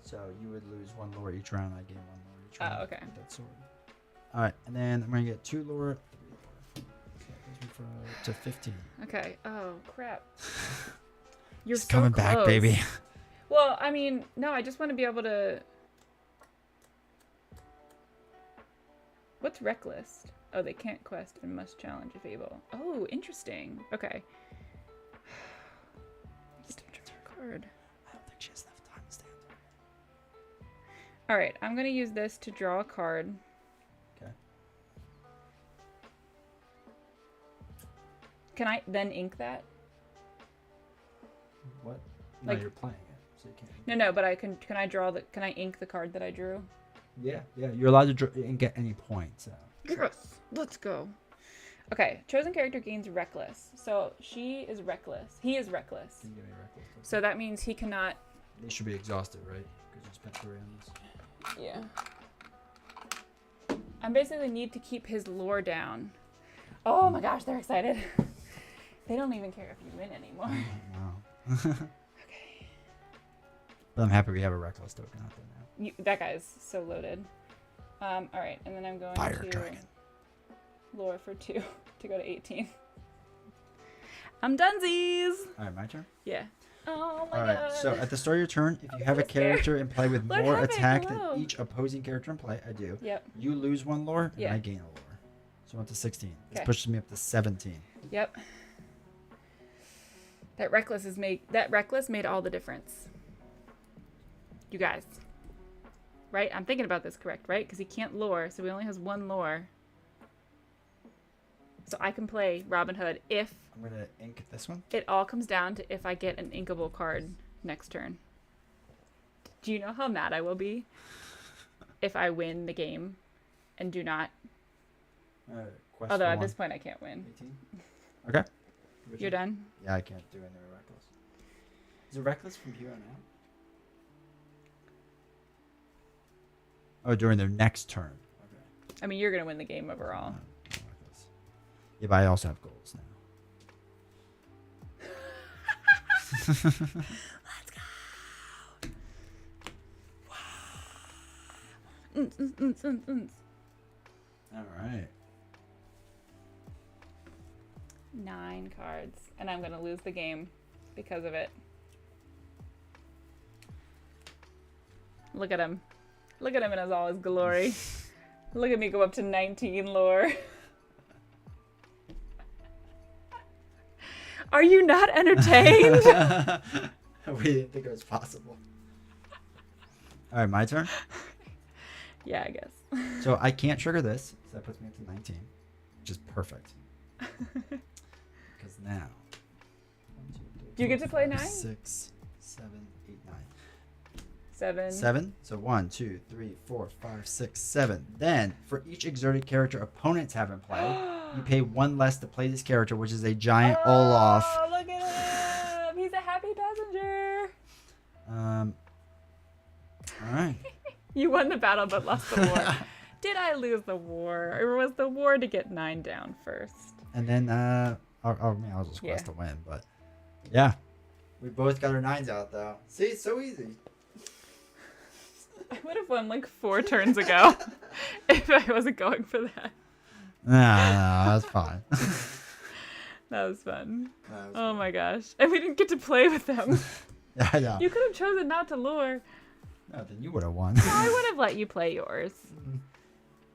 So you would lose 1 lore each round. I gain 1 lore each round. Oh, okay. With that sword. All right, and then I'm gonna get 2 lore, 3 lore. So that brings me to 15. Okay. Oh crap. You're It's so coming back, close. baby. Well, I mean, no, I just want to be able to. What's reckless? Oh, they can't quest and must challenge if able. Oh, interesting. Okay. Get to draw a card. I don't think she has enough time to stay on target. All right, I'm gonna use this to draw a card. Okay. Can I then ink that? What? No, Like- you're playing it, so you can't. No, but I can. Can I draw the? Can I ink the card that I drew? Yeah, you're allowed to draw and get any points. So. Yes, let's go. Okay, chosen character gains reckless. So she is reckless. He is reckless. Can you give me a reckless? So that means he cannot. They should be exhausted, right? Because you spent 3 on this. Yeah. I basically need to keep his lore down. Oh my gosh, they're excited. They don't even care if you win anymore. Wow. Okay. But I'm happy we have a reckless token out there now. That guy's so loaded. All right, and then I'm going Fire to dragon. lore for 2 to go to 18. I'm dunsies. All right, my turn. Yeah. Oh my All right. god. So at the start of your turn, if you have a so scared. character in play with Lord more Heaven, attack hello. than each opposing character in play, I do. Yep. You lose 1 lore, and Yeah. I gain a lore. So I'm up to 16. This Okay. pushes me up to 17. Yep. That reckless made all the difference. You guys. Right? I'm thinking about this correct, right? Because he can't lore, so he only has 1 lore. So I can play Robin Hood if I'm gonna ink this one. it all comes down to if I get an inkable card next turn. Do you know how mad I will be if I win the game and do not? Quest Although for at one. this point I can't win. 18. Okay. You're done? Yeah, I can't do any reckless. Is it reckless from here on out? Oh, during their next turn. Okay. I mean, you're going to win the game overall. Reckless. Yeah, but I also have goals now. Let's go. Wow. All right. 9 cards, and I'm gonna lose the game because of it. Look at him. Look at him in all his glory. Look at me go up to 19 lore. Are you not entertained? We didn't think it was possible. All right, my turn. Yeah, I guess. So I can't trigger this, so that puts me up to 19, which is perfect. Because now, 1, 2, 3, Do you get to play 9? 6, 7, 8, 9. 7. 7. So 1, 2, 3, 4, 5, 6, 7. Then, for each exerted character opponents have in play, you pay 1 less to play this character, which is a giant Olaf. Oh, look at him! He's a happy passenger. All right. You won the battle but lost the war. Did I lose the war, or was the war to get 9 down first? And then, I'll just quest to win, but yeah. We both got our 9s out, though. See, it's so easy. I would have won like 4 turns ago if I wasn't going for that. No, that's fine. That was fun. That was Oh fun. my gosh. And we didn't get to play with them. Yeah, I know. You could have chosen not to lure. No, then you would have won. No, I would have let you play yours.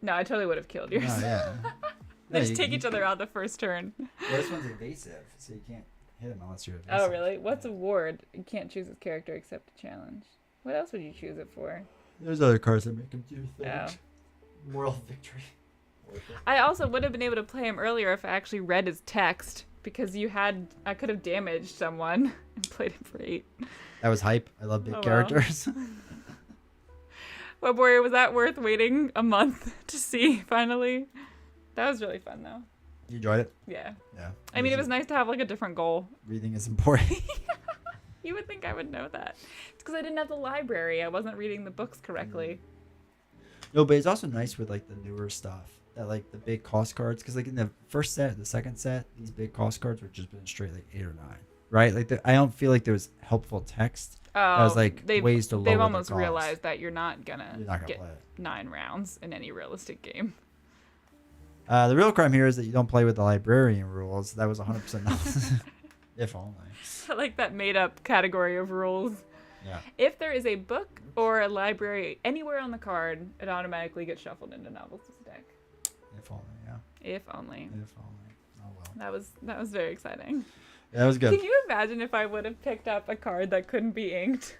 No, I totally would have killed yours. Oh, yeah. They Yeah, just take each other out the first turn. Well, this one's evasive, so you can't hit him unless you're evasive. Oh, really? What's a ward? You can't choose his character except a challenge. What else would you choose it for? There's other cards that make him do things. Oh. Moral victory. I also would have been able to play him earlier if I actually read his text, because I could have damaged someone and played him for 8. That was hype. I love big Oh, well. characters. Web Warrior, was that worth waiting a month to see finally? That was really fun though. You enjoyed it? Yeah. Yeah. I mean, it was nice to have like a different goal. Reading is important. You would think I would know that. It's because I didn't have the library. I wasn't reading the books correctly. No, but it's also nice with like the newer stuff. That like the big cost cards, because like in the first set, the second set, these big cost cards were just been straight like 8 or 9. right? Like I don't feel like there was helpful text. Oh, that was like ways to lower they've the almost cost. realized that you're not gonna get play it. 9 rounds in any realistic game. The real crime here is that you don't play with the librarian rules. That was 100% not. If only. I like that made up category of rules. Yeah. If there is a book or a library anywhere on the card, it automatically gets shuffled into Novelist's deck. If only, yeah. If only. If only. Oh well. That was very exciting. Yeah, that was good. Can you imagine if I would have picked up a card that couldn't be inked?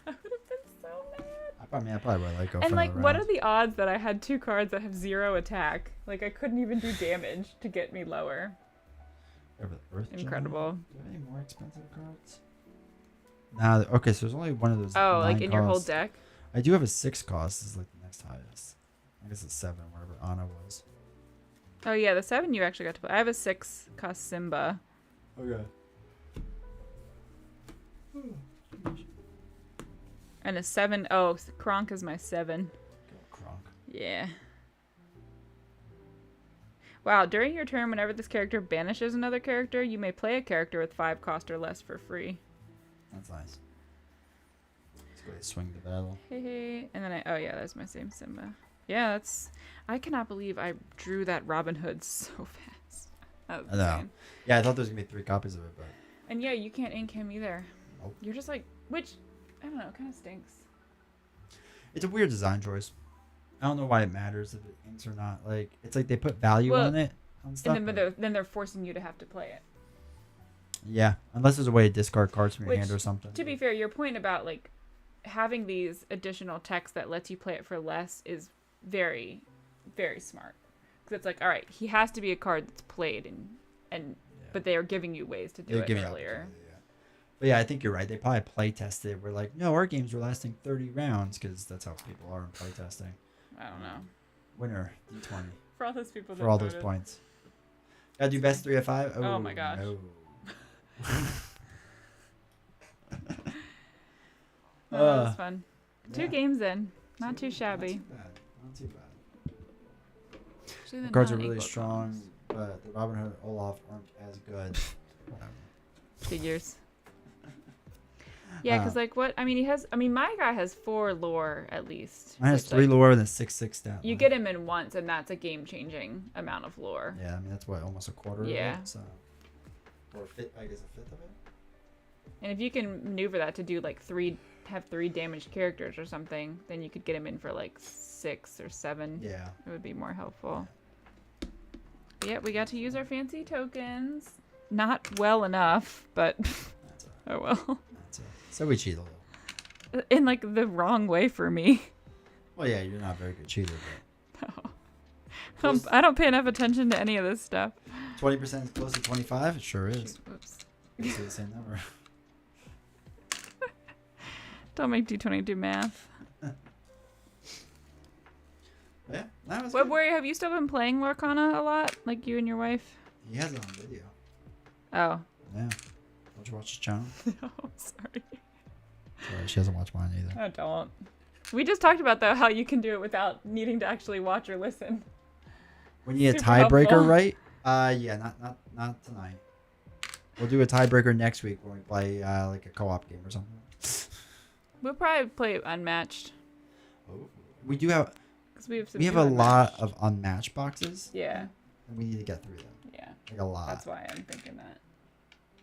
I would have been so mad. I probably would like go. And for like, another what round. are the odds that I had 2 cards that have 0 attack? Like, I couldn't even do damage to get me lower. Incredible. Do you have any more expensive cards? Nah. Okay, so there's only one of those. Oh, like 9 in your whole costs. deck? I do have a 6 cost. This is like the next highest. I guess it's 7, wherever Anna was. Oh yeah, the 7 you actually got to play. I have a 6 cost Simba. Okay. And a 7. Oh, Kronk is my 7. Go Kronk. Yeah. Wow, during your turn, whenever this character banishes another character, you may play a character with 5 cost or less for free. That's nice. Let's go ahead and swing the battle. Hey. And then oh yeah, that's my same Simba. Yeah, I cannot believe I drew that Robin Hood so fast. That was I know. insane. Yeah, I thought there was gonna be 3 copies of it, but. And yeah, you can't ink him either. Nope. You're just like, which, I don't know, kind of stinks. It's a weird design choice. I don't know why it matters if it inks or not. Like, it's like they put value on it. On stuff, and then they're forcing you to have to play it. Yeah, unless there's a way to discard cards from your Which, hand or something. To be fair, your point about like having these additional text that lets you play it for less is very, very smart. Because it's like, all right, he has to be a card that's played, but they are giving you ways to do it earlier. But yeah, I think you're right. They probably play tested. We're like, no, our games were lasting 30 rounds because that's how people are in play testing. I don't know. Winner D20 For all those people. For all those points. Gotta do best 3 of 5. Oh my gosh. No. That was fun. Yeah. 2 games in. Not too shabby. Not too bad. Actually, The cards are really strong, but the Robin Hood Olaf aren't as good. Whatever. Figures. Yeah, because like what? I mean, my guy has 4 lore at least. Mine has 3 lore and a 6/6 stat. You get him in once, and that's a game-changing amount of lore. Yeah, I mean that's what, almost a quarter. Yeah. Of it, so. Or I guess a 5th of it. And if you can maneuver that to do like 3 damaged characters or something, then you could get him in for like 6 or 7. Yeah. It would be more helpful. Yeah, we got to use our fancy tokens. Not well enough, but That's all right. oh well. So we cheat a little. In like the wrong way for me. Well, yeah, you're not a very good cheater, No. I don't pay enough attention to any of this stuff. but 20% is close to 25. It sure is. Oops. It's the same number. Don't make D20 do math. Yeah, that was Web good. Warrior, have you still been playing Lorcana a lot? Like you and your wife? He has it on video. Oh. Yeah. Don't you watch his channel? No, sorry. Sorry, she hasn't watched mine either. I don't. We just talked about though how you can do it without needing to actually watch or listen. When you need a Super tiebreaker, helpful. right? Yeah, not tonight. We'll do a tiebreaker next week when we play like a co-op game or something. We'll probably play unmatched. Oh. We do have. Cause we have, We have a lot of unmatched boxes. Yeah. And we need to get through them. Yeah. Like a lot. That's why I'm thinking that.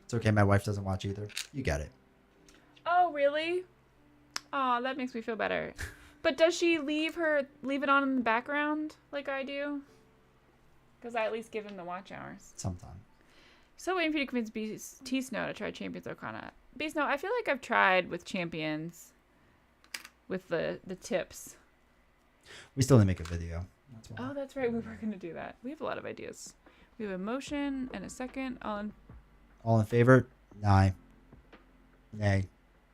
It's okay. My wife doesn't watch either. You get it. Oh, really? Oh, that makes me feel better. But does she leave it on in the background like I do? Because I at least give him the watch hours. Sometime. Still waiting for you to convince T-Snow to try Champions Lorcana. B-Snow, I feel like I've tried with Champions with the tips. We still need to make a video. That's why. Oh, that's right. We were going to do that. We have a lot of ideas. We have a motion and a second on... All in favor? Nay. Nay.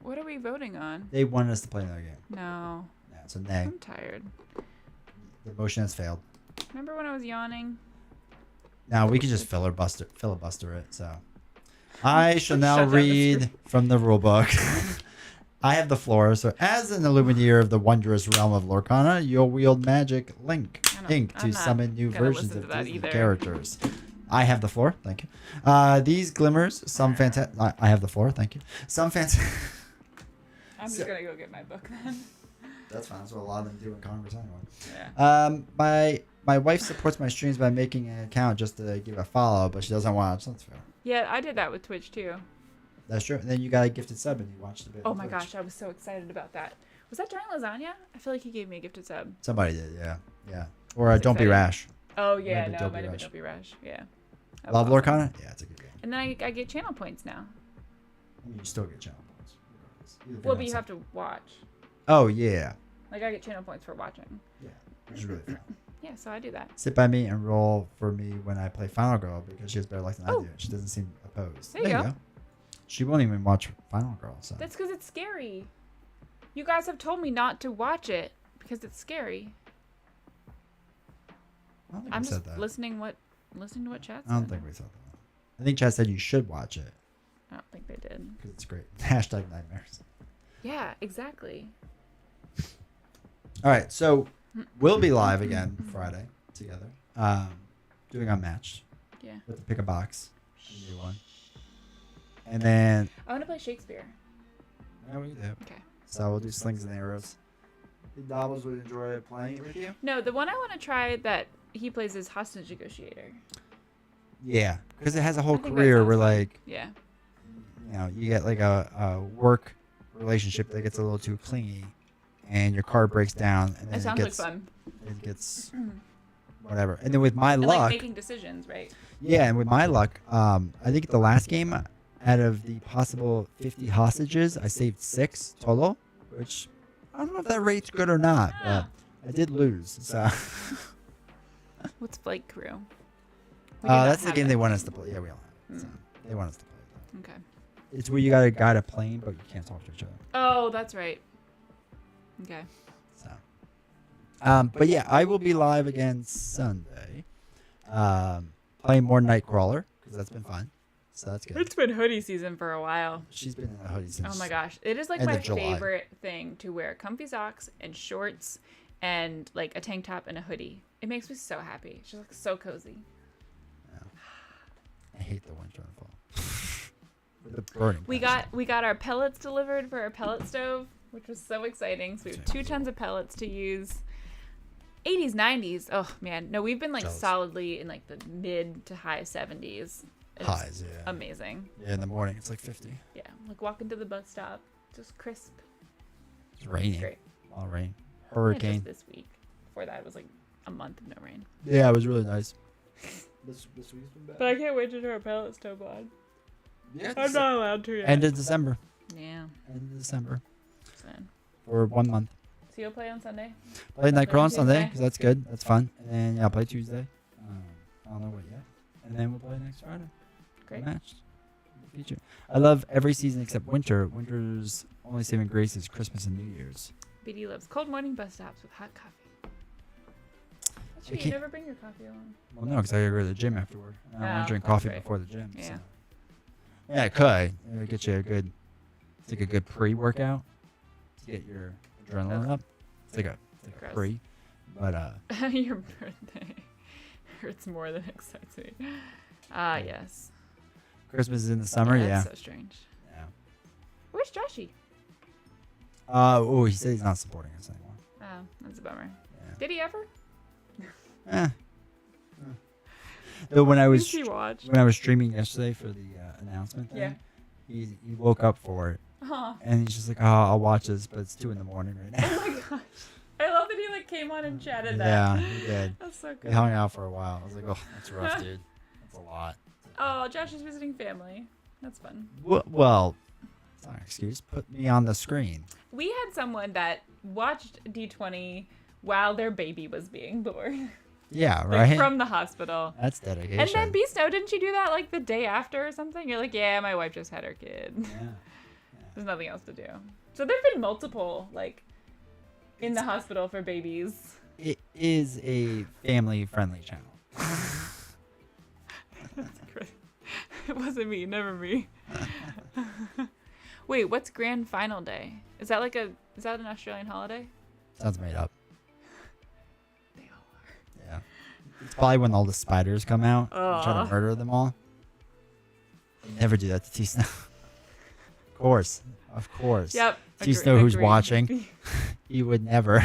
What are we voting on? They wanted us to play another game. No. Yeah, so nay. I'm tired. The motion has failed. Remember when I was yawning? Now we can just filibuster it. So I shall now Shut down the read screen. from the rule book. I have the floor. So as an Illumineer of the wondrous realm of Lorcana, you'll wield magic link I'm to not summon new gonna versions listen of to that Disney either. characters. I have the floor. Thank you. These glimmers, some fantastic. I have the floor. Thank you. Some fantastic. I'm just gonna go get my book then. That's fine. That's what a lot of them do in Congress anyway. Yeah. My wife supports my streams by making an account just to give a follow, but she doesn't watch. That's fair. Yeah, I did that with Twitch too. That's true. And then you got a gifted sub and you watched a bit. Oh my gosh, I was so excited about that. Was that during lasagna? I feel like he gave me a gifted sub. Somebody did, yeah. Or Don't Be Rash. Oh yeah, Maybe no, it might have been Don't Be Rash. Yeah. Love Lorcana? Yeah, it's a good game. And then I get channel points now. I mean, you still get channel points. Well, but you have to watch. Oh yeah. Like I get channel points for watching. Yeah, which is really fun. Yeah, so I do that. Sit by me and roll for me when I play Final Girl because she has better luck than I do. She doesn't seem opposed. There you go. She won't even watch Final Girl. So. That's because it's scary. You guys have told me not to watch it because it's scary. I don't think I'm we just said that. listening to what Chad said. I don't think we said that. I think Chad said you should watch it. I don't think they did. Because it's great. Hashtag nightmares. Yeah, exactly. All right, so we'll be live again Friday together, doing Unmatched. Yeah. With the pick a box, a new one, and then I want to play Shakespeare. yeah, we do. Okay. So we'll do slings and arrows. The Doubles would enjoy playing it with you. No, the one I want to try that he plays is Hostage Negotiator. Yeah, because it has a whole I think that career sounds where fun. like Yeah. you get like a work relationship that gets a little too clingy, and your car breaks down, and then It sounds like fun. It gets whatever. And then with my And luck, like making decisions, right? yeah, and with my luck, I think the last game, out of the possible 50 hostages, I saved 6 total, which I don't know if that rate's good or not, but I did lose. So What's Flight Crew? We did that's not the game have they it. want us to play. Yeah, we all have it. So they want us to play it. Okay. It's where you got to guide a plane, but you can't talk to each other. Oh, that's right. Okay. So, but yeah, I will be live again Sunday, playing more Nightcrawler because that's been fun. So that's good. It's been hoodie season for a while. She's been in a hoodie since. Oh my gosh. It is like end my of July. favorite thing to wear comfy socks and shorts and like a tank top and a hoodie. It makes me so happy. She's like so cozy. I hate the winter and fall. With the burning. We passion. got our pellets delivered for our pellet stove, which was so exciting. So we have 2 tons of pellets to use. 80s, 90s. Oh man. No, we've been like Jealous. solidly in like the mid to high 70s. It's Highs, yeah. amazing. Yeah, in the morning it's like 50. Yeah. Like walking to the bus stop. Just crisp. It's raining. Great. All rain. Yeah, Hurricane. just this week. Before that, it was like a month of no rain. Yeah, it was really nice. This week's been bad. But I can't wait to turn our pellet stove on. Yeah, I'm not allowed to yet. End of December. Yeah. End of December. Sad. For 1 month. So you'll play on Sunday? Play Nightcrawler on Sunday Tuesday? because that's good. That's fun. And then yeah, I'll play Tuesday. I don't know what yet. And then we'll play next Friday. Great. Matched. Feature. I love every season except winter. Winter's only saving grace is Christmas and New Year's. BD loves cold morning bus stops with hot coffee. That's true. You can't- never bring your coffee along. Well, no, because I gotta go to the gym afterward. And I want Oh, to drink that's coffee right. before the gym. Yeah. So. Yeah, it could. It would get you a good, it's like a good pre-workout to get your adrenaline up. It's like a Gross. pre, but Your birthday hurts more than excites me. Ah, yes. Christmas is in the summer. Yeah. That's so strange. Yeah. Where's Joshy? Oh, he said he's not supporting us anymore. Oh, that's a bummer. Yeah. Did he ever? Eh. Though when I was Did he watch? when I was streaming yesterday for the announcement thing, Yeah. he woke up for it Huh. and he's just like, "Oh, I'll watch this," but it's 2 a.m. right now. Oh my gosh. I love that he like came on and chatted that. Yeah, he did. That's so We good. hung out for a while. I was like, "Oh, that's rough, dude. That's a lot." Oh, Josh is visiting family. That's fun. Well, it's not an excuse. Put me on the screen. We had someone that watched D20 while their baby was being born. Yeah, Like right. from the hospital. That's dedication. And then B Snow, didn't she do that like the day after or something? You're like, yeah, my wife just had her kid. Yeah. There's nothing else to do. So there've been multiple like in the hospital for babies. It is a family-friendly channel. That's great. It wasn't me, never me. Wait, what's Grand Final Day? Is that an Australian holiday? Sounds made up. They all are. Yeah. It's probably when all the spiders come out and try to murder them all. Never do that to T Snow. Of course. Yep. T Snow, who's watching, he would never.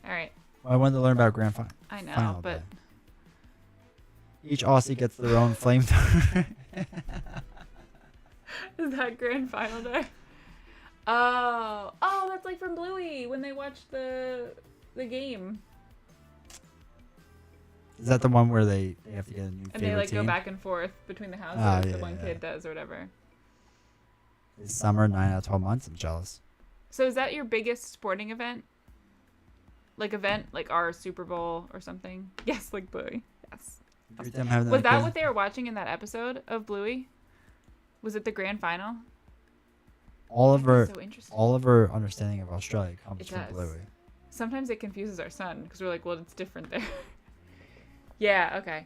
All right. Well, I wanted to learn about Grand Final. I know, but day. Each Aussie gets their own flamethrower. Is that Grand Final Day? Oh, that's like from Bluey when they watch the game. Is that the one where they have to get a new favorite And they like team? go back and forth between the houses. The one kid does or whatever. It's summer, 9 out of 12 months. I'm jealous. So is that your biggest sporting event? Like our Super Bowl or something? Yes, like Bluey. Yes. Was that what they were watching in that episode of Bluey? Was it the grand final? All of our understanding of Australia comes from Bluey. Sometimes it confuses our son because we're like, well, it's different there. Yeah, okay.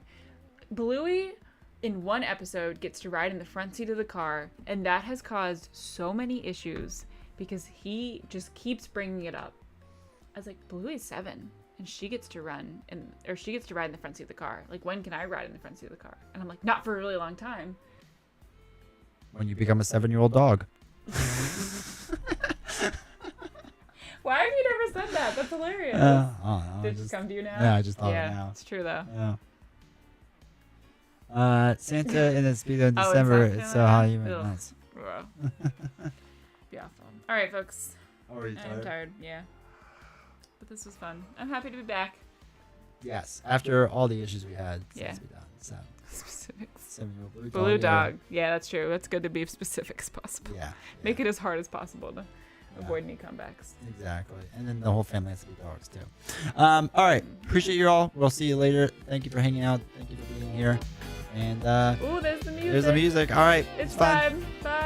Bluey, in one episode, gets to ride in the front seat of the car, and that has caused so many issues because he just keeps bringing it up. I was like, Bluey's 7, and she gets to ride in the front seat of the car. Like, when can I ride in the front seat of the car? And I'm like, not for a really long time. When you become a 7-year-old dog. Why have you never said that? That's hilarious. Did it just come to you now? Yeah, I just thought of it now. It's true, though. Yeah. Santa in the Speedo in December. It's so hot, even nuts. Be awful. All right, folks. Are you tired? I'm tired, yeah. But this was fun. I'm happy to be back. Yes, after all the issues we had. Yeah. Since we done. So. Specifics. Blue dog. Yeah, that's true. That's good to be as specific as possible. Yeah. Make it as hard as possible to avoid any comebacks. Exactly. And then the whole family has to be dogs, too. All right. Appreciate you all. We'll see you later. Thank you for hanging out. Thank you for being here. And ooh, there's the music. There's the music. All right. It's fun. Bye.